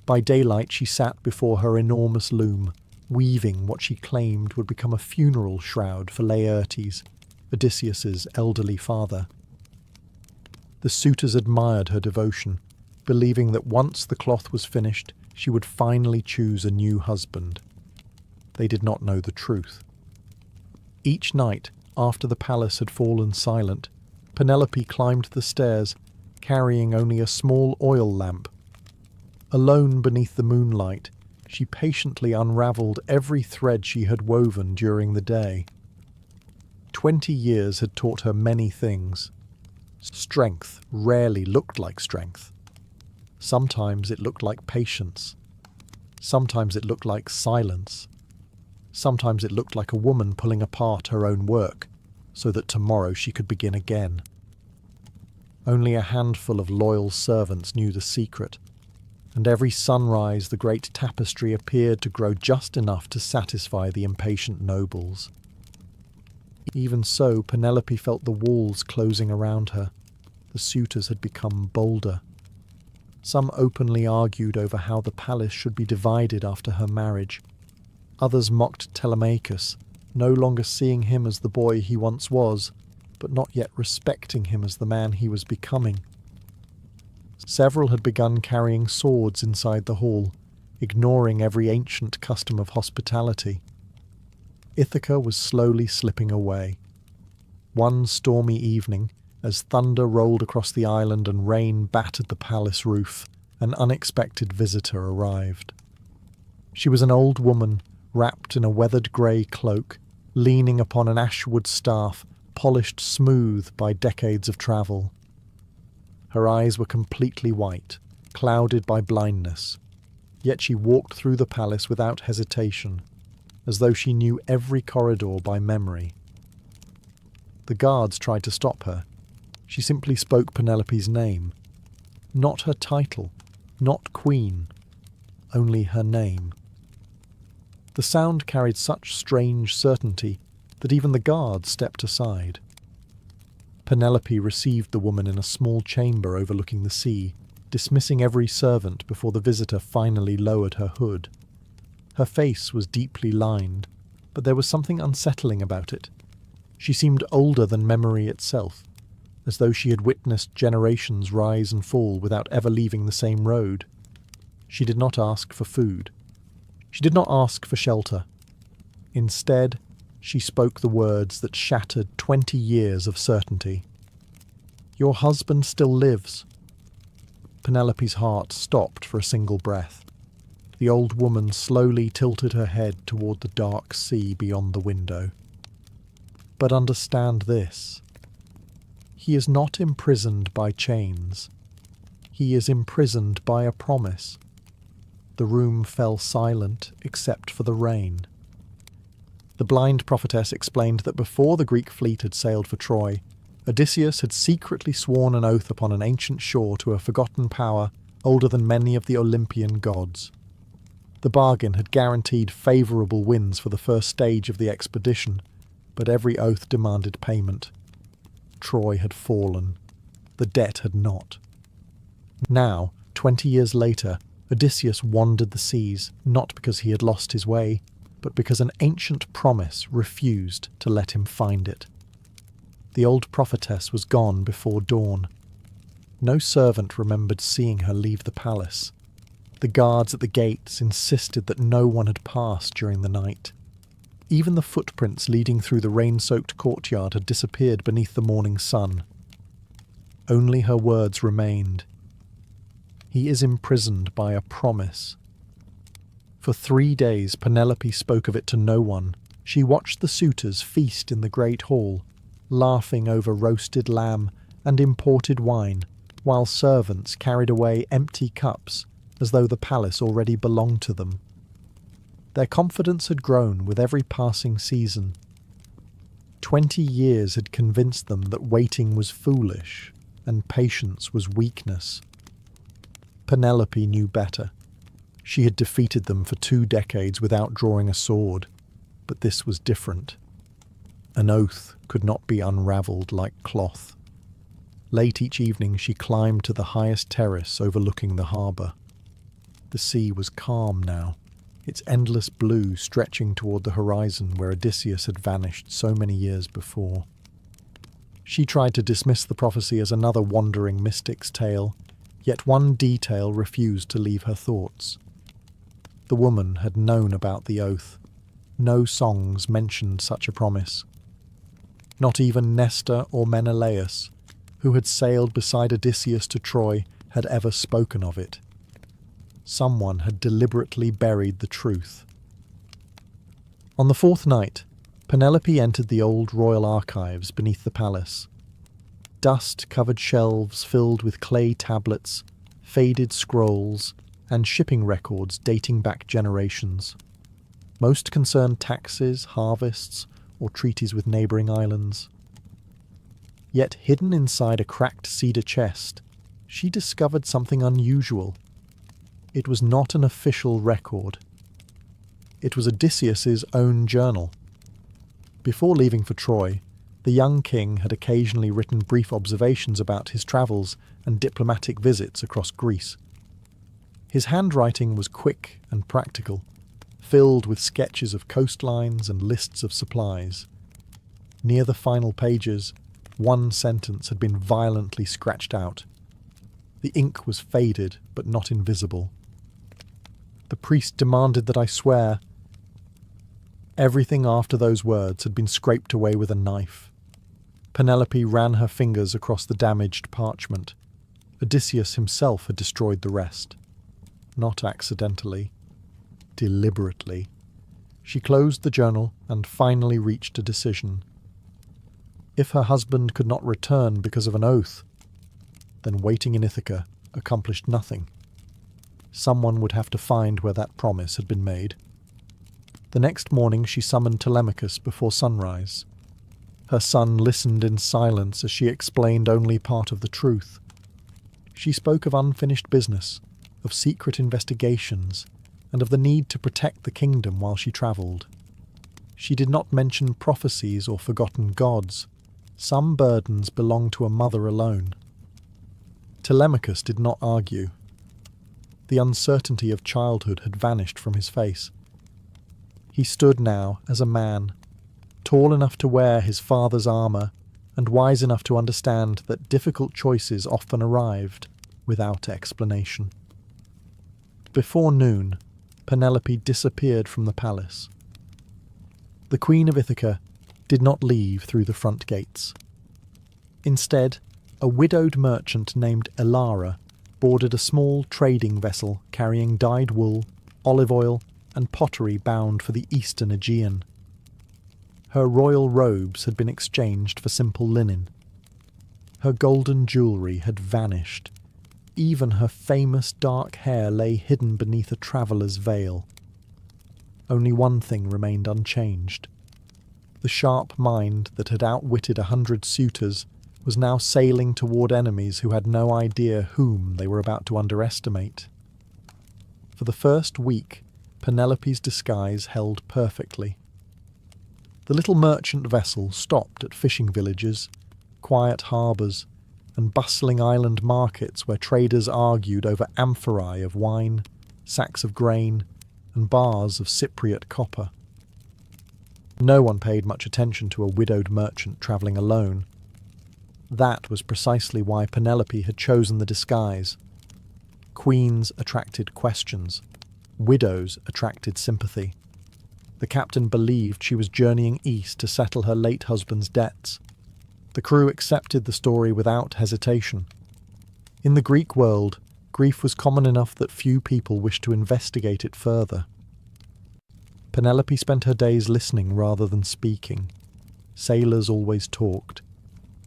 By daylight she sat before her enormous loom, weaving what she claimed would become a funeral shroud for Laertes, Odysseus's elderly father. The suitors admired her devotion, believing that once the cloth was finished, she would finally choose a new husband. They did not know the truth. Each night, after the palace had fallen silent, Penelope climbed the stairs, carrying only a small oil lamp. Alone beneath the moonlight, she patiently unravelled every thread she had woven during the day. 20 years had taught her many things. Strength rarely looked like strength. Sometimes it looked like patience. Sometimes it looked like silence. Sometimes it looked like a woman pulling apart her own work, so that tomorrow she could begin again. Only a handful of loyal servants knew the secret, and every sunrise the great tapestry appeared to grow just enough to satisfy the impatient nobles. Even so, Penelope felt the walls closing around her. The suitors had become bolder. Some openly argued over how the palace should be divided after her marriage. Others mocked Telemachus, no longer seeing him as the boy he once was, but not yet respecting him as the man he was becoming. Several had begun carrying swords inside the hall, ignoring every ancient custom of hospitality. Ithaca was slowly slipping away. One stormy evening, as thunder rolled across the island and rain battered the palace roof, an unexpected visitor arrived. She was an old woman, wrapped in a weathered grey cloak, leaning upon an ashwood staff, polished smooth by decades of travel. Her eyes were completely white, clouded by blindness, yet she walked through the palace without hesitation, as though she knew every corridor by memory. The guards tried to stop her. She simply spoke Penelope's name. Not her title, not queen, only her name. The sound carried such strange certainty that even the guards stepped aside. Penelope received the woman in a small chamber overlooking the sea, dismissing every servant before the visitor finally lowered her hood. Her face was deeply lined, but there was something unsettling about it. She seemed older than memory itself, as though she had witnessed generations rise and fall without ever leaving the same road. She did not ask for food. She did not ask for shelter. Instead, she spoke the words that shattered 20 years of certainty. "Your husband still lives." Penelope's heart stopped for a single breath. The old woman slowly tilted her head toward the dark sea beyond the window. "But understand this. He is not imprisoned by chains. He is imprisoned by a promise." The room fell silent except for the rain. The blind prophetess explained that before the Greek fleet had sailed for Troy, Odysseus had secretly sworn an oath upon an ancient shore to a forgotten power older than many of the Olympian gods. The bargain had guaranteed favourable winds for the first stage of the expedition, but every oath demanded payment. Troy had fallen. The debt had not. Now, 20 years later, Odysseus wandered the seas, not because he had lost his way, but because an ancient promise refused to let him find it. The old prophetess was gone before dawn. No servant remembered seeing her leave the palace. The guards at the gates insisted that no one had passed during the night. Even the footprints leading through the rain-soaked courtyard had disappeared beneath the morning sun. Only her words remained. He is imprisoned by a promise. For 3 days Penelope spoke of it to no one. She watched the suitors feast in the great hall, laughing over roasted lamb and imported wine, while servants carried away empty cups as though the palace already belonged to them. Their confidence had grown with every passing season. 20 years had convinced them that waiting was foolish and patience was weakness. Penelope knew better. She had defeated them for 2 decades without drawing a sword, but this was different. An oath could not be unravelled like cloth. Late each evening she climbed to the highest terrace overlooking the harbour. The sea was calm now, its endless blue stretching toward the horizon where Odysseus had vanished so many years before. She tried to dismiss the prophecy as another wandering mystic's tale, yet one detail refused to leave her thoughts. The woman had known about the oath. No songs mentioned such a promise. Not even Nestor or Menelaus, who had sailed beside Odysseus to Troy, had ever spoken of it. Someone had deliberately buried the truth. On the 4th night, Penelope entered the old royal archives beneath the palace. Dust-covered shelves filled with clay tablets, faded scrolls, and shipping records dating back generations. Most concerned taxes, harvests, or treaties with neighbouring islands. Yet hidden inside a cracked cedar chest, she discovered something unusual. It was not an official record. It was Odysseus's own journal. Before leaving for Troy, the young king had occasionally written brief observations about his travels and diplomatic visits across Greece. His handwriting was quick and practical, filled with sketches of coastlines and lists of supplies. Near the final pages, one sentence had been violently scratched out. The ink was faded, but not invisible. The priest demanded that I swear. Everything after those words had been scraped away with a knife. Penelope ran her fingers across the damaged parchment. Odysseus himself had destroyed the rest. Not accidentally. Deliberately. She closed the journal and finally reached a decision. If her husband could not return because of an oath, then waiting in Ithaca accomplished nothing. Someone would have to find where that promise had been made. The next morning she summoned Telemachus before sunrise. Her son listened in silence as she explained only part of the truth. She spoke of unfinished business, of secret investigations, and of the need to protect the kingdom while she travelled. She did not mention prophecies or forgotten gods. Some burdens belong to a mother alone. Telemachus did not argue. The uncertainty of childhood had vanished from his face. He stood now as a man, tall enough to wear his father's armour and wise enough to understand that difficult choices often arrived without explanation. Before noon, Penelope disappeared from the palace. The Queen of Ithaca did not leave through the front gates. Instead, a widowed merchant named Elara boarded a small trading vessel carrying dyed wool, olive oil, and pottery bound for the eastern Aegean. Her royal robes had been exchanged for simple linen. Her golden jewellery had vanished. Even her famous dark hair lay hidden beneath a traveller's veil. Only one thing remained unchanged. The sharp mind that had outwitted 100 suitors was now sailing toward enemies who had no idea whom they were about to underestimate. For the first week, Penelope's disguise held perfectly. The little merchant vessel stopped at fishing villages, quiet harbours, and bustling island markets where traders argued over amphorae of wine, sacks of grain, and bars of Cypriot copper. No one paid much attention to a widowed merchant travelling alone. That was precisely why Penelope had chosen the disguise. Queens attracted questions. Widows attracted sympathy. The captain believed she was journeying east to settle her late husband's debts. The crew accepted the story without hesitation. In the Greek world, grief was common enough that few people wished to investigate it further. Penelope spent her days listening rather than speaking. Sailors always talked.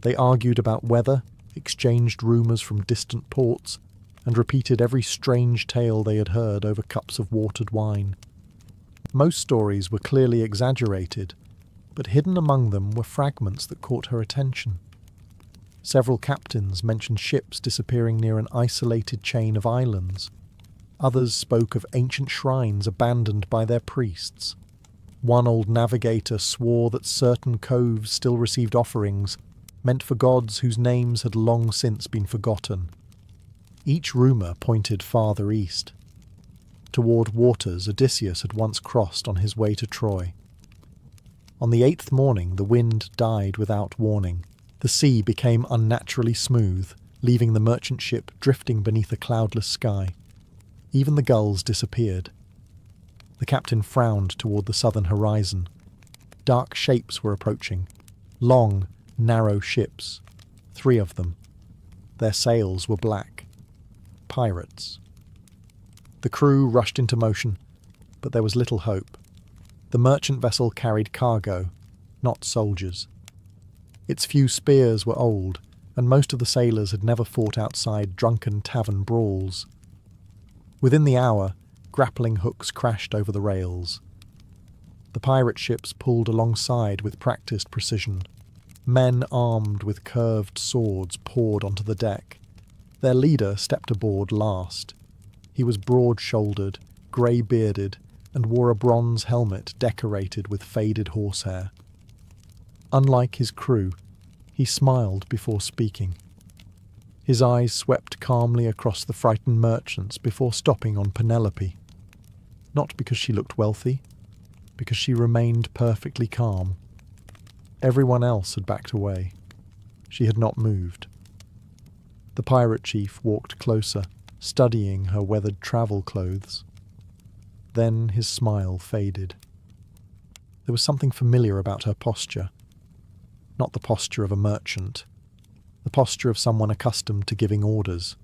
They argued about weather, exchanged rumours from distant ports, and repeated every strange tale they had heard over cups of watered wine. Most stories were clearly exaggerated, but hidden among them were fragments that caught her attention. Several captains mentioned ships disappearing near an isolated chain of islands. Others spoke of ancient shrines abandoned by their priests. One old navigator swore that certain coves still received offerings meant for gods whose names had long since been forgotten. Each rumour pointed farther east, toward waters Odysseus had once crossed on his way to Troy. On the 8th morning the wind died without warning. The sea became unnaturally smooth, leaving the merchant ship drifting beneath a cloudless sky. Even the gulls disappeared. The captain frowned toward the southern horizon. Dark shapes were approaching. Long, narrow ships. 3 of them. Their sails were black. Pirates. The crew rushed into motion, but there was little hope. The merchant vessel carried cargo, not soldiers. Its few spears were old, and most of the sailors had never fought outside drunken tavern brawls. Within the hour, grappling hooks crashed over the rails. The pirate ships pulled alongside with practised precision. Men armed with curved swords poured onto the deck. Their leader stepped aboard last. He was broad-shouldered, grey-bearded, and wore a bronze helmet decorated with faded horsehair. Unlike his crew, he smiled before speaking. His eyes swept calmly across the frightened merchants before stopping on Penelope. Not because she looked wealthy, because she remained perfectly calm. Everyone else had backed away. She had not moved. The pirate chief walked closer, studying her weathered travel clothes. Then his smile faded. There was something familiar about her posture. Not the posture of a merchant, the posture of someone accustomed to giving orders.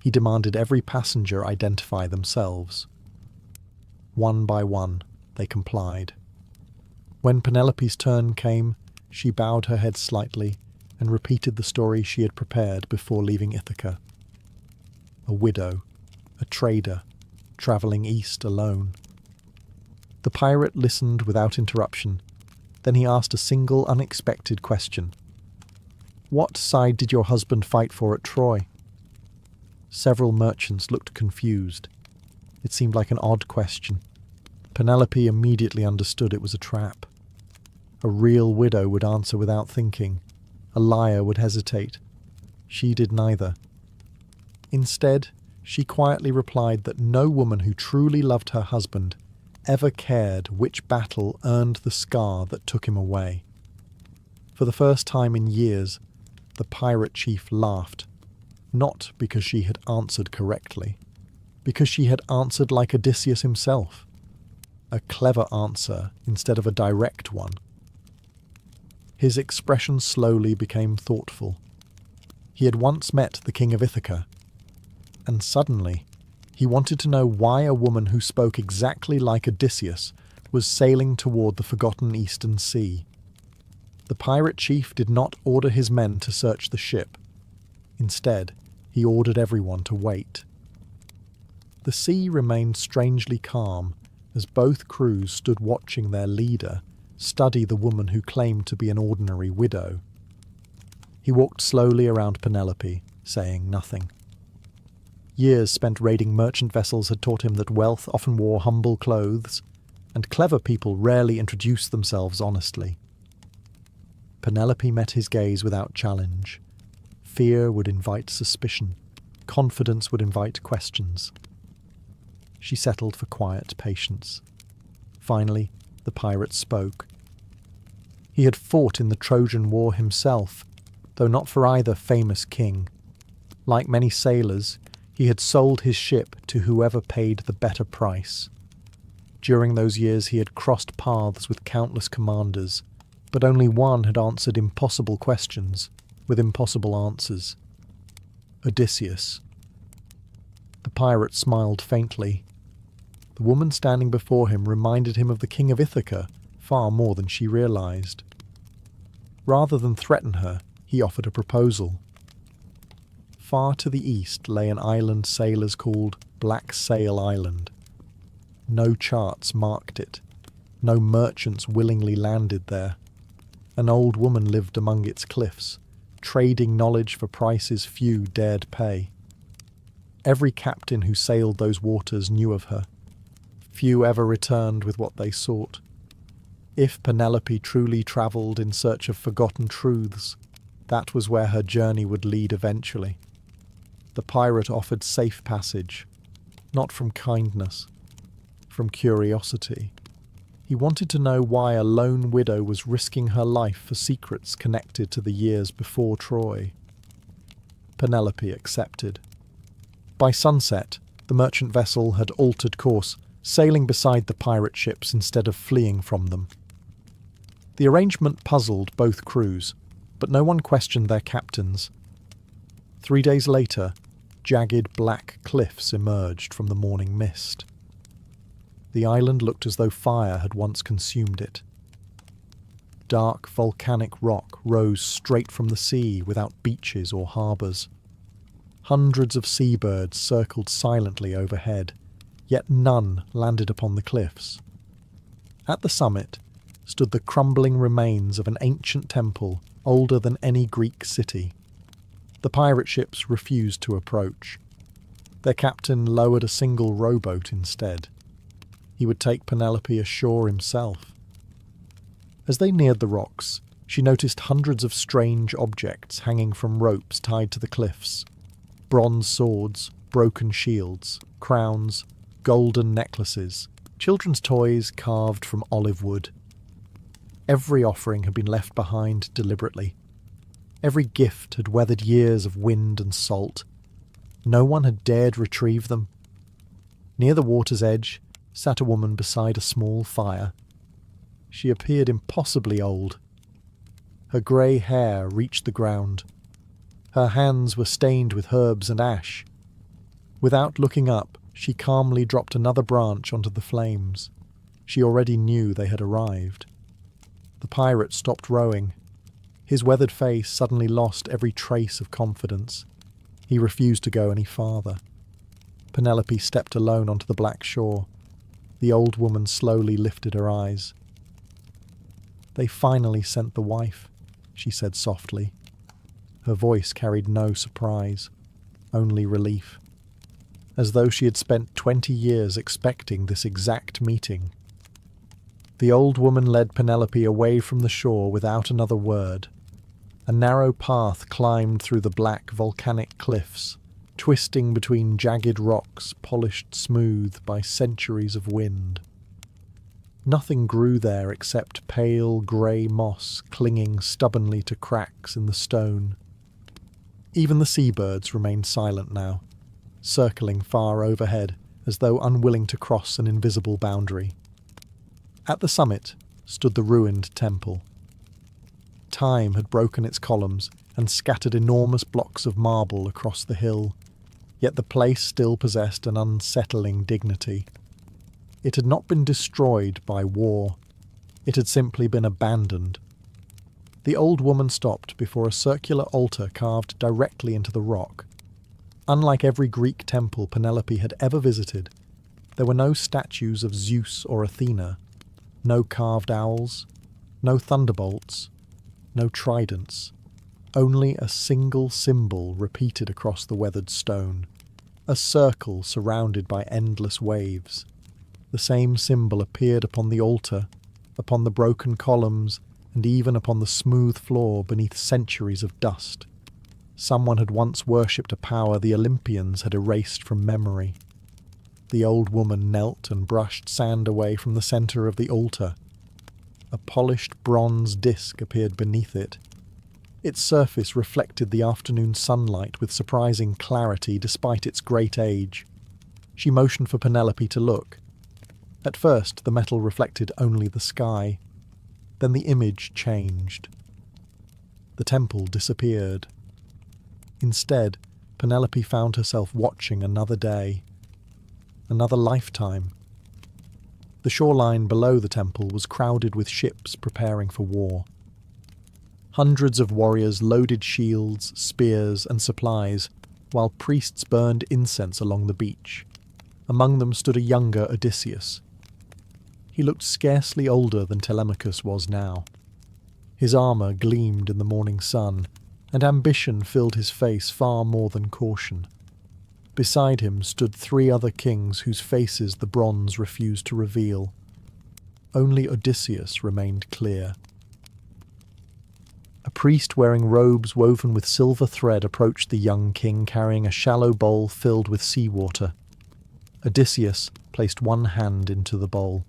He demanded every passenger identify themselves. One by one, they complied. When Penelope's turn came, she bowed her head slightly and repeated the story she had prepared before leaving Ithaca. A widow, a trader, travelling east alone. The pirate listened without interruption. Then he asked a single unexpected question. "What side did your husband fight for at Troy?" Several merchants looked confused. It seemed like an odd question. Penelope immediately understood it was a trap. A real widow would answer without thinking. A liar would hesitate. She did neither. Instead, she quietly replied that no woman who truly loved her husband ever cared which battle earned the scar that took him away. For the first time in years, the pirate chief laughed, not because she had answered correctly, because she had answered like Odysseus himself. A clever answer instead of a direct one. His expression slowly became thoughtful. He had once met the king of Ithaca, and suddenly he wanted to know why a woman who spoke exactly like Odysseus was sailing toward the forgotten eastern sea. The pirate chief did not order his men to search the ship. Instead, he ordered everyone to wait. The sea remained strangely calm as both crews stood watching their leader study the woman who claimed to be an ordinary widow. He walked slowly around Penelope, saying nothing. Years spent raiding merchant vessels had taught him that wealth often wore humble clothes, and clever people rarely introduced themselves honestly. Penelope met his gaze without challenge. Fear would invite suspicion. Confidence would invite questions. She settled for quiet patience. Finally, the pirate spoke. He had fought in the Trojan War himself, though not for either famous king. Like many sailors, he had sold his ship to whoever paid the better price. During those years he had crossed paths with countless commanders, but only one had answered impossible questions with impossible answers. Odysseus. The pirate smiled faintly. The woman standing before him reminded him of the king of Ithaca far more than she realized. Rather than threaten her, he offered a proposal. Far to the east lay an island sailors called Black Sail Island. No charts marked it. No merchants willingly landed there. An old woman lived among its cliffs, trading knowledge for prices few dared pay. Every captain who sailed those waters knew of her. Few ever returned with what they sought. If Penelope truly travelled in search of forgotten truths, that was where her journey would lead eventually. The pirate offered safe passage, not from kindness, from curiosity. He wanted to know why a lone widow was risking her life for secrets connected to the years before Troy. Penelope accepted. By sunset, the merchant vessel had altered course, sailing beside the pirate ships instead of fleeing from them. The arrangement puzzled both crews, but no one questioned their captains. 3 days later, jagged black cliffs emerged from the morning mist. The island looked as though fire had once consumed it. Dark volcanic rock rose straight from the sea without beaches or harbours. Hundreds of seabirds circled silently overhead, yet none landed upon the cliffs. At the summit stood the crumbling remains of an ancient temple older than any Greek city. The pirate ships refused to approach. Their captain lowered a single rowboat instead. He would take Penelope ashore himself. As they neared the rocks, she noticed hundreds of strange objects hanging from ropes tied to the cliffs. Bronze swords, broken shields, crowns, golden necklaces, children's toys carved from olive wood. Every offering had been left behind deliberately. Every gift had weathered years of wind and salt. No one had dared retrieve them. Near the water's edge sat a woman beside a small fire. She appeared impossibly old. Her grey hair reached the ground. Her hands were stained with herbs and ash. Without looking up, she calmly dropped another branch onto the flames. She already knew they had arrived. The pirate stopped rowing. His weathered face suddenly lost every trace of confidence. He refused to go any farther. Penelope stepped alone onto the black shore. The old woman slowly lifted her eyes. "They finally sent the wife," she said softly. Her voice carried no surprise, only relief, as though she had spent 20 years expecting this exact meeting. The old woman led Penelope away from the shore without another word. A narrow path climbed through the black volcanic cliffs, twisting between jagged rocks polished smooth by centuries of wind. Nothing grew there except pale grey moss clinging stubbornly to cracks in the stone. Even the seabirds remained silent now, circling far overhead as though unwilling to cross an invisible boundary. At the summit stood the ruined temple. Time had broken its columns and scattered enormous blocks of marble across the hill, yet the place still possessed an unsettling dignity. It had not been destroyed by war. It had simply been abandoned. The old woman stopped before a circular altar carved directly into the rock. Unlike every Greek temple Penelope had ever visited, there were no statues of Zeus or Athena, no carved owls, no thunderbolts, no tridents, only a single symbol repeated across the weathered stone, a circle surrounded by endless waves. The same symbol appeared upon the altar, upon the broken columns, and even upon the smooth floor beneath centuries of dust. Someone had once worshipped a power the Olympians had erased from memory. The old woman knelt and brushed sand away from the centre of the altar. A polished bronze disc appeared beneath it. Its surface reflected the afternoon sunlight with surprising clarity despite its great age. She motioned for Penelope to look. At first, the metal reflected only the sky. Then the image changed. The temple disappeared. Instead, Penelope found herself watching another day, another lifetime. The shoreline below the temple was crowded with ships preparing for war. Hundreds of warriors loaded shields, spears, and supplies, while priests burned incense along the beach. Among them stood a younger Odysseus. He looked scarcely older than Telemachus was now. His armour gleamed in the morning sun, and ambition filled his face far more than caution. Beside him stood 3 other kings whose faces the bronze refused to reveal. Only Odysseus remained clear. A priest wearing robes woven with silver thread approached the young king carrying a shallow bowl filled with seawater. Odysseus placed one hand into the bowl.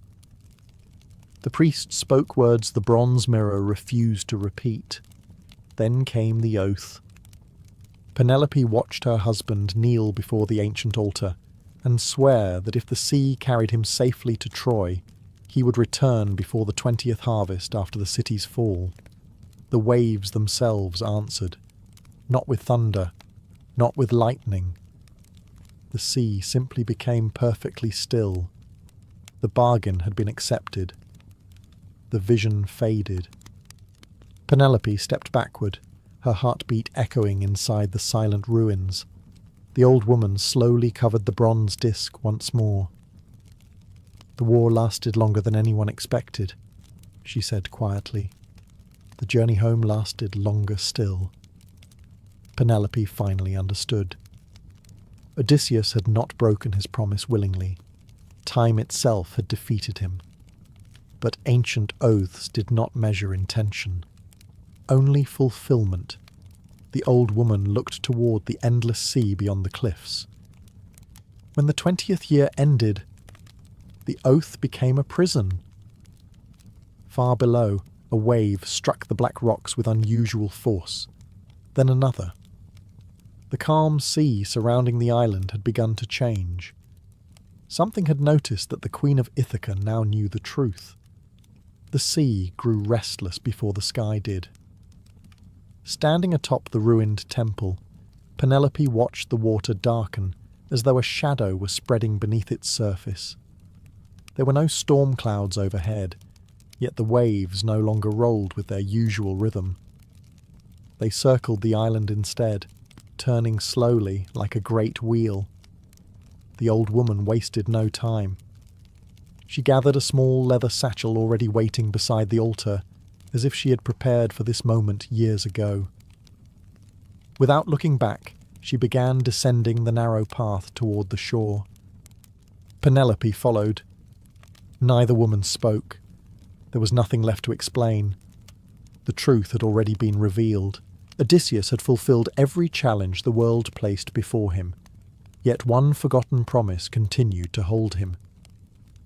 The priest spoke words the bronze mirror refused to repeat. Then came the oath. Penelope watched her husband kneel before the ancient altar and swear that if the sea carried him safely to Troy, he would return before the 20th harvest after the city's fall. The waves themselves answered, not with thunder, not with lightning. The sea simply became perfectly still. The bargain had been accepted. The vision faded. Penelope stepped backward, her heartbeat echoing inside the silent ruins. The old woman slowly covered the bronze disc once more. "The war lasted longer than anyone expected," she said quietly. "The journey home lasted longer still." Penelope finally understood. Odysseus had not broken his promise willingly. Time itself had defeated him. But ancient oaths did not measure intention, only fulfillment. The old woman looked toward the endless sea beyond the cliffs. When the 20th year ended, the oath became a prison. Far below, a wave struck the black rocks with unusual force, then another. The calm sea surrounding the island had begun to change. Something had noticed that the Queen of Ithaca now knew the truth. The sea grew restless before the sky did. Standing atop the ruined temple, Penelope watched the water darken as though a shadow was spreading beneath its surface. There were no storm clouds overhead, yet the waves no longer rolled with their usual rhythm. They circled the island instead, turning slowly like a great wheel. The old woman wasted no time. She gathered a small leather satchel already waiting beside the altar, as if she had prepared for this moment years ago. Without looking back, she began descending the narrow path toward the shore. Penelope followed. Neither woman spoke. There was nothing left to explain. The truth had already been revealed. Odysseus had fulfilled every challenge the world placed before him, yet one forgotten promise continued to hold him.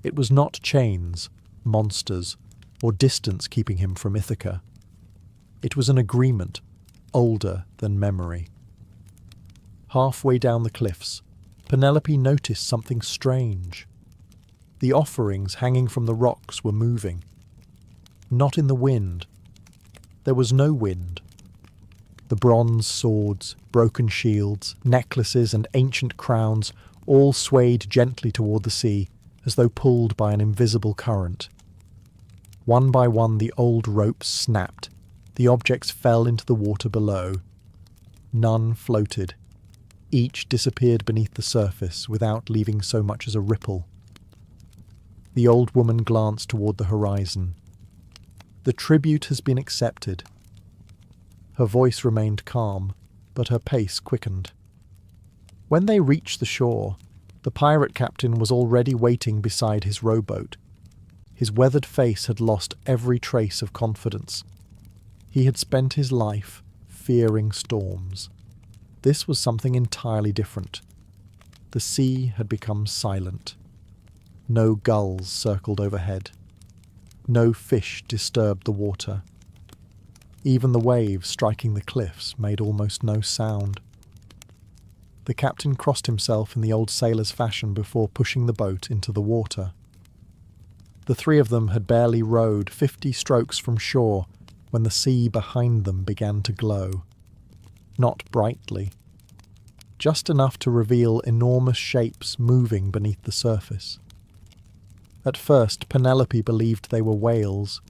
It was not chains, monsters, or distance keeping him from Ithaca. It was an agreement, older than memory. Halfway down the cliffs, Penelope noticed something strange. The offerings hanging from the rocks were moving. Not in the wind. There was no wind. The bronze swords, broken shields, necklaces, and ancient crowns all swayed gently toward the sea, as though pulled by an invisible current. One by one the old ropes snapped. The objects fell into the water below. None floated. Each disappeared beneath the surface without leaving so much as a ripple. The old woman glanced toward the horizon. The tribute has been accepted. Her voice remained calm, but her pace quickened. When they reached the shore, the pirate captain was already waiting beside his rowboat. His weathered face had lost every trace of confidence. He had spent his life fearing storms. This was something entirely different. The sea had become silent. No gulls circled overhead. No fish disturbed the water. Even the waves striking the cliffs made almost no sound. The captain crossed himself in the old sailor's fashion before pushing the boat into the water. The three of them had barely rowed 50 strokes from shore when the sea behind them began to glow. Not brightly. Just enough to reveal enormous shapes moving beneath the surface. At first, Penelope believed they were whales.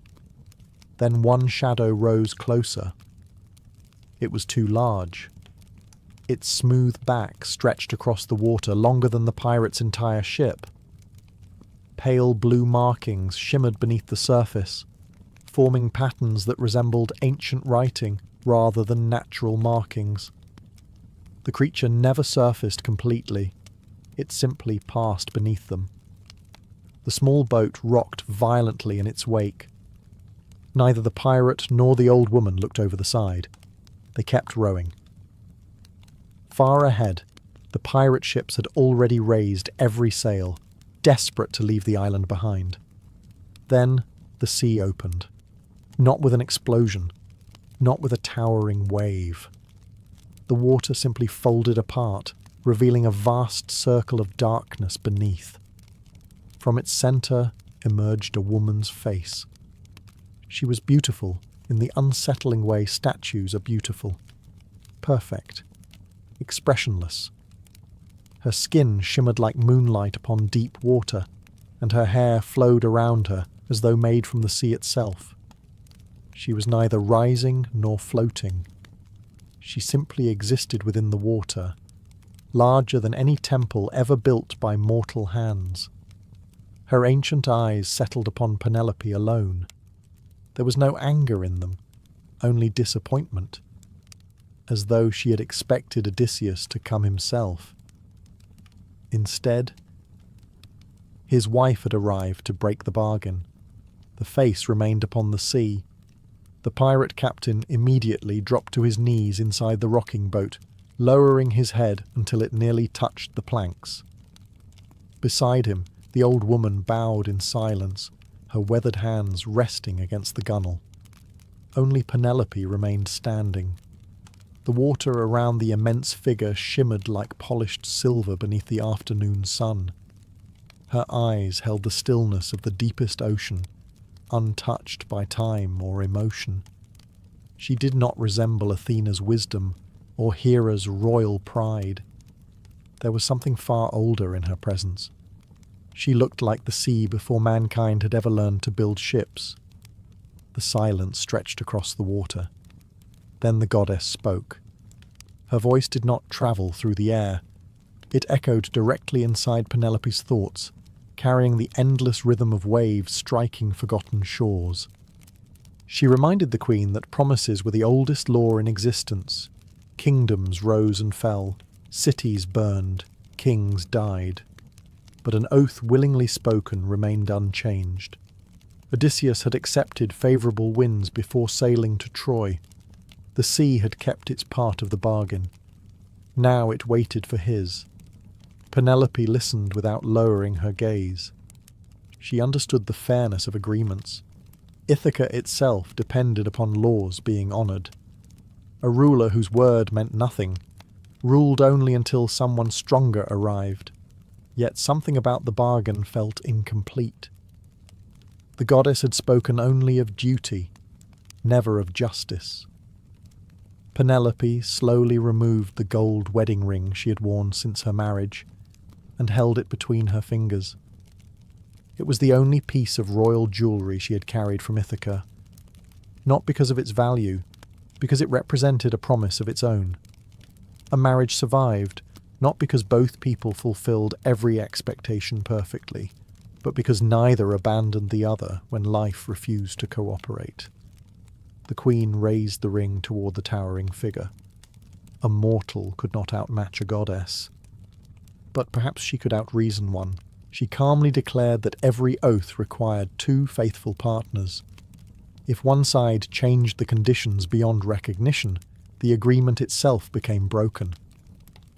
Then one shadow rose closer. It was too large. Its smooth back stretched across the water longer than the pirate's entire ship. Pale blue markings shimmered beneath the surface, forming patterns that resembled ancient writing rather than natural markings. The creature never surfaced completely. It simply passed beneath them. The small boat rocked violently in its wake. Neither the pirate nor the old woman looked over the side. They kept rowing. Far ahead, the pirate ships had already raised every sail, desperate to leave the island behind. Then the sea opened. Not with an explosion, not with a towering wave. The water simply folded apart, revealing a vast circle of darkness beneath. From its centre emerged a woman's face. She was beautiful in the unsettling way statues are beautiful. Perfect. Expressionless. Her skin shimmered like moonlight upon deep water, and her hair flowed around her as though made from the sea itself. She was neither rising nor floating. She simply existed within the water, larger than any temple ever built by mortal hands. Her ancient eyes settled upon Penelope alone. There was no anger in them, only disappointment, as though she had expected Odysseus to come himself. Instead, his wife had arrived to break the bargain. The face remained upon the sea. The pirate captain immediately dropped to his knees inside the rocking boat, lowering his head until it nearly touched the planks. Beside him, the old woman bowed in silence, her weathered hands resting against the gunwale. Only Penelope remained standing. The water around the immense figure shimmered like polished silver beneath the afternoon sun. Her eyes held the stillness of the deepest ocean, untouched by time or emotion. She did not resemble Athena's wisdom or Hera's royal pride. There was something far older in her presence. She looked like the sea before mankind had ever learned to build ships. The silence stretched across the water. Then the goddess spoke. Her voice did not travel through the air. It echoed directly inside Penelope's thoughts, carrying the endless rhythm of waves striking forgotten shores. She reminded the queen that promises were the oldest law in existence. Kingdoms rose and fell, cities burned, kings died. But an oath willingly spoken remained unchanged. Odysseus had accepted favourable winds before sailing to Troy. The sea had kept its part of the bargain. Now it waited for his. Penelope listened without lowering her gaze. She understood the fairness of agreements. Ithaca itself depended upon laws being honoured. A ruler whose word meant nothing, ruled only until someone stronger arrived. Yet something about the bargain felt incomplete. The goddess had spoken only of duty, never of justice. Penelope slowly removed the gold wedding ring she had worn since her marriage, and held it between her fingers. It was the only piece of royal jewellery she had carried from Ithaca, not because of its value, because it represented a promise of its own. A marriage survived, not because both people fulfilled every expectation perfectly, but because neither abandoned the other when life refused to cooperate. The queen raised the ring toward the towering figure. A mortal could not outmatch a goddess. But perhaps she could outreason one. She calmly declared that every oath required two faithful partners. If one side changed the conditions beyond recognition, the agreement itself became broken.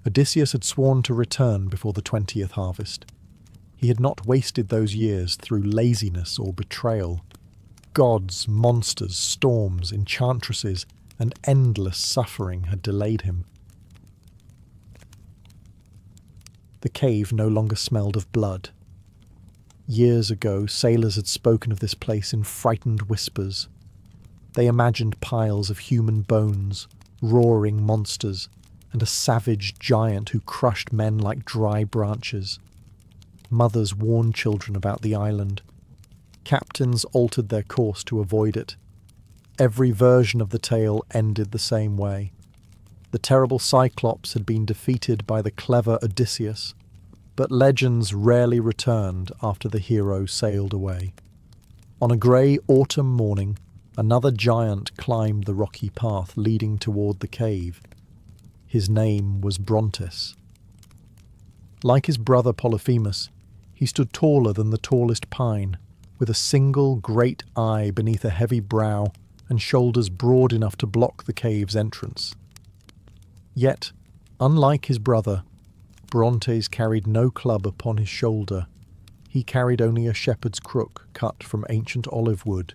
Odysseus had sworn to return before the 20th harvest. He had not wasted those years through laziness or betrayal. Gods, monsters, storms, enchantresses, and endless suffering had delayed him. The cave no longer smelled of blood. Years ago, sailors had spoken of this place in frightened whispers. They imagined piles of human bones, roaring monsters, and a savage giant who crushed men like dry branches. Mothers warned children about the island. Captains altered their course to avoid it. Every version of the tale ended the same way. The terrible Cyclops had been defeated by the clever Odysseus, but legends rarely returned after the hero sailed away. On a grey autumn morning, another giant climbed the rocky path leading toward the cave. His name was Brontes. Like his brother Polyphemus, he stood taller than the tallest pine, with a single great eye beneath a heavy brow and shoulders broad enough to block the cave's entrance. Yet, unlike his brother, Brontes carried no club upon his shoulder. He carried only a shepherd's crook cut from ancient olive wood.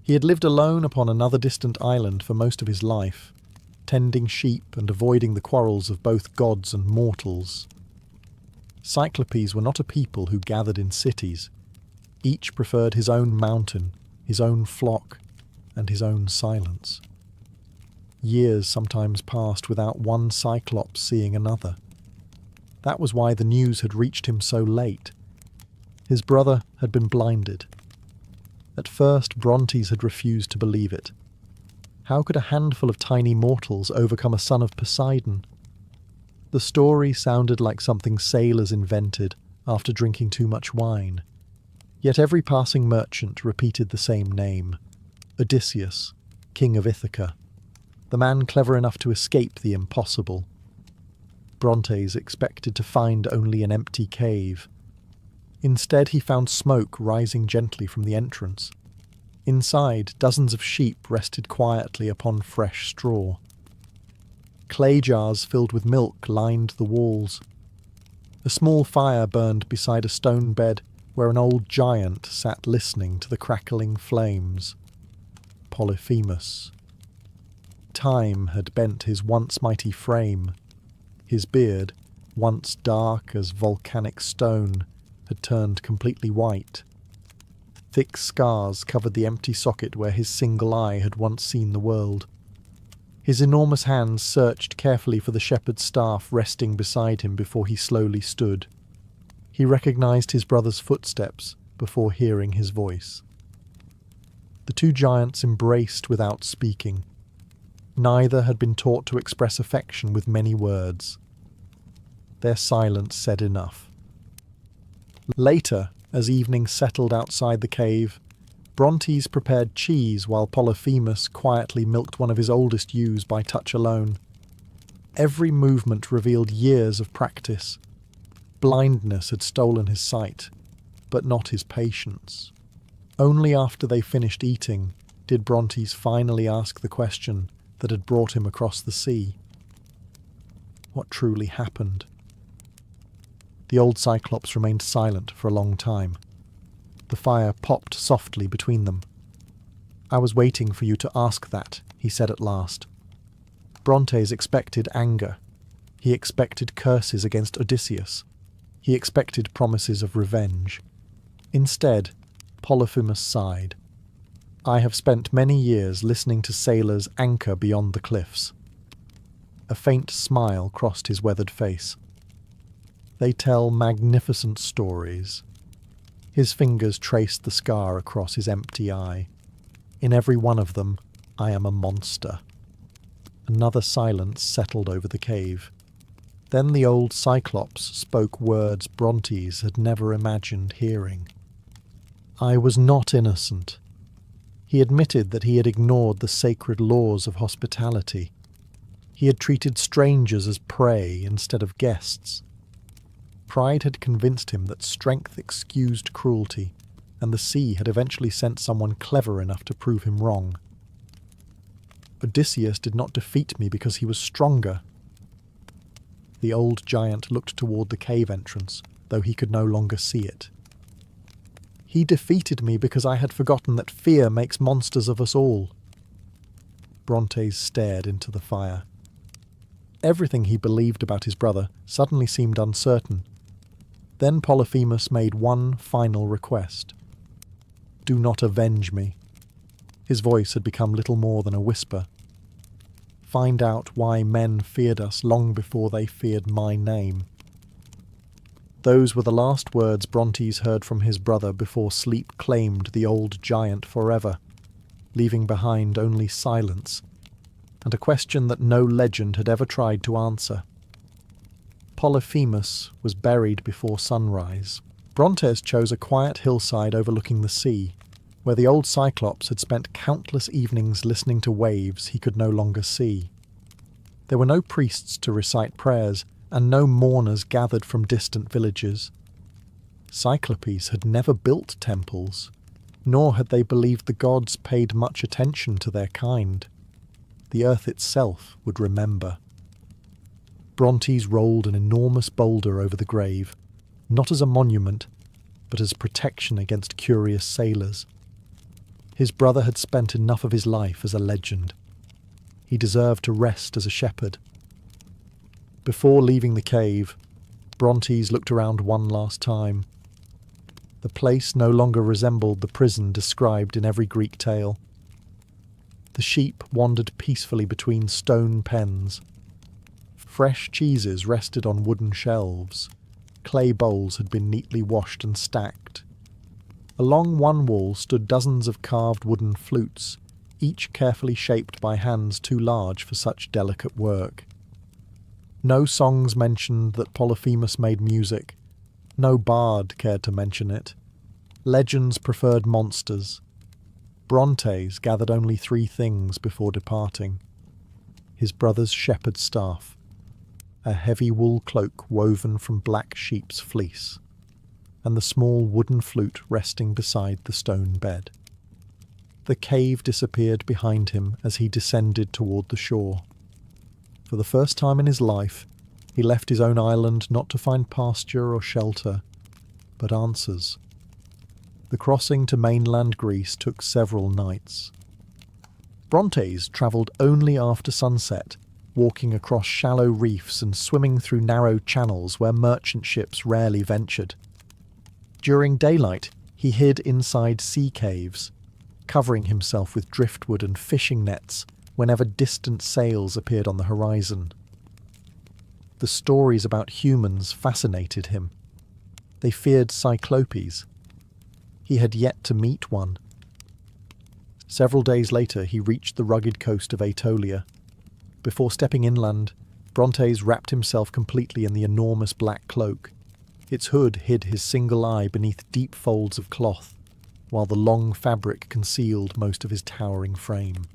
He had lived alone upon another distant island for most of his life, tending sheep and avoiding the quarrels of both gods and mortals. Cyclopes were not a people who gathered in cities. Each preferred his own mountain, his own flock, and his own silence. Years sometimes passed without one Cyclops seeing another. That was why the news had reached him so late. His brother had been blinded. At first, Brontes had refused to believe it. How could a handful of tiny mortals overcome a son of Poseidon? The story sounded like something sailors invented after drinking too much wine. Yet every passing merchant repeated the same name: Odysseus, king of Ithaca, the man clever enough to escape the impossible. Brontes expected to find only an empty cave. Instead, he found smoke rising gently from the entrance. Inside, dozens of sheep rested quietly upon fresh straw. Clay jars filled with milk lined the walls. A small fire burned beside a stone bed where an old giant sat listening to the crackling flames. Polyphemus. Time had bent his once mighty frame. His beard, once dark as volcanic stone, had turned completely white. Thick scars covered the empty socket where his single eye had once seen the world. His enormous hands searched carefully for the shepherd's staff resting beside him before he slowly stood. He recognized his brother's footsteps before hearing his voice. The two giants embraced without speaking. Neither had been taught to express affection with many words. Their silence said enough. Later, as evening settled outside the cave, Brontes prepared cheese while Polyphemus quietly milked one of his oldest ewes by touch alone. Every movement revealed years of practice. Blindness had stolen his sight, but not his patience. Only after they finished eating did Brontes finally ask the question that had brought him across the sea. What truly happened? The old Cyclops remained silent for a long time. The fire popped softly between them. "I was waiting for you to ask that," he said at last. Brontes expected anger. He expected curses against Odysseus. He expected promises of revenge. Instead, Polyphemus sighed. "I have spent many years listening to sailors anchor beyond the cliffs." A faint smile crossed his weathered face. "They tell magnificent stories." His fingers traced the scar across his empty eye. "In every one of them, I am a monster." Another silence settled over the cave. Then the old Cyclops spoke words Brontes had never imagined hearing. "I was not innocent." He admitted that he had ignored the sacred laws of hospitality. He had treated strangers as prey instead of guests. Pride had convinced him that strength excused cruelty, and the sea had eventually sent someone clever enough to prove him wrong. "Odysseus did not defeat me because he was stronger." The old giant looked toward the cave entrance, though he could no longer see it. "He defeated me because I had forgotten that fear makes monsters of us all." Brontes stared into the fire. Everything he believed about his brother suddenly seemed uncertain. Then Polyphemus made one final request. "Do not avenge me." His voice had become little more than a whisper. "Find out why men feared us long before they feared my name." Those were the last words Brontes heard from his brother before sleep claimed the old giant forever, leaving behind only silence, and a question that no legend had ever tried to answer. Polyphemus was buried before sunrise. Brontes chose a quiet hillside overlooking the sea, where the old Cyclops had spent countless evenings listening to waves he could no longer see. There were no priests to recite prayers, and no mourners gathered from distant villages. Cyclopes had never built temples, nor had they believed the gods paid much attention to their kind. The earth itself would remember. Brontes rolled an enormous boulder over the grave, not as a monument, but as protection against curious sailors. His brother had spent enough of his life as a legend. He deserved to rest as a shepherd. Before leaving the cave, Brontes looked around one last time. The place no longer resembled the prison described in every Greek tale. The sheep wandered peacefully between stone pens. Fresh cheeses rested on wooden shelves. Clay bowls had been neatly washed and stacked. Along one wall stood dozens of carved wooden flutes, each carefully shaped by hands too large for such delicate work. No songs mentioned that Polyphemus made music. No bard cared to mention it. Legends preferred monsters. Brontes gathered only 3 things before departing: his brother's shepherd's staff, a heavy wool cloak woven from black sheep's fleece, and the small wooden flute resting beside the stone bed. The cave disappeared behind him as he descended toward the shore. For the first time in his life, he left his own island not to find pasture or shelter, but answers. The crossing to mainland Greece took several nights. Brontes travelled only after sunset, walking across shallow reefs and swimming through narrow channels where merchant ships rarely ventured. During daylight, he hid inside sea caves, covering himself with driftwood and fishing nets whenever distant sails appeared on the horizon. The stories about humans fascinated him. They feared cyclopes. He had yet to meet one. Several days later, he reached the rugged coast of Aetolia. Before stepping inland, Brontes wrapped himself completely in the enormous black cloak. Its hood hid his single eye beneath deep folds of cloth, while the long fabric concealed most of his towering frame.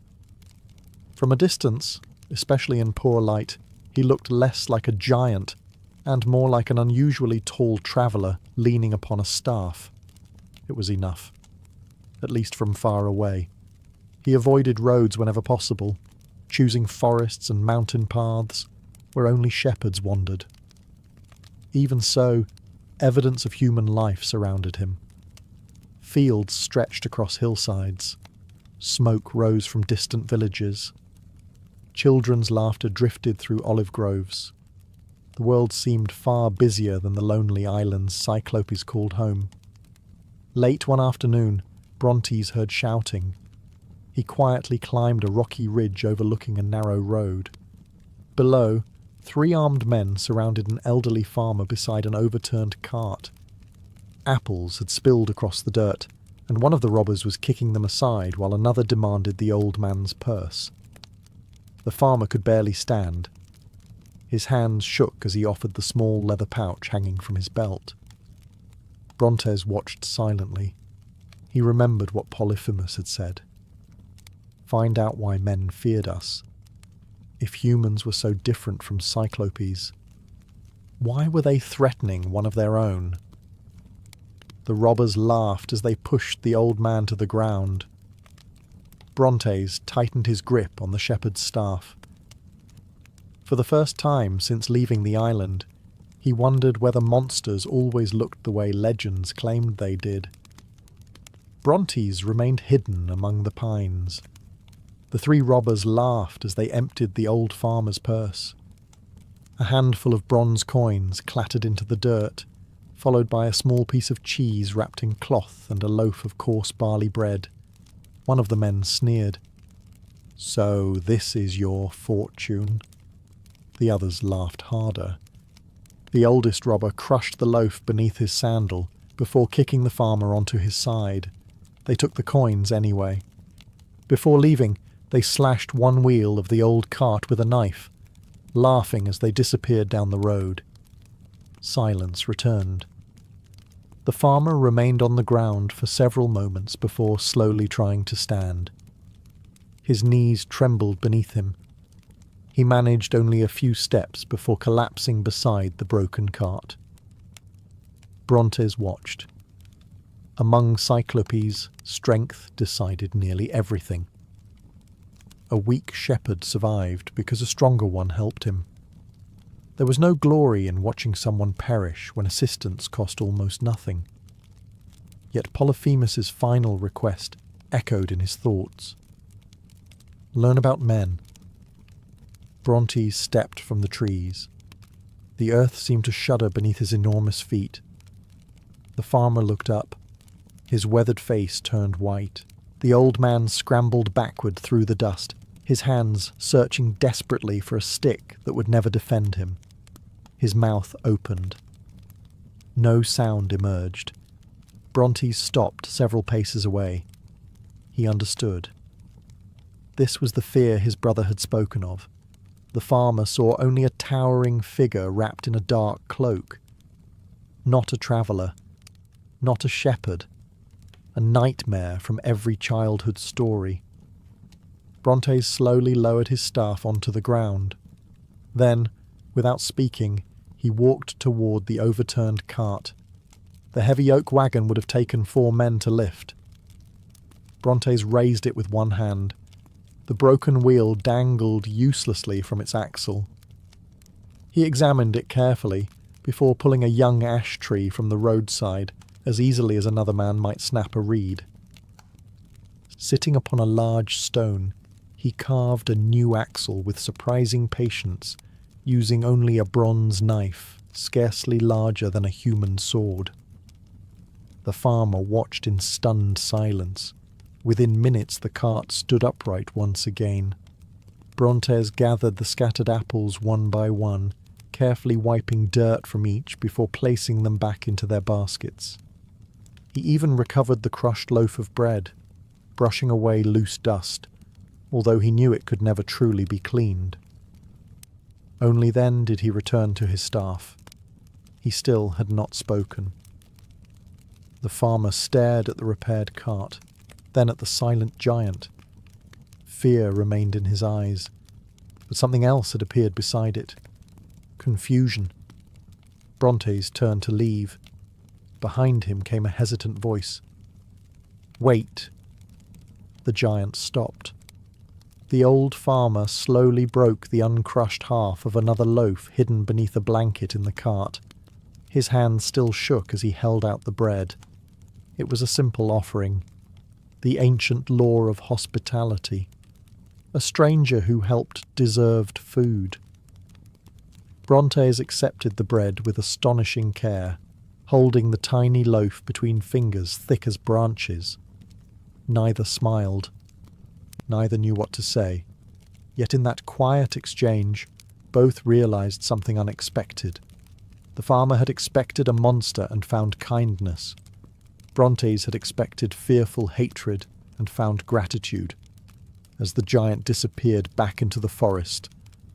From a distance, especially in poor light, he looked less like a giant and more like an unusually tall traveller leaning upon a staff. It was enough, at least from far away. He avoided roads whenever possible, choosing forests and mountain paths where only shepherds wandered. Even so, evidence of human life surrounded him. Fields stretched across hillsides. Smoke rose from distant villages. Children's laughter drifted through olive groves. The world seemed far busier than the lonely islands Cyclopes called home. Late one afternoon, Brontes heard shouting. He quietly climbed a rocky ridge overlooking a narrow road. Below, 3 armed men surrounded an elderly farmer beside an overturned cart. Apples had spilled across the dirt, and one of the robbers was kicking them aside while another demanded the old man's purse. The farmer could barely stand. His hands shook as he offered the small leather pouch hanging from his belt. Brontes watched silently. He remembered what Polyphemus had said. Find out why men feared us. If humans were so different from Cyclopes, why were they threatening one of their own? The robbers laughed as they pushed the old man to the ground. Brontes tightened his grip on the shepherd's staff. For the first time since leaving the island, he wondered whether monsters always looked the way legends claimed they did. Brontes remained hidden among the pines. The 3 robbers laughed as they emptied the old farmer's purse. A handful of bronze coins clattered into the dirt, followed by a small piece of cheese wrapped in cloth and a loaf of coarse barley bread. One of the men sneered. "So this is your fortune?" The others laughed harder. The oldest robber crushed the loaf beneath his sandal before kicking the farmer onto his side. They took the coins anyway. Before leaving, they slashed one wheel of the old cart with a knife, laughing as they disappeared down the road. Silence returned. The farmer remained on the ground for several moments before slowly trying to stand. His knees trembled beneath him. He managed only a few steps before collapsing beside the broken cart. Brontes watched. Among Cyclopes, strength decided nearly everything. A weak shepherd survived because a stronger one helped him. There was no glory in watching someone perish when assistance cost almost nothing. Yet Polyphemus's final request echoed in his thoughts. Learn about men. Brontes stepped from the trees. The earth seemed to shudder beneath his enormous feet. The farmer looked up. His weathered face turned white. The old man scrambled backward through the dust, his hands searching desperately for a stick that would never defend him. His mouth opened. No sound emerged. Brontes stopped several paces away. He understood. This was the fear his brother had spoken of. The farmer saw only a towering figure wrapped in a dark cloak. Not a traveller. Not a shepherd. A nightmare from every childhood story. Brontes slowly lowered his staff onto the ground. Then, without speaking, he walked toward the overturned cart. The heavy oak wagon would have taken 4 men to lift. Brontes raised it with one hand. The broken wheel dangled uselessly from its axle. He examined it carefully before pulling a young ash tree from the roadside as easily as another man might snap a reed. Sitting upon a large stone, he carved a new axle with surprising patience, using only a bronze knife, scarcely larger than a human sword. The farmer watched in stunned silence. Within minutes the cart stood upright once again. Brontes gathered the scattered apples one by one, carefully wiping dirt from each before placing them back into their baskets. He even recovered the crushed loaf of bread, brushing away loose dust, although he knew it could never truly be cleaned. Only then did he return to his staff. He still had not spoken. The farmer stared at the repaired cart, then at the silent giant. Fear remained in his eyes, but something else had appeared beside it. Confusion. Brontes turned to leave. Behind him came a hesitant voice. "Wait." The giant stopped. The old farmer slowly broke the uncrushed half of another loaf hidden beneath a blanket in the cart. His hand still shook as he held out the bread. It was a simple offering. The ancient law of hospitality. A stranger who helped deserved food. Brontes accepted the bread with astonishing care, holding the tiny loaf between fingers thick as branches. Neither smiled. Neither knew what to say. Yet in that quiet exchange, both realized something unexpected. The farmer had expected a monster and found kindness. Brontes had expected fearful hatred and found gratitude. As the giant disappeared back into the forest,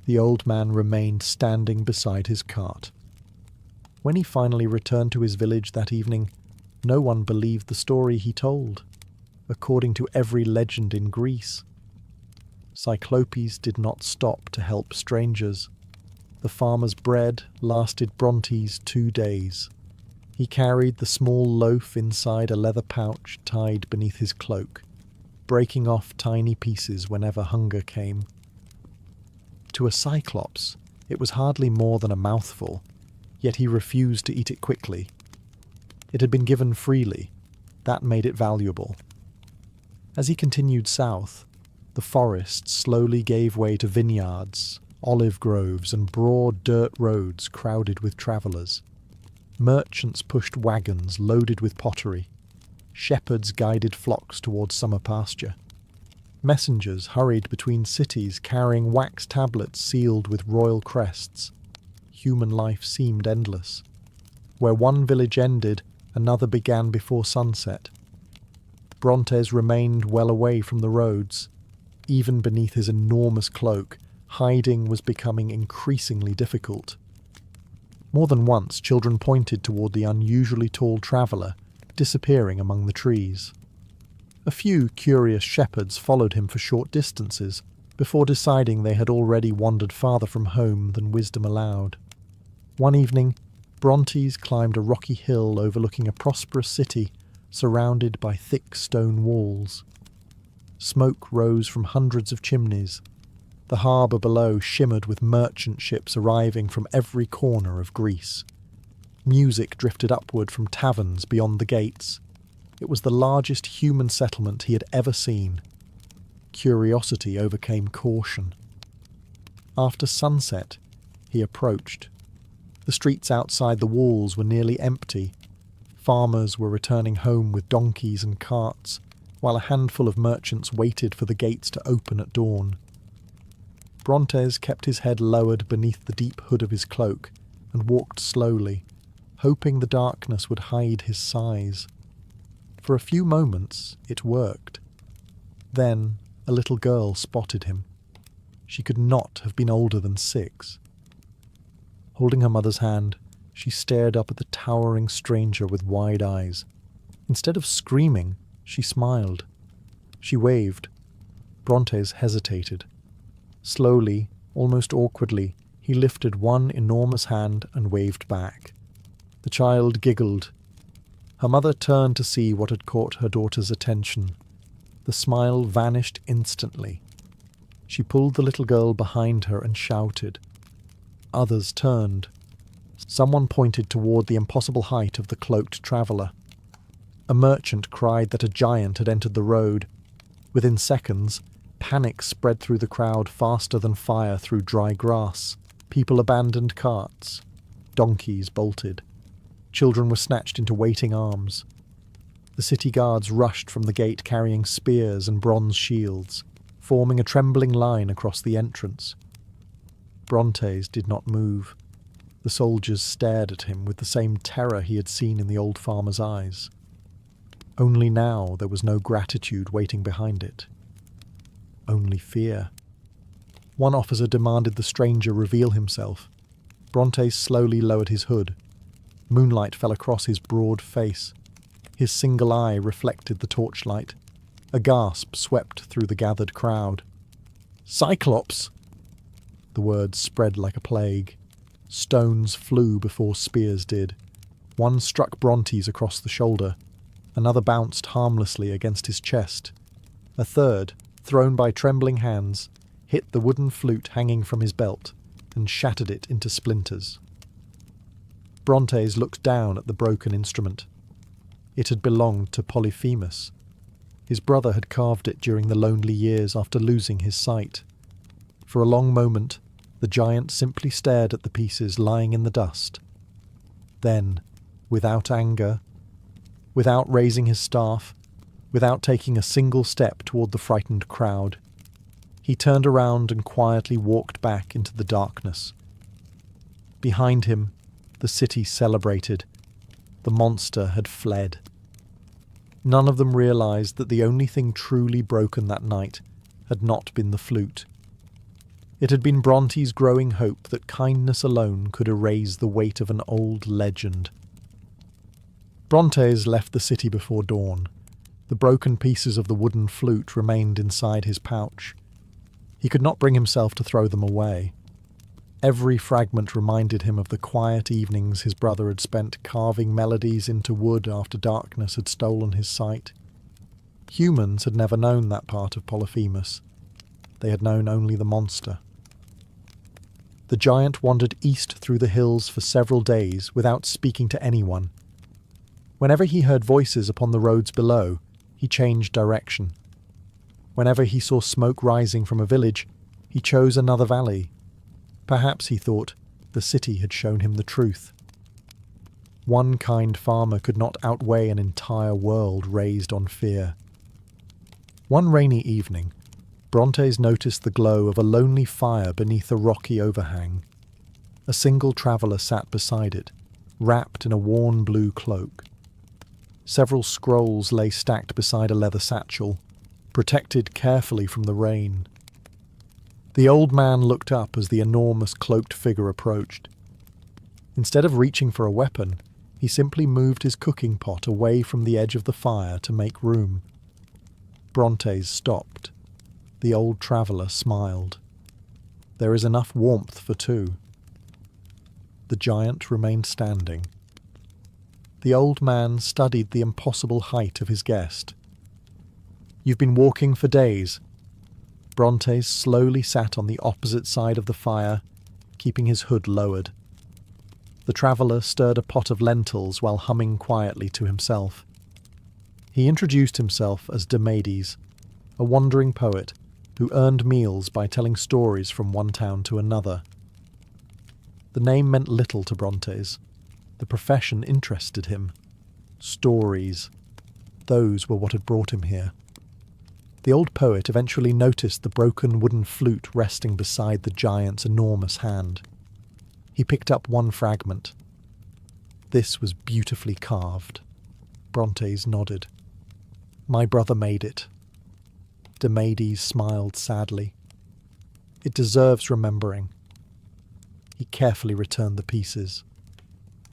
the old man remained standing beside his cart. When he finally returned to his village that evening, no one believed the story he told, according to every legend in Greece. Cyclopes did not stop to help strangers. The farmer's bread lasted Brontes 2 days. He carried the small loaf inside a leather pouch tied beneath his cloak, breaking off tiny pieces whenever hunger came. To a Cyclops, it was hardly more than a mouthful, yet he refused to eat it quickly. It had been given freely. That made it valuable. As he continued south, the forest slowly gave way to vineyards, olive groves, and broad dirt roads crowded with travellers. Merchants pushed wagons loaded with pottery. Shepherds guided flocks towards summer pasture. Messengers hurried between cities carrying wax tablets sealed with royal crests. Human life seemed endless. Where one village ended, another began before sunset. Brontes remained well away from the roads. Even beneath his enormous cloak, hiding was becoming increasingly difficult. More than once, children pointed toward the unusually tall traveller, disappearing among the trees. A few curious shepherds followed him for short distances, before deciding they had already wandered farther from home than wisdom allowed. One evening, Brontes climbed a rocky hill overlooking a prosperous city, surrounded by thick stone walls. Smoke rose from hundreds of chimneys. The harbour below shimmered with merchant ships arriving from every corner of Greece. Music drifted upward from taverns beyond the gates. It was the largest human settlement he had ever seen. Curiosity overcame caution. After sunset, he approached. The streets outside the walls were nearly empty. Farmers were returning home with donkeys and carts, while a handful of merchants waited for the gates to open at dawn. Brontes kept his head lowered beneath the deep hood of his cloak and walked slowly, hoping the darkness would hide his size. For a few moments it worked. Then a little girl spotted him. She could not have been older than 6. Holding her mother's hand, she stared up at the towering stranger with wide eyes. Instead of screaming, she smiled. She waved. Brontes hesitated. Slowly, almost awkwardly, he lifted one enormous hand and waved back. The child giggled. Her mother turned to see what had caught her daughter's attention. The smile vanished instantly. She pulled the little girl behind her and shouted. Others turned. Someone pointed toward the impossible height of the cloaked traveller. A merchant cried that a giant had entered the road. Within seconds, panic spread through the crowd faster than fire through dry grass. People abandoned carts. Donkeys bolted. Children were snatched into waiting arms. The city guards rushed from the gate carrying spears and bronze shields, forming a trembling line across the entrance. Brontes did not move. The soldiers stared at him with the same terror he had seen in the old farmer's eyes. Only now there was no gratitude waiting behind it. Only fear. One officer demanded the stranger reveal himself. Brontes slowly lowered his hood. Moonlight fell across his broad face. His single eye reflected the torchlight. A gasp swept through the gathered crowd. "Cyclops!" The words spread like a plague. Stones flew before spears did. One struck Brontes across the shoulder. Another bounced harmlessly against his chest. A third, thrown by trembling hands, hit the wooden flute hanging from his belt and shattered it into splinters. Brontes looked down at the broken instrument. It had belonged to Polyphemus. His brother had carved it during the lonely years after losing his sight. For a long moment, the giant simply stared at the pieces lying in the dust. Then, without anger, without raising his staff, without taking a single step toward the frightened crowd, he turned around and quietly walked back into the darkness. Behind him, the city celebrated. The monster had fled. None of them realized that the only thing truly broken that night had not been the flute. It had been Brontes' growing hope that kindness alone could erase the weight of an old legend. Brontes left the city before dawn. The broken pieces of the wooden flute remained inside his pouch. He could not bring himself to throw them away. Every fragment reminded him of the quiet evenings his brother had spent carving melodies into wood after darkness had stolen his sight. Humans had never known that part of Polyphemus. They had known only the monster. The giant wandered east through the hills for several days without speaking to anyone. Whenever he heard voices upon the roads below, he changed direction. Whenever he saw smoke rising from a village, he chose another valley. Perhaps, he thought, the city had shown him the truth. One kind farmer could not outweigh an entire world raised on fear. One rainy evening, Brontes noticed the glow of a lonely fire beneath a rocky overhang. A single traveller sat beside it, wrapped in a worn blue cloak. Several scrolls lay stacked beside a leather satchel, protected carefully from the rain. The old man looked up as the enormous cloaked figure approached. Instead of reaching for a weapon, he simply moved his cooking pot away from the edge of the fire to make room. Brontes stopped. The old traveller smiled. There is enough warmth for two. The giant remained standing. The old man studied the impossible height of his guest. "You've been walking for days." Brontes slowly sat on the opposite side of the fire, keeping his hood lowered. The traveller stirred a pot of lentils while humming quietly to himself. He introduced himself as Demades, a wandering poet who earned meals by telling stories from one town to another. The name meant little to Brontes. The profession interested him. Stories. Those were what had brought him here. The old poet eventually noticed the broken wooden flute resting beside the giant's enormous hand. He picked up one fragment. This was beautifully carved. Brontes nodded. "My brother made it." Demades smiled sadly. "It deserves remembering." He carefully returned the pieces.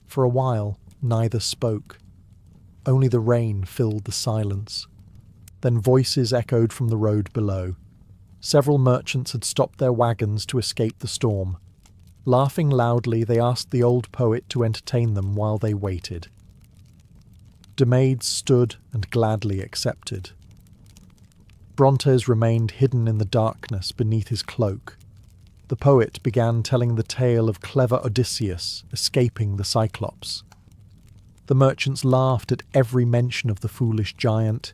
For a while, neither spoke. Only the rain filled the silence. Then voices echoed from the road below. Several merchants had stopped their wagons to escape the storm. Laughing loudly, they asked the old poet to entertain them while they waited. Demades stood and gladly accepted. Brontes remained hidden in the darkness beneath his cloak. The poet began telling the tale of clever Odysseus escaping the Cyclops. The merchants laughed at every mention of the foolish giant.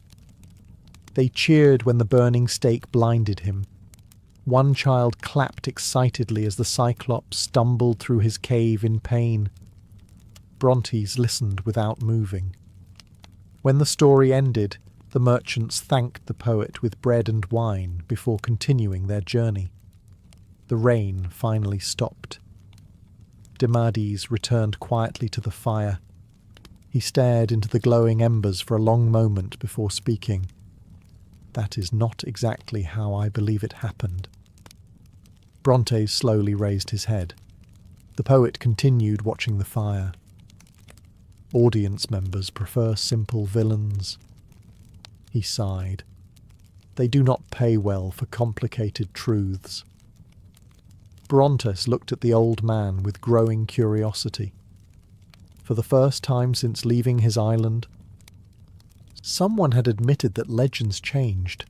They cheered when the burning stake blinded him. One child clapped excitedly as the Cyclops stumbled through his cave in pain. Brontes listened without moving. When the story ended, the merchants thanked the poet with bread and wine before continuing their journey. The rain finally stopped. Demades returned quietly to the fire. He stared into the glowing embers for a long moment before speaking. "That is not exactly how I believe it happened." Brontes slowly raised his head. The poet continued watching the fire. "Audience members prefer simple villains." He sighed. "They do not pay well for complicated truths." Brontes looked at the old man with growing curiosity. For the first time since leaving his island, someone had admitted that legends changed.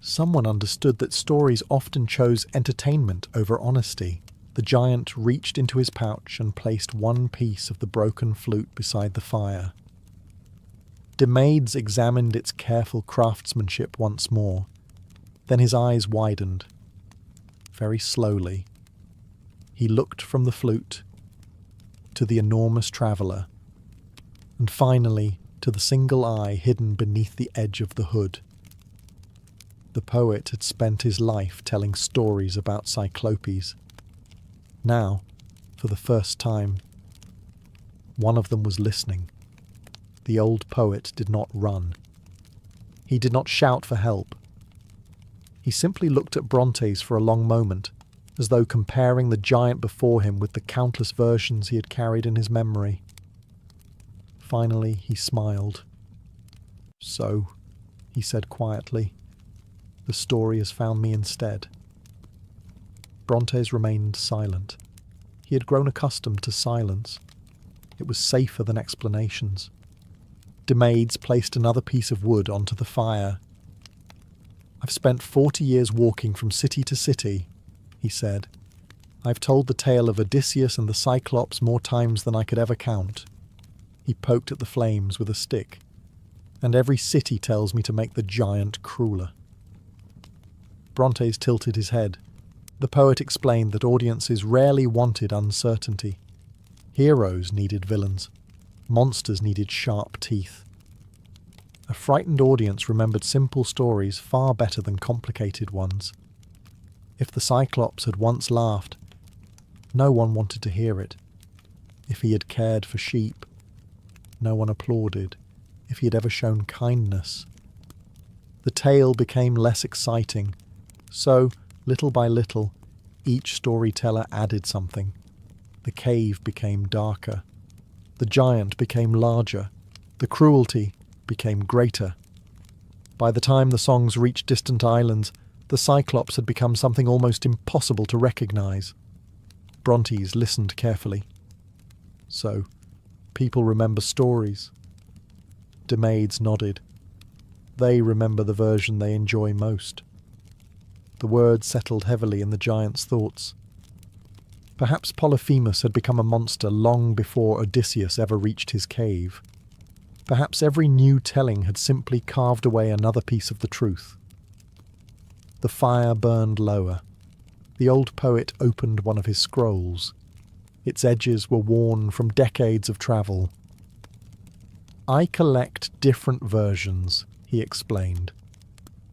Someone understood that stories often chose entertainment over honesty. The giant reached into his pouch and placed one piece of the broken flute beside the fire. Demades examined its careful craftsmanship once more. Then his eyes widened. Very slowly, he looked from the flute to the enormous traveller, and finally to the single eye hidden beneath the edge of the hood. The poet had spent his life telling stories about Cyclopes. Now, for the first time, one of them was listening. The old poet did not run. He did not shout for help. He simply looked at Brontes for a long moment, as though comparing the giant before him with the countless versions he had carried in his memory. Finally, he smiled. "So," he said quietly, "the story has found me instead." Brontes remained silent. He had grown accustomed to silence. It was safer than explanations. Demades placed another piece of wood onto the fire. "I've spent 40 years walking from city to city," he said. "I've told the tale of Odysseus and the Cyclops more times than I could ever count." He poked at the flames with a stick. "And every city tells me to make the giant crueler." Brontes tilted his head. The poet explained that audiences rarely wanted uncertainty. Heroes needed villains. Monsters needed sharp teeth. A frightened audience remembered simple stories far better than complicated ones. If the Cyclops had once laughed, no one wanted to hear it. If he had cared for sheep, no one applauded. If he had ever shown kindness, the tale became less exciting. So, little by little, each storyteller added something. The cave became darker. The giant became larger. The cruelty became greater. By the time the songs reached distant islands, the Cyclops had become something almost impossible to recognize. Brontes listened carefully. "So, people remember stories." Demades nodded. "They remember the version they enjoy most." The words settled heavily in the giant's thoughts. Perhaps Polyphemus had become a monster long before Odysseus ever reached his cave. Perhaps every new telling had simply carved away another piece of the truth. The fire burned lower. The old poet opened one of his scrolls. Its edges were worn from decades of travel. "I collect different versions," he explained.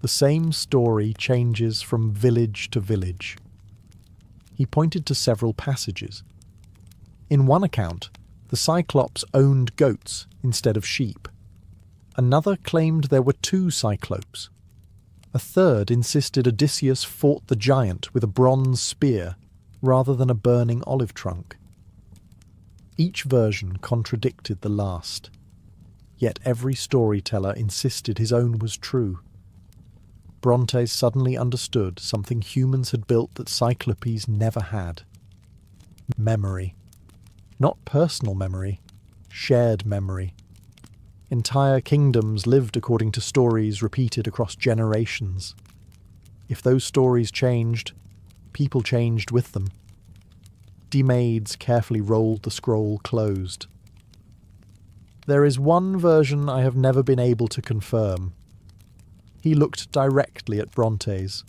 "The same story changes from village to village." He pointed to several passages. In one account, the Cyclops owned goats instead of sheep. Another claimed there were 2 Cyclopes. A third insisted Odysseus fought the giant with a bronze spear rather than a burning olive trunk. Each version contradicted the last. Yet every storyteller insisted his own was true. Brontes suddenly understood something humans had built that Cyclopes never had. Memory. Not personal memory, shared memory. Entire kingdoms lived according to stories repeated across generations. If those stories changed, people changed with them. Demades carefully rolled the scroll closed. There is one version I have never been able to confirm. He looked directly at Brontes.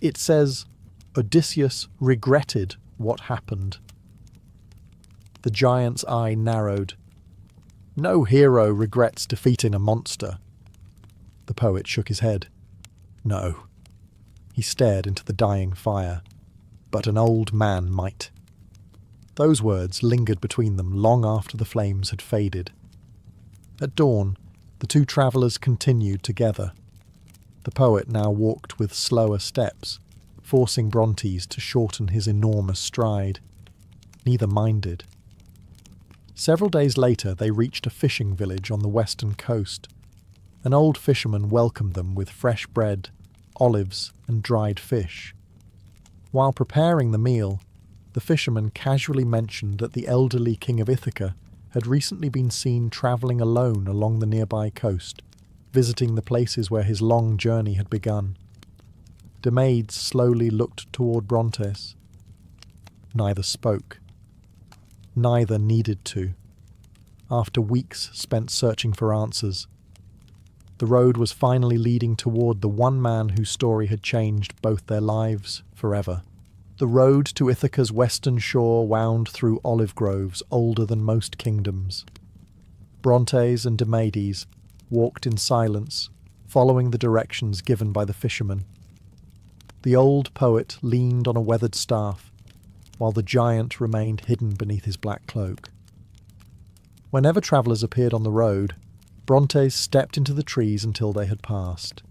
It says, Odysseus regretted what happened. The giant's eye narrowed. No hero regrets defeating a monster. The poet shook his head. No. He stared into the dying fire. But an old man might. Those words lingered between them long after the flames had faded. At dawn, the two travellers continued together. The poet now walked with slower steps, forcing Brontes to shorten his enormous stride. Neither minded. Several days later they reached a fishing village on the western coast. An old fisherman welcomed them with fresh bread, olives and dried fish. While preparing the meal, the fisherman casually mentioned that the elderly king of Ithaca had recently been seen travelling alone along the nearby coast, visiting the places where his long journey had begun. Demades slowly looked toward Brontes. Neither spoke. Neither needed to. After weeks spent searching for answers, the road was finally leading toward the one man whose story had changed both their lives forever. The road to Ithaca's western shore wound through olive groves older than most kingdoms. Brontes and Demades walked in silence, following the directions given by the fisherman. The old poet leaned on a weathered staff, while the giant remained hidden beneath his black cloak. Whenever travellers appeared on the road, Brontes stepped into the trees until they had passed.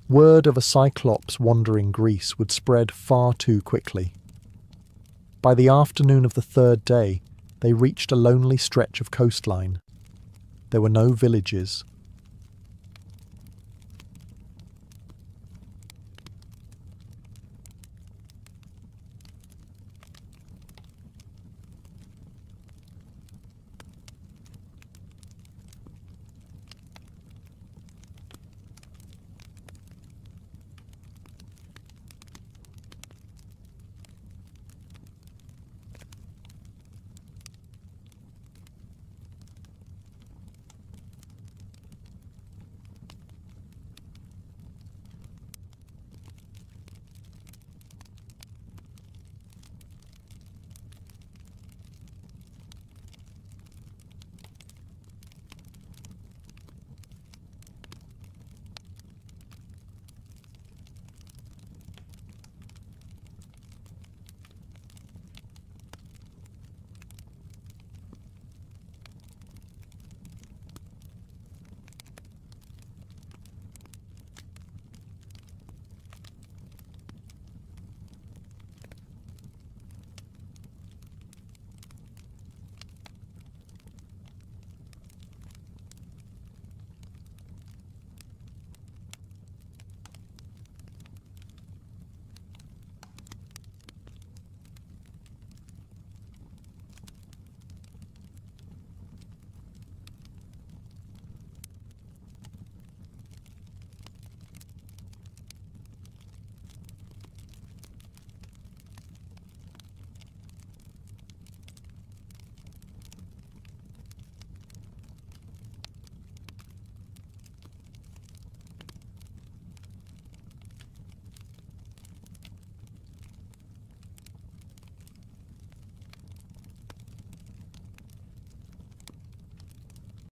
Word of a Cyclops wandering Greece would spread far too quickly. By the afternoon of the third day, they reached a lonely stretch of coastline. There were no villages,